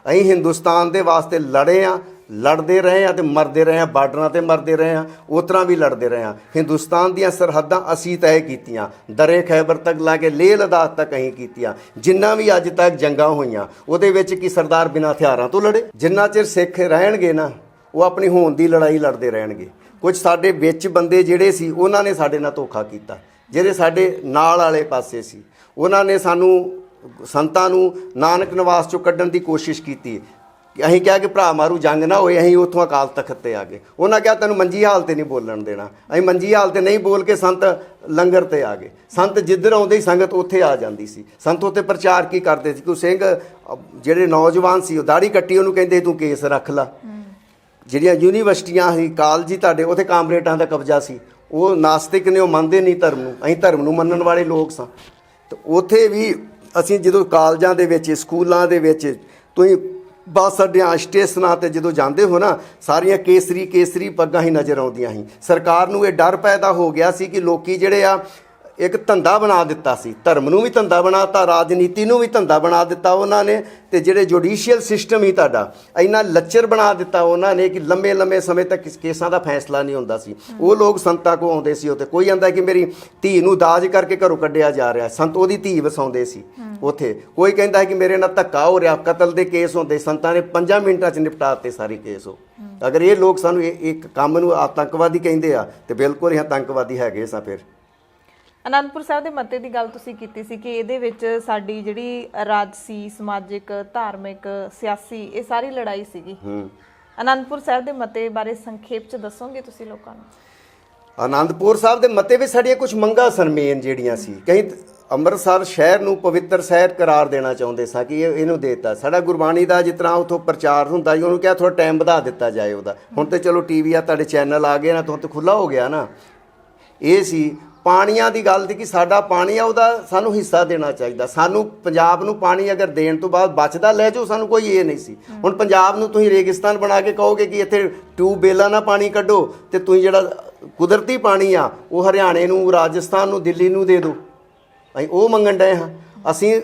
ਅਸੀਂ ਹਿੰਦੁਸਤਾਨ ਦੇ ਵਾਸਤੇ ਲੜੇ ਆ, ਲੜਦੇ ਰਹੇ ਆ ਤੇ ਮਰਦੇ ਰਹੇ ਆ, ਬਾਰਡਰਾਂ ਤੇ ਮਰਦੇ ਰਹੇ ਆ, ਉਸ ਤਰ੍ਹਾਂ ਵੀ ਲੜਦੇ ਰਹੇ ਆ। ਹਿੰਦੁਸਤਾਨ ਦੀਆਂ ਸਰਹੱਦਾਂ ਅਸੀਂ ਤੈਅ ਕੀਤੀਆਂ, ਦਰੇ ਖੈਬਰ ਤੱਕ ਲਾ ਕੇ ਲੇਹ ਲਦਾਖ ਤੱਕ ਅਸੀਂ ਕੀਤੀਆਂ। ਜਿੰਨਾ ਵੀ ਅੱਜ ਤੱਕ ਜੰਗਾਂ ਹੋਈਆਂ ਉਹਦੇ ਵਿੱਚ ਕੀ ਸਰਦਾਰ ਬਿਨਾਂ ਹਥਿਆਰਾਂ ਤੋਂ ਲੜੇ? ਜਿੰਨਾ ਚਿਰ ਸਿੱਖ ਰਹਿਣਗੇ ਨਾ ਉਹ ਆਪਣੀ ਹੋਂਦ ਦੀ ਲੜਾਈ ਲੜਦੇ ਰਹਿਣਗੇ। ਕੁਝ ਸਾਡੇ ਵਿੱਚ ਬੰਦੇ ਜਿਹੜੇ ਸੀ ਉਹਨਾਂ ਨੇ ਸਾਡੇ ਨਾਲ ਧੋਖਾ ਕੀਤਾ, ਜਿਹੜੇ ਸਾਡੇ ਨਾਲ ਵਾਲੇ ਪਾਸੇ ਸੀ ਉਹਨਾਂ ਨੇ ਸਾਨੂੰ ਸੰਤਾਂ ਨੂੰ ਨਾਨਕ ਨਿਵਾਸ ਚੋਂ ਕੱਢਣ ਦੀ ਕੋਸ਼ਿਸ਼ ਕੀਤੀ। ਅਸੀਂ ਕਿਹਾ ਕਿ ਭਰਾ ਮਾਰੂ ਜੰਗ ਨਾ ਹੋਏ, ਅਸੀਂ ਉੱਥੋਂ ਅਕਾਲ ਤਖਤ ਤੇ ਆ ਗਏ। ਉਹਨਾਂ ਕਿਹਾ ਤੈਨੂੰ ਮੰਜੀ ਹਾਲ ਤੇ ਨਹੀਂ ਬੋਲਣ ਦੇਣਾ। ਅਸੀਂ ਮੰਜੀ ਹਾਲ ਤੇ ਨਹੀਂ ਬੋਲ ਕੇ ਸੰਤ ਲੰਗਰ ਤੇ ਆ ਗਏ। ਸੰਤ ਜਿੱਧਰ ਆਉਂਦੇ ਹੀ ਸੰਗਤ ਉੱਥੇ ਆ ਜਾਂਦੀ ਸੀ। ਸੰਤ ਉੱਥੇ ਪ੍ਰਚਾਰ ਕੀ ਕਰਦੇ ਸੀ ਕਿ ਸਿੰਘ ਜਿਹੜੇ ਨੌਜਵਾਨ ਸੀ ਉਹ ਦਾੜੀ ਕੱਟੀ, ਉਹਨੂੰ ਕਹਿੰਦੇ ਤੂੰ ਕੇਸ ਰੱਖ ਲਾ। ਜਿਹੜੀਆਂ ਯੂਨੀਵਰਸਿਟੀਆਂ ਸੀ, ਕਾਲਜ ਹੀ ਤੁਹਾਡੇ ਉੱਥੇ ਕਾਮਰੇਟਾਂ ਦਾ ਕਬਜ਼ਾ ਸੀ। ਉਹ ਨਾਸਤਿਕ ਨੇ, ਉਹ ਮੰਨਦੇ ਨਹੀਂ ਧਰਮ ਨੂੰ। ਅਸੀਂ ਧਰਮ ਨੂੰ ਮੰਨਣ ਵਾਲੇ ਲੋਕ ਸਾਂ। ਤੇ ਉੱਥੇ ਵੀ ਅਸੀਂ ਜਦੋਂ ਕਾਲਜਾਂ ਦੇ ਵਿੱਚ, ਸਕੂਲਾਂ ਦੇ ਵਿੱਚ ਤੁਸੀਂ ਬੱਸ ਅੱਡਿਆਂ, ਸਟੇਸ਼ਨਾਂ 'ਤੇ ਜਦੋਂ ਜਾਂਦੇ ਹੋ ਨਾ, ਸਾਰੀਆਂ ਕੇਸਰੀ ਪੱਗਾਂ ਹੀ ਨਜ਼ਰ ਆਉਂਦੀਆਂ ਸੀ। ਸਰਕਾਰ ਨੂੰ ਇਹ ਡਰ ਪੈਦਾ ਹੋ ਗਿਆ ਸੀ ਕਿ ਲੋਕੀ ਜਿਹੜੇ ਆ ਇੱਕ ਧੰਦਾ ਬਣਾ ਦਿੱਤਾ ਸੀ। ਧਰਮ ਨੂੰ ਵੀ ਧੰਦਾ ਬਣਾਤਾ, ਰਾਜਨੀਤੀ ਨੂੰ ਵੀ ਧੰਦਾ ਬਣਾ ਦਿੱਤਾ ਉਹਨਾਂ ਨੇ। ਤੇ ਜਿਹੜੇ ਜੁਡੀਸ਼ੀਅਲ ਸਿਸਟਮ ਹੀ ਤੁਹਾਡਾ ਇੰਨਾ ਲੱਚਰ ਬਣਾ ਦਿੱਤਾ ਉਹਨਾਂ ਨੇ ਕਿ ਲੰਮੇ ਲੰਮੇ ਸਮੇਂ ਤੱਕ ਕੇਸਾਂ ਦਾ ਫੈਸਲਾ ਨਹੀਂ ਹੁੰਦਾ ਸੀ। ਉਹ ਲੋਕ ਸੰਤਾਂ ਕੋ ਆਉਂਦੇ ਸੀ, ਉੱਥੇ ਕੋਈ ਆਂਦਾ ਕਿ ਮੇਰੀ ਧੀ ਨੂੰ ਦਾਜ ਕਰਕੇ ਘਰੋਂ ਕੱਢਿਆ ਜਾ ਰਿਹਾ, ਸੰਤ ਉਹਦੀ ਧੀ ਵਸਾਉਂਦੇ ਸੀ ਉੱਥੇ। ਕੋਈ ਕਹਿੰਦਾ ਕਿ ਮੇਰੇ ਨਾਲ ਧੱਕਾ ਹੋ ਰਿਹਾ, ਕਤਲ ਦੇ ਕੇਸ ਹੁੰਦੇ, ਸੰਤਾਂ ਨੇ 5 ਮਿੰਟਾਂ 'ਚ ਨਿਪਟਾ ਦਿੱਤੇ ਸਾਰੇ ਕੇਸ। ਉਹ ਅਗਰ ਇਹ ਲੋਕ ਸਾਨੂੰ ਇੱਕ ਕੰਮ ਨੂੰ ਆਤੰਕਵਾਦੀ ਕਹਿੰਦੇ ਆ ਤੇ ਬਿਲਕੁਲ ਇਹ ਆਤੰਕਵਾਦੀ ਹੈਗੇ ਸਾਂ। ਫਿਰ ਅਨੰਦਪੁਰ ਸਾਹਿਬ ਦੇ ਮਤੇ ਦੀ ਗੱਲ ਤੁਸੀਂ ਕੀਤੀ ਸੀ ਕਿ ਇਹਦੇ ਵਿੱਚ ਸਾਡੀ ਜਿਹੜੀ ਰਾਜਸੀ, ਸਮਾਜਿਕ, ਧਾਰਮਿਕ, ਸਿਆਸੀ ਇਹ ਸਾਰੀ ਲੜਾਈ ਸੀਗੀ। ਅਨੰਦਪੁਰ ਸਾਹਿਬ ਦੇ ਮਤੇ ਬਾਰੇ ਸੰਖੇਪ 'ਚ ਦੱਸੋਗੇ ਤੁਸੀਂ ਲੋਕਾਂ ਨੂੰ? ਅਨੰਦਪੁਰ ਸਾਹਿਬ ਦੇ ਮਤੇ ਵਿੱਚ ਸਾਡੀਆਂ ਕੁਝ ਮੰਗਾਂ ਸਨ ਮੇਨ ਜਿਹੜੀਆਂ ਸੀ। ਕਈ ਅੰਮ੍ਰਿਤਸਰ ਸ਼ਹਿਰ ਨੂੰ ਪਵਿੱਤਰ ਸ਼ਹਿਰ ਕਰਾਰ ਦੇਣਾ ਚਾਹੁੰਦੇ ਸਾਂ ਕਿ ਇਹਨੂੰ ਦੇਤਾ। ਸਾਡਾ ਗੁਰਬਾਣੀ ਦਾ ਜਿਸ ਤਰ੍ਹਾਂ ਉੱਥੋਂ ਪ੍ਰਚਾਰ ਹੁੰਦਾ ਜੀ, ਉਹਨੂੰ ਕਿਹਾ ਥੋੜਾ ਟਾਈਮ ਵਧਾ ਦਿੱਤਾ ਜਾਏ ਉਹਦਾ। ਹੁਣ ਤੇ ਚਲੋ ਟੀਵੀ ਆ, ਤੁਹਾਡੇ ਚੈਨਲ ਆ ਗਏ ਨਾ, ਤੋਂ ਖੁੱਲ੍ਹਾ ਹੋ ਗਿਆ ਨਾ। ਇਹ ਸੀ ਪਾਣੀਆਂ ਦੀ ਗੱਲ ਸੀ ਕਿ ਸਾਡਾ ਪਾਣੀ ਆ ਉਹਦਾ ਸਾਨੂੰ ਹਿੱਸਾ ਦੇਣਾ ਚਾਹੀਦਾ। ਸਾਨੂੰ ਪੰਜਾਬ ਨੂੰ ਪਾਣੀ ਅਗਰ ਦੇਣ ਤੋਂ ਬਾਅਦ ਬਚਦਾ ਲੈ ਜਾਓ, ਸਾਨੂੰ ਕੋਈ ਇਹ ਨਹੀਂ ਸੀ। ਹੁਣ ਪੰਜਾਬ ਨੂੰ ਤੁਸੀਂ ਰੇਗਿਸਤਾਨ ਬਣਾ ਕੇ ਕਹੋਗੇ ਕਿ ਇੱਥੇ ਟਿਊਬਵੈਲਾਂ ਨਾਲ ਪਾਣੀ ਕੱਢੋ, ਤੇ ਤੁਸੀਂ ਜਿਹੜਾ ਕੁਦਰਤੀ ਪਾਣੀ ਆ ਉਹ ਹਰਿਆਣੇ ਨੂੰ, ਰਾਜਸਥਾਨ ਨੂੰ, ਦਿੱਲੀ ਨੂੰ ਦੇ ਦਿਓ। ਅਸੀਂ ਉਹ ਮੰਗਣ ਡਏ ਹਾਂ। ਅਸੀਂ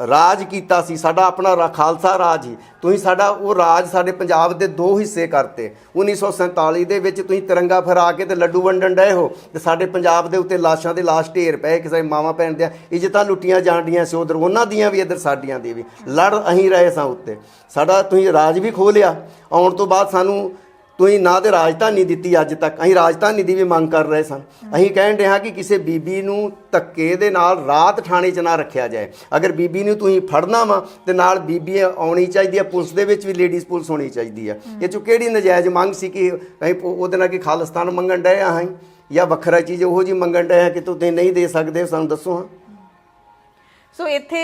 ਰਾਜ ਕੀਤਾ ਸੀ, ਸਾਡਾ ਆਪਣਾ ਖਾਲਸਾ ਰਾਜ ਹੀ। ਤੁਸੀਂ ਸਾਡਾ ਉਹ ਰਾਜ ਸਾਡੇ ਪੰਜਾਬ ਦੇ 2 ਹਿੱਸੇ ਕਰਤੇ। 1947 ਦੇ ਵਿੱਚ ਤੁਸੀਂ ਤਿਰੰਗਾ ਫਹਿਰਾ ਕੇ ਤੇ ਲੱਡੂ ਵੰਡਣ ਡਏ ਹੋ, ਤੇ ਸਾਡੇ ਪੰਜਾਬ ਦੇ ਉੱਤੇ ਲਾਸ਼ਾਂ ਦੇ ਲਾਸ਼ ਢੇਰ ਪਏ। ਕਿਸੇ ਮਾਵਾਂ ਭੈਣ ਦੀਆਂ ਇੱਜ਼ਤਾਂ ਲੁੱਟੀਆਂ ਜਾਂਦੀਆਂ ਸੀ, ਉਧਰ ਉਹਨਾਂ ਦੀਆਂ ਵੀ, ਇੱਧਰ ਸਾਡੀਆਂ ਦੀ ਵੀ। ਲੜ ਅਸੀਂ ਰਹੇ ਸਾਂ ਉੱਤੇ। ਸਾਡਾ ਤੁਸੀਂ ਰਾਜ ਵੀ ਖੋਹ ਲਿਆ। ਆਉਣ ਤੋਂ ਬਾਅਦ ਸਾਨੂੰ ਤੁਸੀਂ ਨਾ ਤੇ ਰਾਜਧਾਨੀ ਦਿੱਤੀ ਅੱਜ ਤੱਕ। ਅਸੀਂ ਰਾਜਧਾਨੀ ਦੀ ਵੀ ਮੰਗ ਕਰ ਰਹੇ ਸਨ। ਅਸੀਂ ਕਹਿਣ ਰਹੇ ਹਾਂ ਕਿ ਕਿਸੇ ਬੀਬੀ ਨੂੰ ਧੱਕੇ ਦੇ ਨਾਲ ਰਾਤ ਥਾਣੇ 'ਚ ਨਾ ਰੱਖਿਆ ਜਾਏ। ਅਗਰ ਬੀਬੀ ਨੂੰ ਤੁਸੀਂ ਫੜਨਾ ਵਾ ਤੇ ਨਾਲ ਬੀਬੀ ਆਉਣੀ ਚਾਹੀਦੀ ਹੈ। ਪੁਲਿਸ ਦੇ ਵਿੱਚ ਵੀ ਲੇਡੀਜ਼ ਪੁਲਿਸ ਹੋਣੀ ਚਾਹੀਦੀ ਹੈ। ਇਹ 'ਚੋਂ ਕਿਹੜੀ ਨਜਾਇਜ਼ ਮੰਗ ਸੀ ਕਿ ਅਸੀਂ ਉਹਦੇ ਨਾਲ ਕਿ ਖਾਲਿਸਤਾਨ ਮੰਗਣ ਡਏ ਹਾਂ ਜਾਂ ਵੱਖਰਾ ਚੀਜ਼ ਉਹੋ ਜਿਹੀ ਮੰਗਣ ਡਏ ਹਾਂ ਕਿ ਤੁਸੀਂ ਨਹੀਂ ਦੇ ਸਕਦੇ? ਸਾਨੂੰ ਦੱਸੋ। ਹਾਂ, ਸੋ ਇੱਥੇ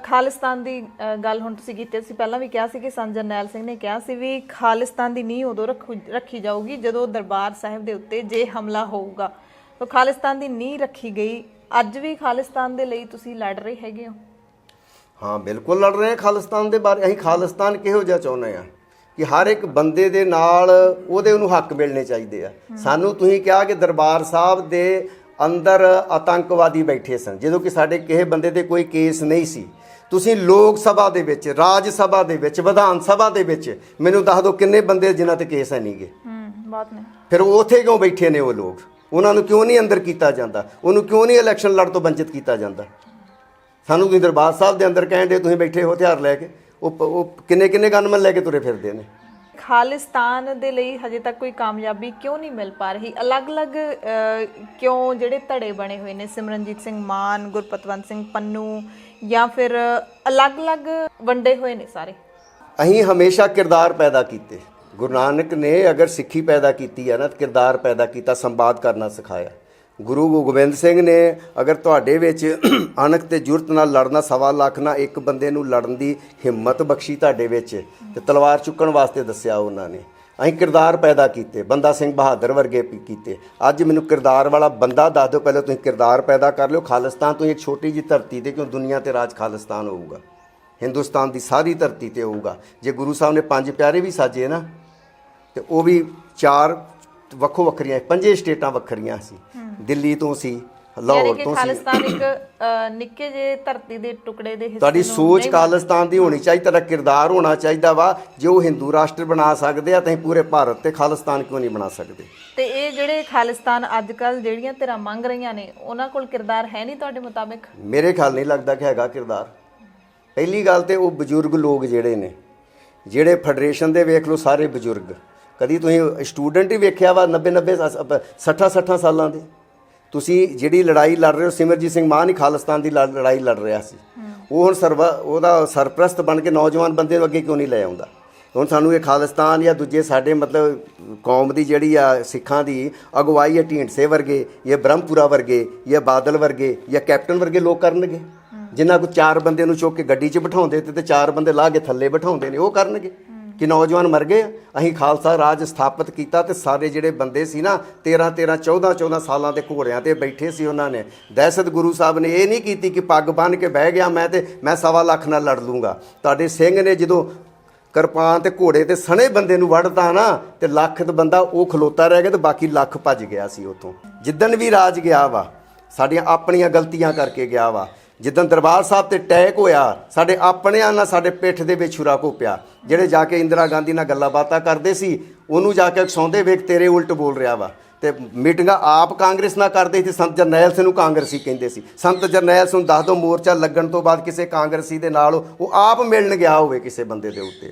ਖਾਲਿਸਤਾਨ ਦੀ ਗੱਲ ਹੁਣ ਤੁਸੀਂ ਕੀਤੀ ਸੀ। ਪਹਿਲਾਂ ਵੀ ਕਿਹਾ ਸੀ ਕਿ ਸੰਤ ਜਰਨੈਲ ਸਿੰਘ ਨੇ ਕਿਹਾ ਸੀ ਵੀ ਖਾਲਿਸਤਾਨ ਦੀ ਨੀਂਹ ਉਦੋਂ ਰੱਖੀ ਜਾਊਗੀ ਜਦੋਂ ਦਰਬਾਰ ਸਾਹਿਬ ਦੇ ਉੱਤੇ ਜੇ ਹਮਲਾ ਹੋਊਗਾ। ਸੋ ਖਾਲਿਸਤਾਨ ਦੀ ਨੀਂਹ ਰੱਖੀ ਗਈ। ਅੱਜ ਵੀ ਖਾਲਿਸਤਾਨ ਦੇ ਲਈ ਤੁਸੀਂ ਲੜ ਰਹੇ ਹੈਗੇ ਹੋ? ਹਾਂ, ਬਿਲਕੁਲ ਲੜ ਰਹੇ ਹਾਂ ਖਾਲਿਸਤਾਨ ਦੇ ਬਾਰੇ। ਅਸੀਂ ਖਾਲਿਸਤਾਨ ਕਿਹੋ ਜਿਹਾ ਚਾਹੁੰਦੇ ਹਾਂ ਕਿ ਹਰ ਇੱਕ ਬੰਦੇ ਦੇ ਨਾਲ ਉਹਨੂੰ ਹੱਕ ਮਿਲਣੇ ਚਾਹੀਦੇ ਆ। ਸਾਨੂੰ ਤੁਸੀਂ ਕਿਹਾ ਕਿ ਦਰਬਾਰ ਸਾਹਿਬ ਦੇ ਅੰਦਰ ਆਤੰਕਵਾਦੀ ਬੈਠੇ ਸਨ, ਜਦੋਂ ਕਿ ਸਾਡੇ ਕਿਸੇ ਬੰਦੇ ਦੇ ਕੋਈ ਕੇਸ ਨਹੀਂ ਸੀ। ਤੁਸੀਂ ਲੋਕ ਸਭਾ ਦੇ ਵਿੱਚ, ਰਾਜ ਸਭਾ ਦੇ ਵਿੱਚ, ਵਿਧਾਨ ਸਭਾ ਦੇ ਵਿੱਚ ਮੈਨੂੰ ਦੱਸ ਦਿਓ ਕਿੰਨੇ ਬੰਦੇ ਜਿਨ੍ਹਾਂ ਤੇ ਕੇਸ ਹੈ ਨਹੀਂਗੇ? ਬਾਤ ਨਹੀਂ। ਫਿਰ ਉਹ ਉੱਥੇ ਕਿਉਂ ਬੈਠੇ ਨੇ? ਉਹ ਲੋਕ, ਉਹਨਾਂ ਨੂੰ ਕਿਉਂ ਨਹੀਂ ਅੰਦਰ ਕੀਤਾ ਜਾਂਦਾ? ਉਹਨੂੰ ਕਿਉਂ ਨਹੀਂ ਇਲੈਕਸ਼ਨ ਲੜ ਤੋਂ ਵੰਚਿਤ ਕੀਤਾ ਜਾਂਦਾ? ਸਾਨੂੰ ਤੁਸੀਂ ਦਰਬਾਰ ਸਾਹਿਬ ਦੇ ਅੰਦਰ ਕਹਿਣ ਦੇ ਤੁਸੀਂ ਬੈਠੇ ਹੋ ਹਥਿਆਰ ਲੈ ਕੇ। ਉਹ ਕਿੰਨੇ ਗਨਮੈਨ ਲੈ ਕੇ ਤੁਰੇ ਫਿਰਦੇ ਨੇ। ਖਾਲਿਸਤਾਨ ਦੇ ਲਈ ਹਜੇ ਤੱਕ ਕੋਈ ਕਾਮਯਾਬੀ ਕਿਉਂ ਨਹੀਂ ਮਿਲ ਪਾ ਰਹੀ? ਅਲੱਗ-ਅਲੱਗ ਕਿਉਂ ਜਿਹੜੇ ਧੜੇ ਬਣੇ ਹੋਏ ਨੇ, ਸਿਮਰਨਜੀਤ ਸਿੰਘ ਮਾਨ, ਗੁਰਪਤਵੰਤ ਸਿੰਘ ਪੰਨੂ, ਜਾਂ ਫਿਰ ਅਲੱਗ-ਅਲੱਗ ਵੰਡੇ ਹੋਏ ਨੇ ਸਾਰੇ? ਅਸੀਂ ਹਮੇਸ਼ਾ ਕਿਰਦਾਰ ਪੈਦਾ ਕੀਤੇ। ਗੁਰੂ ਨਾਨਕ ਨੇ ਅਗਰ ਸਿੱਖੀ ਪੈਦਾ ਕੀਤੀ ਹੈ ਨਾ, ਕਿਰਦਾਰ ਪੈਦਾ ਕੀਤਾ, ਸੰਵਾਦ ਕਰਨਾ ਸਿਖਾਇਆ। ਗੁਰੂ ਗੋਬਿੰਦ ਸਿੰਘ ਨੇ ਅਗਰ ਤੁਹਾਡੇ ਵਿੱਚ ਅਣਖ ਤੇ ਜੁਰਤ ਨਾਲ ਲੜਨਾ, 1.25 ਲੱਖ ਨਾਲ ਇੱਕ ਬੰਦੇ ਨੂੰ ਲੜਨ ਦੀ ਹਿੰਮਤ ਬਖਸ਼ੀ ਤੁਹਾਡੇ ਵਿੱਚ, ਤੇ ਤਲਵਾਰ ਚੁੱਕਣ ਵਾਸਤੇ ਦੱਸਿਆ ਉਹਨਾਂ ਨੇ। ਅਸੀਂ ਕਿਰਦਾਰ ਪੈਦਾ ਕੀਤੇ, ਬੰਦਾ ਸਿੰਘ ਬਹਾਦਰ ਵਰਗੇ ਕੀਤੇ। ਅੱਜ ਮੈਨੂੰ ਕਿਰਦਾਰ ਵਾਲਾ ਬੰਦਾ ਦੱਸ ਦਿਓ। ਪਹਿਲਾਂ ਤੁਸੀਂ ਕਿਰਦਾਰ ਪੈਦਾ ਕਰ ਲਿਓ। ਖਾਲਿਸਤਾਨ ਤੋਂ ਇੱਕ ਛੋਟੀ ਜਿਹੀ ਧਰਤੀ ਤੇ ਕਿਉਂ ਦੁਨੀਆ ਤੇ ਰਾਜ ਖਾਲਿਸਤਾਨ ਹੋਊਗਾ? ਹਿੰਦੁਸਤਾਨ ਦੀ ਸਾਰੀ ਧਰਤੀ ਤੇ ਹੋਊਗਾ। ਜੇ ਗੁਰੂ ਸਾਹਿਬ ਨੇ 5 ਪਿਆਰੇ ਵੀ ਸਾਜੇ ਨਾ, ਤੇ ਉਹ ਵੀ 4 ਵੱਖੋ ਵੱਖਰੀਆਂ, 5 ਸਟੇਟਾਂ ਵੱਖਰੀਆਂ ਸੀ। ਦਿੱਲੀ ਤੋਂ ਸੀ, ਲਾਹੌਰ ਤੋਂ ਸੀ। ਖਾਲਿਸਤਾਨ ਇੱਕ ਨਿੱਕੇ ਜਿਹੇ ਧਰਤੀ ਦੇ ਟੁਕੜੇ ਦੇ ਹਿੱਸੇ। ਤੁਹਾਡੀ ਸੋਚ ਖਾਲਿਸਤਾਨ ਦੀ ਹੋਣੀ ਚਾਹੀਦੀ, ਤੁਹਾਡਾ ਕਿਰਦਾਰ ਹੋਣਾ ਚਾਹੀਦਾ ਵਾ। ਜੇ ਉਹ ਹਿੰਦੂ ਰਾਸ਼ਟਰ ਬਣਾ ਸਕਦੇ ਆ ਤਾਂ ਅਸੀਂ ਪੂਰੇ ਭਾਰਤ ਤੇ ਖਾਲਿਸਤਾਨ ਕਿਉਂ ਨਹੀਂ ਬਣਾ ਸਕਦੇ? ਤੇ ਇਹ ਜਿਹੜੇ ਖਾਲਿਸਤਾਨ ਅੱਜ ਕੱਲ ਜਿਹੜੀਆਂ ਧਿਰਾਂ ਮੰਗ ਰਹੀਆਂ ਨੇ, ਉਹਨਾਂ ਕੋਲ ਕਿਰਦਾਰ ਹੈ ਨਹੀਂ ਤੁਹਾਡੇ ਮੁਤਾਬਿਕ? ਮੇਰੇ ਖਿਆਲ ਨਹੀਂ ਲੱਗਦਾ ਕਿ ਹੈਗਾ ਕਿਰਦਾਰ। ਪਹਿਲੀ ਗੱਲ ਤੇ ਉਹ ਬਜ਼ੁਰਗ ਲੋਕ ਜਿਹੜੇ ਨੇ, ਜਿਹੜੇ ਫੈਡਰੇਸ਼ਨ ਦੇ ਵੇਖ ਲਓ ਸਾਰੇ ਬਜ਼ੁਰਗ। ਕਦੀ ਤੁਸੀਂ ਸਟੂਡੈਂਟ ਹੀ ਵੇਖਿਆ ਵਾ 90 60 ਸਾਲਾਂ ਦੇ? ਤੁਸੀਂ ਜਿਹੜੀ ਲੜਾਈ ਲੜ ਰਹੇ ਹੋ, ਸਿਮਰਜੀਤ ਸਿੰਘ ਮਾਨ ਹੀ ਖਾਲਿਸਤਾਨ ਦੀ ਲੜਾਈ ਲੜ ਰਿਹਾ ਸੀ। ਉਹ ਹੁਣ ਉਹਦਾ ਸਰਪ੍ਰਸਤ ਬਣ ਕੇ ਨੌਜਵਾਨ ਬੰਦੇ ਨੂੰ ਅੱਗੇ ਕਿਉਂ ਨਹੀਂ ਲੈ ਆਉਂਦਾ? ਹੁਣ ਸਾਨੂੰ ਇਹ ਖਾਲਿਸਤਾਨ ਜਾਂ ਦੂਜੇ ਸਾਡੇ ਮਤਲਬ ਕੌਮ ਦੀ ਜਿਹੜੀ ਆ ਸਿੱਖਾਂ ਦੀ ਅਗਵਾਈ ਹੈ, ਢੀਂਡਸੇ ਵਰਗੇ ਜਾਂ ਬ੍ਰਹਮਪੁਰਾ ਵਰਗੇ ਜਾਂ ਬਾਦਲ ਵਰਗੇ ਜਾਂ ਕੈਪਟਨ ਵਰਗੇ ਲੋਕ ਕਰਨਗੇ? ਜਿਨ੍ਹਾਂ ਕੋਲ 4 ਬੰਦੇ ਨੂੰ ਚੁੱਕ ਕੇ ਗੱਡੀ 'ਚ ਬਿਠਾਉਂਦੇ ਤੇ 4 ਬੰਦੇ ਲਾ ਕੇ ਥੱਲੇ ਬਿਠਾਉਂਦੇ ਨੇ, ਉਹ ਕਰਨਗੇ? ਕਿ ਨੌਜਵਾਨ ਮਰ ਗਏ? ਅਸੀਂ ਖਾਲਸਾ ਰਾਜ ਸਥਾਪਿਤ ਕੀਤਾ ਤੇ ਸਾਰੇ ਜਿਹੜੇ ਬੰਦੇ ਸੀ ਨਾ 13 14 ਸਾਲਾਂ ਦੇ ਘੋੜਿਆਂ ਤੇ ਬੈਠੇ ਸੀ, ਉਹਨਾਂ ਨੇ ਦਹਿਸ਼ਤ ਗੁਰੂ ਸਾਹਿਬ ਨੇ ਇਹ ਨਹੀਂ ਕੀਤੀ ਕਿ ਪੱਗ ਬੰਨ੍ਹ ਕੇ ਬਹਿ ਗਿਆ ਮੈਂ 1.25 ਲੱਖ ਨਾਲ ਲੜ ਲੂੰਗਾ। ਤੁਹਾਡੇ ਸਿੰਘ ਨੇ ਜਦੋਂ ਕਿਰਪਾਨ ਤੇ ਘੋੜੇ ਤੇ ਸਣੇ ਬੰਦੇ ਨੂੰ ਵੜਦਾ ਨਾ, ਤੇ ਲੱਖ ਬੰਦਾ ਉਹ ਖਲੋਤਾ ਰਹਿ ਗਿਆ ਤੇ ਬਾਕੀ ਲੱਖ ਭੱਜ ਗਿਆ ਸੀ ਉੱਥੋਂ। ਜਿੱਦਣ ਵੀ ਰਾਜ ਗਿਆ ਵਾ ਸਾਡੀਆਂ ਆਪਣੀਆਂ ਗਲਤੀਆਂ ਕਰਕੇ ਗਿਆ ਵਾ। ਜਿੱਦਾਂ ਦਰਬਾਰ ਸਾਹਿਬ ਤੇ ਅਟੈਕ ਹੋਇਆ, ਸਾਡੇ ਆਪਣਿਆਂ ਨਾਲ ਸਾਡੇ ਪਿੱਠ ਦੇ ਵਿੱਚ ਛੁਰਾ ਘੋਪਿਆ। ਜਿਹੜੇ ਜਾ ਕੇ ਇੰਦਰਾ ਗਾਂਧੀ ਨਾਲ ਗੱਲਾਂ ਬਾਤਾਂ ਕਰਦੇ ਸੀ, ਉਹਨੂੰ ਜਾ ਕੇ ਉਕਸਾਉਂਦੇ ਵੇਖ ਤੇਰੇ ਉਲਟ ਬੋਲ ਰਿਹਾ ਵਾ। ਤੇ ਮੀਟਿੰਗਾਂ ਆਪ ਕਾਂਗਰਸ ਨਾਲ ਕਰਦੇ ਸੀ। ਸੰਤ ਜਰਨੈਲ ਸਿੰਘ ਨੂੰ ਕਾਂਗਰਸੀ ਕਹਿੰਦੇ ਸੀ। ਸੰਤ ਜਰਨੈਲ ਸਿੰਘ ਨੂੰ ਦੱਸ ਦਿਓ, ਮੋਰਚਾ ਲੱਗਣ ਤੋਂ ਬਾਅਦ ਕਿਸੇ ਕਾਂਗਰਸੀ ਦੇ ਨਾਲ ਉਹ ਆਪ ਮਿਲਣ ਗਿਆ ਹੋਵੇ ਕਿਸੇ ਬੰਦੇ ਦੇ ਉੱਤੇ।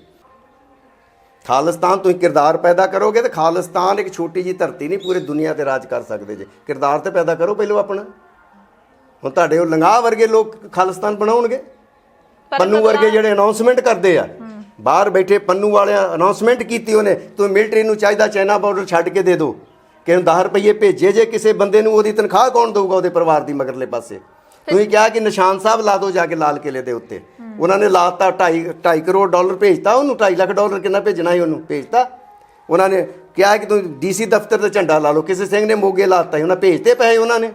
ਖਾਲਿਸਤਾਨ ਤੁਸੀਂ ਕਿਰਦਾਰ ਪੈਦਾ ਕਰੋਗੇ ਤੇ ਖਾਲਿਸਤਾਨ ਇੱਕ ਛੋਟੀ ਜੀ ਧਰਤੀ ਨਹੀਂ, ਪੂਰੀ ਦੁਨੀਆ ਤੇ ਰਾਜ ਕਰ ਸਕਦੇ ਜੇ। ਕਿਰਦਾਰ ਤੇ ਪੈਦਾ ਕਰੋ ਪਹਿਲੋਂ ਆਪਣਾ। ਹੁਣ ਤੁਹਾਡੇ ਉਹ ਲੰਗਾਹ ਵਰਗੇ ਲੋਕ ਖਾਲਿਸਤਾਨ ਬਣਾਉਣਗੇ। ਪੰਨੂ ਵਰਗੇ ਜਿਹੜੇ ਅਨਾਉਂਸਮੈਂਟ ਕਰਦੇ ਆ, ਬਾਹਰ ਬੈਠੇ ਪੰਨੂ ਵਾਲਿਆਂ ਅਨਾਉਂਸਮੈਂਟ ਕੀਤੀ ਉਹਨੇ, ਤੂੰ ਮਿਲਟਰੀ ਨੂੰ ਚਾਹੀਦਾ ਚਾਈਨਾ ਬਾਰਡਰ ਛੱਡ ਕੇ ਦੇ ਦਿਓ, ਕਿ 10 ਰੁਪਏ ਭੇਜੇ ਜੇ ਕਿਸੇ ਬੰਦੇ ਨੂੰ, ਉਹਦੀ ਤਨਖਾਹ ਕੌਣ ਦਊਗਾ ਉਹਦੇ ਪਰਿਵਾਰ ਦੀ ਮਗਰਲੇ ਪਾਸੇ। ਤੁਸੀਂ ਕਿਹਾ ਕਿ ਨਿਸ਼ਾਨ ਸਾਹਿਬ ਲਾ ਦਿਓ ਜਾ ਕੇ ਲਾਲ ਕਿਲੇ ਦੇ ਉੱਤੇ, ਉਹਨਾਂ ਨੇ ਲਾਤਾ 2.5 ਕਰੋੜ ਡਾਲਰ ਭੇਜਤਾ ਉਹਨੂੰ। 2.5 ਲੱਖ ਡਾਲਰ ਕਿੰਨਾ ਭੇਜਣਾ ਸੀ ਉਹਨੂੰ, ਭੇਜਤਾ। ਉਹਨਾਂ ਨੇ ਕਿਹਾ ਕਿ ਤੂੰ DC ਦਫ਼ਤਰ ਤੇ ਝੰਡਾ ਲਾ ਲਓ, ਕਿਸੇ ਸਿੰਘ ਨੇ ਮੋਗੇ ਲਾਤਾ ਸੀ, ਉਹਨਾਂ ਭੇਜਤੇ ਪੈਸੇ ਉਹਨਾਂ ਨੇ।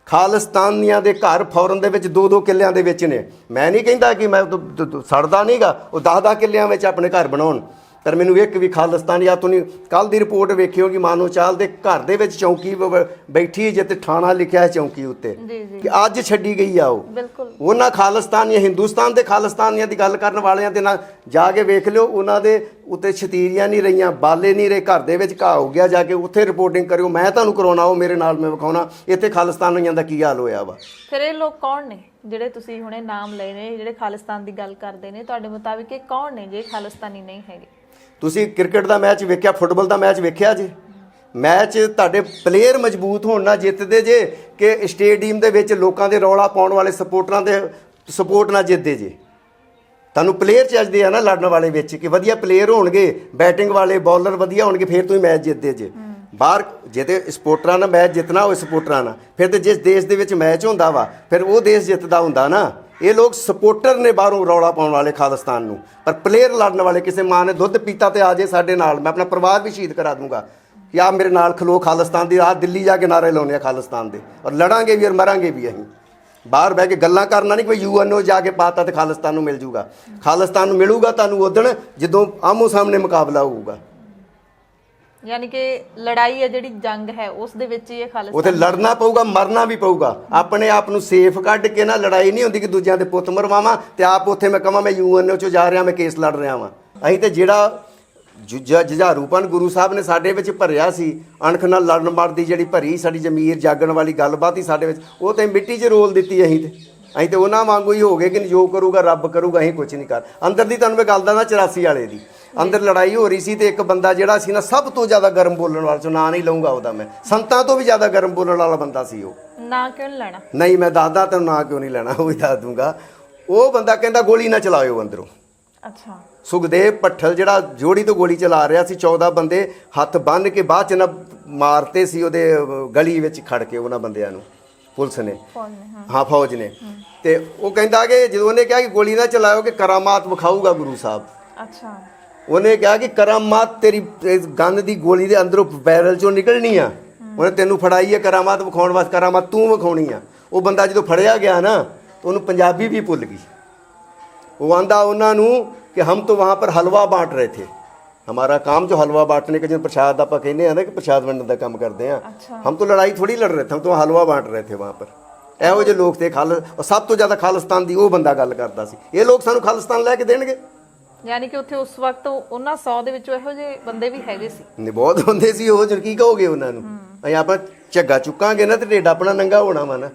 ਖਾਲਿਸਤਾਨੀਆਂ ਦੇ ਘਰ ਫੌਰਨ ਦੇ ਵਿੱਚ 2-2 ਕਿੱਲਿਆਂ ਦੇ ਵਿੱਚ ਨੇ। ਮੈਂ ਨਹੀਂ ਕਹਿੰਦਾ ਕਿ ਮੈਂ ਸੜਦਾ ਨਹੀਂਗਾ, ਉਹ 10-10 ਕਿੱਲਿਆਂ ਵਿੱਚ ਆਪਣੇ ਘਰ ਬਣਾਉਣ। ਪਰ ਮੈਨੂੰ ਇੱਕ ਵੀ ਖਾਲਿਸਤਾਨੀ ਆ ਤੁਸੀਂ ਕੱਲ ਦੀ ਰਿਪੋਰਟ ਵੇਖਿਓ ਕਿ ਮਾਨੋ ਚਾਲ ਦੇ ਘਰ ਦੇ ਵਿੱਚ ਚੌਂਕੀ ਬੈਠੀ ਜਿੱਥੇ ਥਾਣਾ ਲਿਖਿਆ ਹੈ ਚੌਂਕੀ ਉੱਤੇ, ਕਿ ਅੱਜ ਛੱਡੀ ਗਈ ਆ ਉਹ। ਉਹਨਾਂ ਖਾਲਿਸਤਾਨੀਆਂ, ਹਿੰਦੁਸਤਾਨ ਦੇ ਖਾਲਿਸਤਾਨੀਆਂ ਦੀ ਗੱਲ ਕਰਨ ਵਾਲਿਆਂ ਦੇ ਨਾਲ ਜਾ ਕੇ ਵੇਖ ਲਿਓ, ਉਹਨਾਂ ਦੇ ਉੱਤੇ ਛਤੀਰੀਆਂ ਨਹੀਂ ਰਹੀਆਂ, ਬਾਲੇ ਨਹੀਂ ਰਹੇ, ਘਰ ਦੇ ਵਿੱਚ ਘਾਹ ਹੋ ਗਿਆ। ਜਾ ਕੇ ਉੱਥੇ ਰਿਪੋਰਟਿੰਗ ਕਰਿਓ, ਮੈਂ ਤੁਹਾਨੂੰ ਕਰਾਉਣਾ, ਉਹ ਮੇਰੇ ਨਾਲ ਮੈਂ ਵਿਖਾਉਣਾ ਇੱਥੇ ਖਾਲਿਸਤਾਨੀਆਂ ਦਾ ਕੀ ਹਾਲ ਹੋਇਆ ਵਾ। ਫਿਰ ਇਹ ਲੋਕ ਕੌਣ ਨੇ ਜਿਹੜੇ ਤੁਸੀਂ ਹੁਣੇ ਨਾਮ ਲਏ ਨੇ, ਜਿਹੜੇ ਖਾਲਿਸਤਾਨ ਦੀ ਗੱਲ ਕਰਦੇ ਨੇ? ਤੁਹਾਡੇ ਮੁਤਾਬਿਕ ਇਹ ਕੌਣ ਨੇ ਜੇ ਖਾਲਿਸਤਾਨੀ ਨਹੀਂ ਹੈਗੇ? ਤੁਸੀਂ ਕ੍ਰਿਕਟ ਦਾ ਮੈਚ ਵੇਖਿਆ, ਫੁੱਟਬਾਲ ਦਾ ਮੈਚ ਵੇਖਿਆ ਜੀ? ਮੈਚ ਤੁਹਾਡੇ ਪਲੇਅਰ ਮਜ਼ਬੂਤ ਹੋਣ ਨਾਲ ਜਿੱਤਦੇ ਜੇ, ਕਿ ਸਟੇਡੀਅਮ ਦੇ ਵਿੱਚ ਲੋਕਾਂ ਦੇ ਰੌਲਾ ਪਾਉਣ ਵਾਲੇ ਸਪੋਰਟਰਾਂ ਦੇ ਸਪੋਰਟ ਨਾਲ ਜਿੱਤਦੇ ਜੇ? ਤੁਹਾਨੂੰ ਪਲੇਅਰ ਚਾਹੀਦੇ ਆ ਨਾ ਲੜਨ ਵਾਲੇ ਵਿੱਚ, ਕਿ ਵਧੀਆ ਪਲੇਅਰ ਹੋਣਗੇ, ਬੈਟਿੰਗ ਵਾਲੇ, ਬੌਲਰ ਵਧੀਆ ਹੋਣਗੇ, ਫਿਰ ਤੁਸੀਂ ਮੈਚ ਜਿੱਤਦੇ ਜੇ। ਬਾਹਰ ਜੇ ਤੇ ਸਪੋਰਟਰਾਂ ਨਾਲ ਮੈਚ ਜਿੱਤਣਾ ਹੋਵੇ, ਸਪੋਰਟਰਾਂ ਨਾਲ, ਫਿਰ ਤੇ ਜਿਸ ਦੇਸ਼ ਦੇ ਵਿੱਚ ਮੈਚ ਹੁੰਦਾ ਵਾ ਫਿਰ ਉਹ ਦੇਸ਼ ਜਿੱਤਦਾ ਹੁੰਦਾ ਨਾ। ਇਹ ਲੋਕ ਸਪੋਰਟਰ ਨੇ ਬਾਹਰੋਂ ਰੌਲਾ ਪਾਉਣ ਵਾਲੇ ਖਾਲਿਸਤਾਨ ਨੂੰ, ਪਰ ਪਲੇਅਰ ਲੜਨ ਵਾਲੇ। ਕਿਸੇ ਮਾਂ ਨੇ ਦੁੱਧ ਪੀਤਾ ਤੇ ਆ ਜੇ ਸਾਡੇ ਨਾਲ, ਮੈਂ ਆਪਣਾ ਪਰਿਵਾਰ ਵੀ ਸ਼ਹੀਦ ਕਰਾ ਦੂੰਗਾ, ਕਿ ਆ ਮੇਰੇ ਨਾਲ ਖਲੋ ਖਾਲਿਸਤਾਨ ਦੀ। ਰਾਤ ਦਿੱਲੀ ਜਾ ਕੇ ਨਾਰੇ ਲਾਉਣੇ ਆ ਖਾਲਿਸਤਾਨ ਦੇ, ਔਰ ਲੜਾਂਗੇ ਵੀ ਔਰ ਮਰਾਂਗੇ ਵੀ। ਅਸੀਂ ਬਾਹਰ ਬਹਿ ਕੇ ਗੱਲਾਂ ਕਰਨਾ ਨਹੀਂ, ਕੋਈ UNO ਜਾ ਕੇ ਪਾਤਾ ਤੇ ਖਾਲਿਸਤਾਨ ਨੂੰ ਮਿਲ ਜੂਗਾ। ਖਾਲਿਸਤਾਨ ਨੂੰ ਮਿਲੂਗਾ ਤੁਹਾਨੂੰ ਉਦਣ ਜਦੋਂ ਆਮੋ ਸਾਹਮਣੇ ਮੁਕਾਬਲਾ ਹੋਊਗਾ। ਯਾਨੀ ਕਿ ਲੜਾਈ ਹੈ ਜਿਹੜੀ ਜੰਗ ਹੈ, ਉਸ ਦੇ ਵਿੱਚ ਹੀ ਇਹ ਖਾਲਿਸਤਾਨ ਉੱਥੇ ਲੜਨਾ ਪਊਗਾ, ਮਰਨਾ ਵੀ ਪਊਗਾ। ਆਪਣੇ ਆਪ ਨੂੰ ਸੇਫ ਕੱਢ ਕੇ ਨਾ, ਲੜਾਈ ਨਹੀਂ ਹੁੰਦੀ ਕਿ ਦੂਜਿਆਂ ਦੇ ਪੁੱਤ ਮਰਵਾਵਾਂ ਤੇ ਆਪ ਉੱਥੇ ਮੈਂ ਕਹਾਂ ਮੈਂ UNO 'ਚੋਂ ਜਾ ਰਿਹਾ, ਮੈਂ ਕੇਸ ਲੜ ਰਿਹਾ ਵਾਂ। ਅਸੀਂ ਤੇ ਜਿਹੜਾ ਜੁਝਾਰੂਪਨ ਗੁਰੂ ਸਾਹਿਬ ਨੇ ਸਾਡੇ ਵਿੱਚ ਭਰਿਆ ਸੀ, ਅਣਖ ਨਾਲ ਲੜਨ ਮਰਦੀ ਜਿਹੜੀ ਭਰੀ ਸਾਡੀ ਜ਼ਮੀਰ ਜਾਗਣ ਵਾਲੀ ਗੱਲਬਾਤ ਹੀ ਸਾਡੇ ਵਿੱਚ, ਉਹ ਤੇ ਮਿੱਟੀ 'ਚ ਰੋਲ ਦਿੱਤੀ। ਅਸੀਂ ਤੇ ਉਹਨਾਂ ਵਾਂਗੂ ਹੀ ਹੋ ਗਏ ਕਿ ਜੋ ਕਰੂਗਾ ਰੱਬ ਕਰੂਗਾ, ਅਸੀਂ ਕੁਝ ਨਹੀਂ ਕਰ। ਅੰਦਰ ਦੀ ਤੁਹਾਨੂੰ ਮੈਂ ਗੱਲ ਦੱਸਦਾ, 84 ਵਾਲੇ ਦੀ ਅੰਦਰ ਲੜਾਈ ਹੋ ਰਹੀ ਸੀ ਤੇ ਇੱਕ ਬੰਦਾ ਜਿਹੜਾ ਸੀ ਨਾ, ਸਭ ਤੋਂ ਜ਼ਿਆਦਾ ਗਰਮ ਬੋਲਣ ਵਾਲਾ, ਨਾਂ ਨਹੀਂ ਲਊਂਗਾ ਉਹਦਾ ਮੈਂ, ਸੰਤਾਂ ਤੋਂ ਵੀ ਜ਼ਿਆਦਾ ਗਰਮ ਬੋਲਣ ਵਾਲਾ ਬੰਦਾ ਸੀ ਉਹ। ਨਾਂ ਕਿਉਂ ਨਹੀਂ ਲੈਣਾ? ਨਹੀਂ, ਮੈਂ ਦੱਸਦਾ ਤੈਨੂੰ ਨਾਂ ਕਿਉਂ ਨਹੀਂ ਲੈਣਾ, ਉਹ ਵੀ ਦੱਸ ਦੂੰਗਾ। ਉਹ ਬੰਦਾ ਕਹਿੰਦਾ ਗੋਲੀ ਨਾ ਚਲਾਇਓ ਅੰਦਰੋਂ। ਅੱਛਾ। ਸੁਖਦੇਵ ਭੱਠਲ ਜਿਹੜਾ ਜੋੜੀ ਤੋਂ ਗੋਲੀ ਚਲਾ ਰਿਹਾ ਸੀ, 14 ਬੰਦੇ ਹੱਥ ਬੰਨ੍ਹ ਕੇ ਬਾਅਦ ਚ ਨਾ ਮਾਰਤੇ ਸੀ ਉਹਦੇ ਗਲੀ ਵਿੱਚ ਖੜ ਕੇ ਉਹਨਾਂ ਬੰਦਿਆਂ ਨੂੰ, ਪੁਲਿਸ ਨੇ, ਹਾਂ ਫੌਜ ਨੇ। ਤੇ ਉਹ ਕਹਿੰਦਾ ਕਿ ਜਦੋਂ ਉਹਨੇ ਕਿਹਾ ਕਿ ਗੋਲੀ ਨਾ ਚਲਾਇਓ ਕਿ ਕਰਾਮਾਤ ਵਿਖਾਊਗਾ ਗੁਰੂ ਸਾਹਿਬ। ਅੱਛਾ। ਉਹਨੇ ਕਿਹਾ ਕਿ ਕਰਾਮਾਤ ਤੇਰੀ ਗੰਨ ਦੀ ਗੋਲੀ ਦੇ ਅੰਦਰੋਂ ਬੈਰਲ ਚੋਂ ਨਿਕਲਣੀ ਆ, ਉਹਨੇ ਤੈਨੂੰ ਫੜਾਈ ਹੈ ਕਰਾਮਾਤ ਵਿਖਾਉਣ ਵਾਸਤੇ, ਕਰਾਮਾਤ ਤੂੰ ਵਿਖਾਉਣੀ ਆ। ਉਹ ਬੰਦਾ ਜਦੋਂ ਫੜਿਆ ਗਿਆ ਨਾ, ਉਹਨੂੰ ਪੰਜਾਬੀ ਵੀ ਭੁੱਲ ਗਈ। ਉਹ ਆਂਦਾ ਉਹਨਾਂ ਨੂੰ ਕਿ ਹਮ तो वहाँ पर हलवा बांट रहे थे, हमारा काम जो हलवा बांटने का, जो प्रसाद आप कहने हैं ना कि प्रसाद वंडन का काम करते हैं। अच्छा। हम तो लड़ाई थोड़ी लड़ रहे थे, हम तो हलवा बांट रहे थे वहाँ पर। ਇਹੋ ਜਿਹੇ ਲੋਕ ਤੇ ਸਭ ਤੋਂ ਜ਼ਿਆਦਾ ਖਾਲਿਸਤਾਨ ਦੀ ਉਹ ਬੰਦਾ ਗੱਲ ਕਰਦਾ ਸੀ। ਇਹ ਲੋਕ ਸਾਨੂੰ ਖਾਲਿਸਤਾਨ ਲੈ ਕੇ ਦੇਣਗੇ? ਯਾਨੀ ਕਿ ਉੱਥੇ ਉਸ ਵਕਤ ਉਹਨਾਂ 100 ਦੇ ਵਿੱਚੋਂ ਇਹੋ ਜਿਹੇ ਬੰਦੇ ਵੀ ਹੈਗੇ ਸੀ? ਨਹੀਂ, ਬਹੁਤ ਹੁੰਦੇ ਸੀ। ਉਹ ਕੀ ਕਹੋਗੇ ਉਹਨਾਂ ਨੂੰ? ਅਸੀਂ ਆਪਾਂ ਝੱਗਾ ਚੁੱਕਾਂਗੇ ਨਾ ਤੇ ਢਿੱਡ ਆਪਣਾ ਨੰਗਾ ਹੋਣਾ ਵਾ ਨਾ।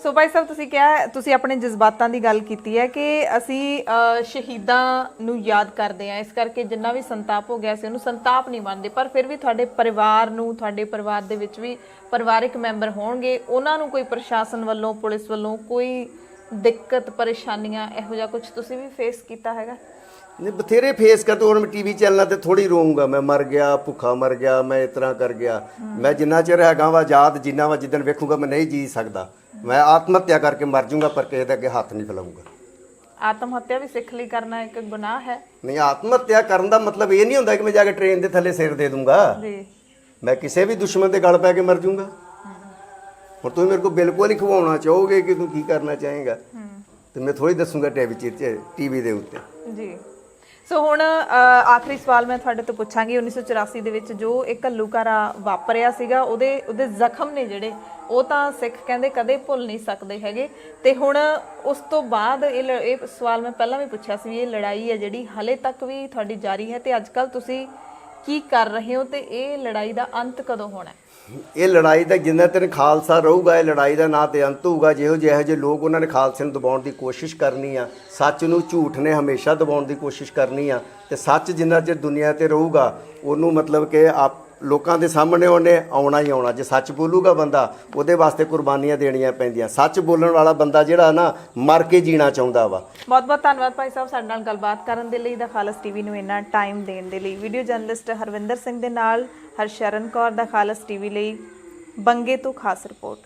ਸੋ ਭਾਈ ਸਾਹਿਬ, ਤੁਸੀਂ ਕਿਹਾ, ਤੁਸੀਂ ਆਪਣੇ ਜਜ਼ਬਾਤਾਂ ਦੀ ਗੱਲ ਕੀਤੀ ਹੈ ਕਿ ਅਸੀਂ ਸ਼ਹੀਦਾਂ ਨੂੰ ਯਾਦ ਕਰਦੇ ਹਾਂ, ਇਸ ਕਰਕੇ ਜਿੰਨਾ ਵੀ ਸੰਤਾਪ ਹੋ ਗਿਆ ਸੀ ਉਹਨੂੰ ਸੰਤਾਪ ਨਹੀਂ ਮੰਨਦੇ। ਪਰ ਫਿਰ ਵੀ ਤੁਹਾਡੇ ਪਰਿਵਾਰ ਨੂੰ, ਤੁਹਾਡੇ ਪਰਿਵਾਰ ਦੇ ਵਿੱਚ ਵੀ ਪਰਿਵਾਰਿਕ ਮੈਂਬਰ ਹੋਣਗੇ, ਉਹਨਾਂ ਨੂੰ ਕੋਈ ਪ੍ਰਸ਼ਾਸਨ ਵੱਲੋਂ, ਪੁਲਿਸ ਵੱਲੋਂ ਕੋਈ ਦਿੱਕਤ, ਪਰੇਸ਼ਾਨੀਆਂ, ਇਹੋ ਜਿਹਾ ਕੁਝ ਤੁਸੀਂ ਵੀ ਫੇਸ ਕੀਤਾ ਹੈਗਾ? ਨਹੀਂ, ਬਥੇਰੇ ਫੇਸ ਕਰਦੇ। ਹੁਣ ਮੈਂ TV ਚੈਨਲਾਂ ਤੇ ਥੋੜੀ ਰੋਊਂਗਾ, ਮੈਂ ਮਰ ਗਿਆ, ਭੁੱਖਾ ਮਰ ਗਿਆ, ਮੈਂ ਇਸ ਤਰ੍ਹਾਂ ਕਰ ਗਿਆ। ਮੈਂ ਜਿੰਨਾ ਚਿਰ ਹੈਗਾ ਵਾ ਆਜ਼ਾਦ, ਜਿੰਨਾ ਵਾ ਜਿੱਦਣ ਵੇਖੂਗਾ ਮੈਂ ਨਹੀਂ ਜੀ ਸਕਦਾ। ਮੈਂ ਆਤਮ ਹੱਤਿਆ ਕਰਕੇ ਮਰ ਜਾਊਂਗਾ, ਪਰ ਕਿਸੇ ਦੇ ਅੱਗੇ ਹੱਥ ਨਹੀਂ ਫੈਲਾਊਂਗਾ। ਆਤਮ ਹੱਤਿਆ ਵੀ ਸਿੱਖ ਲਈ ਕਰਨਾ ਇੱਕ ਗੁਨਾਹ ਹੈ? ਨਹੀਂ, ਆਤਮ ਹੱਤਿਆ ਕਰਨ ਦਾ ਮਤਲਬ ਇਹ ਨਹੀਂ ਹੁੰਦਾ ਕਿ ਮੈਂ ਜਾ ਕੇ ਟ੍ਰੇਨ ਦੇ ਥੱਲੇ ਸਿਰ ਦੇ ਦੂੰਗਾ ਜੀ। ਮੈਂ ਕਿਸੇ ਵੀ ਦੁਸ਼ਮਣ ਦੇ ਗਲ ਪੈ ਕੇ ਮਰ ਜਾਊਂਗਾ। ਹੁਣ ਤੁਸੀਂ ਮੇਰੇ ਕੋਲ ਬਿਲਕੁਲ ਹੀ ਖਵਾਉਣਾ ਚਾਹੋਗੇ ਕਿ ਤੂੰ ਕੀ ਕਰਨਾ ਚਾਹੇਗਾ, ਤੇ ਮੈਂ ਥੋੜੀ ਦੱਸੂਗਾ TV ਦੇ ਉੱਤੇ ਜੀ। ਸੋ ਹੁਣ ਆਖਰੀ ਸਵਾਲ ਮੈਂ ਤੁਹਾਡੇ ਤੋਂ ਪੁੱਛਾਂਗੀ, 1984 ਦੇ ਵਿੱਚ ਜੋ ਇੱਕ ਘੱਲੂਘਾਰਾ ਵਾਪਰਿਆ ਸੀਗਾ, ਉਹਦੇ ਜ਼ਖਮ ਨੇ ਜਿਹੜੇ ਉਹ ਤਾਂ ਸਿੱਖ ਕਹਿੰਦੇ ਕਦੇ ਭੁੱਲ ਨਹੀਂ ਸਕਦੇ ਹੈਗੇ। ਤੇ ਹੁਣ ਉਸ ਤੋਂ ਬਾਅਦ ਇਹ ਸਵਾਲ ਮੈਂ ਪਹਿਲਾਂ ਵੀ ਪੁੱਛਿਆ ਸੀ ਵੀ ਇਹ ਲੜਾਈ ਹੈ ਜਿਹੜੀ ਹਲੇ ਤੱਕ ਵੀ ਤੁਹਾਡੀ ਜਾਰੀ ਹੈ ਤੇ ਅੱਜ ਕੱਲ ਤੁਸੀਂ ਕੀ ਕਰ ਰਹੇ ਹੋ ਤੇ ਇਹ ਲੜਾਈ ਦਾ ਅੰਤ ਕਦੋਂ ਹੋਣਾ ਹੈ? ਇਹ ਲੜਾਈ ਦਾ ਜਿੰਨਾ ਚਿਰ ਖਾਲਸਾ ਰਹੂਗਾ ਇਹ ਲੜਾਈ ਦਾ ਨਾ ਤੇ ਅੰਤ ਹੋਊਗਾ। ਜਿਹੋ ਜਿਹੇ ਲੋਕ ਉਹਨਾਂ ਨੇ ਖਾਲਸੇ ਨੂੰ ਦਬਾਉਣ ਦੀ ਕੋਸ਼ਿਸ਼ ਕਰਨੀ ਆ, ਸੱਚ ਨੂੰ ਝੂਠ ਨੇ ਹਮੇਸ਼ਾ ਦਬਾਉਣ ਦੀ ਕੋਸ਼ਿਸ਼ ਕਰਨੀ ਆ ਤੇ ਸੱਚ ਜਿੰਨਾ ਚਿਰ ਦੁਨੀਆ ਤੇ ਰਹੂਗਾ ਉਹਨੂੰ ਮਤਲਬ ਕਿ ਲੋਕਾਂ ਦੇ ਸਾਹਮਣੇ ਉਹਨੇ ਆਉਣਾ ਹੀ ਆਉਣਾ। ਜੇ ਸੱਚ ਬੋਲੂਗਾ ਬੰਦਾ ਉਹਦੇ ਵਾਸਤੇ ਕੁਰਬਾਨੀਆਂ ਦੇਣੀਆਂ ਪੈਂਦੀਆਂ। ਸੱਚ ਬੋਲਣ ਵਾਲਾ ਬੰਦਾ ਜਿਹੜਾ ਨਾ ਮਰ ਕੇ ਜੀਣਾ ਚਾਹੁੰਦਾ ਵਾ। ਬਹੁਤ ਬਹੁਤ ਧੰਨਵਾਦ ਭਾਈ ਸਾਹਿਬ ਸਾਡੇ ਨਾਲ ਗੱਲਬਾਤ ਕਰਨ ਦੇ ਲਈ, ਦਾ ਖਾਲਸ ਟੀਵੀ ਨੂੰ ਇੰਨਾ ਟਾਈਮ ਦੇਣ ਦੇ ਲਈ। ਵੀਡੀਓ ਜਰਨਲਿਸਟ ਹਰਵਿੰਦਰ ਸਿੰਘ ਦੇ ਨਾਲ ਹਰਸ਼ਰਨ ਕੌਰ, ਦਾ ਖਾਲਸ ਟੀਵੀ ਲਈ ਬੰਗੇ ਤੋਂ ਖਾਸ ਰਿਪੋਰਟ।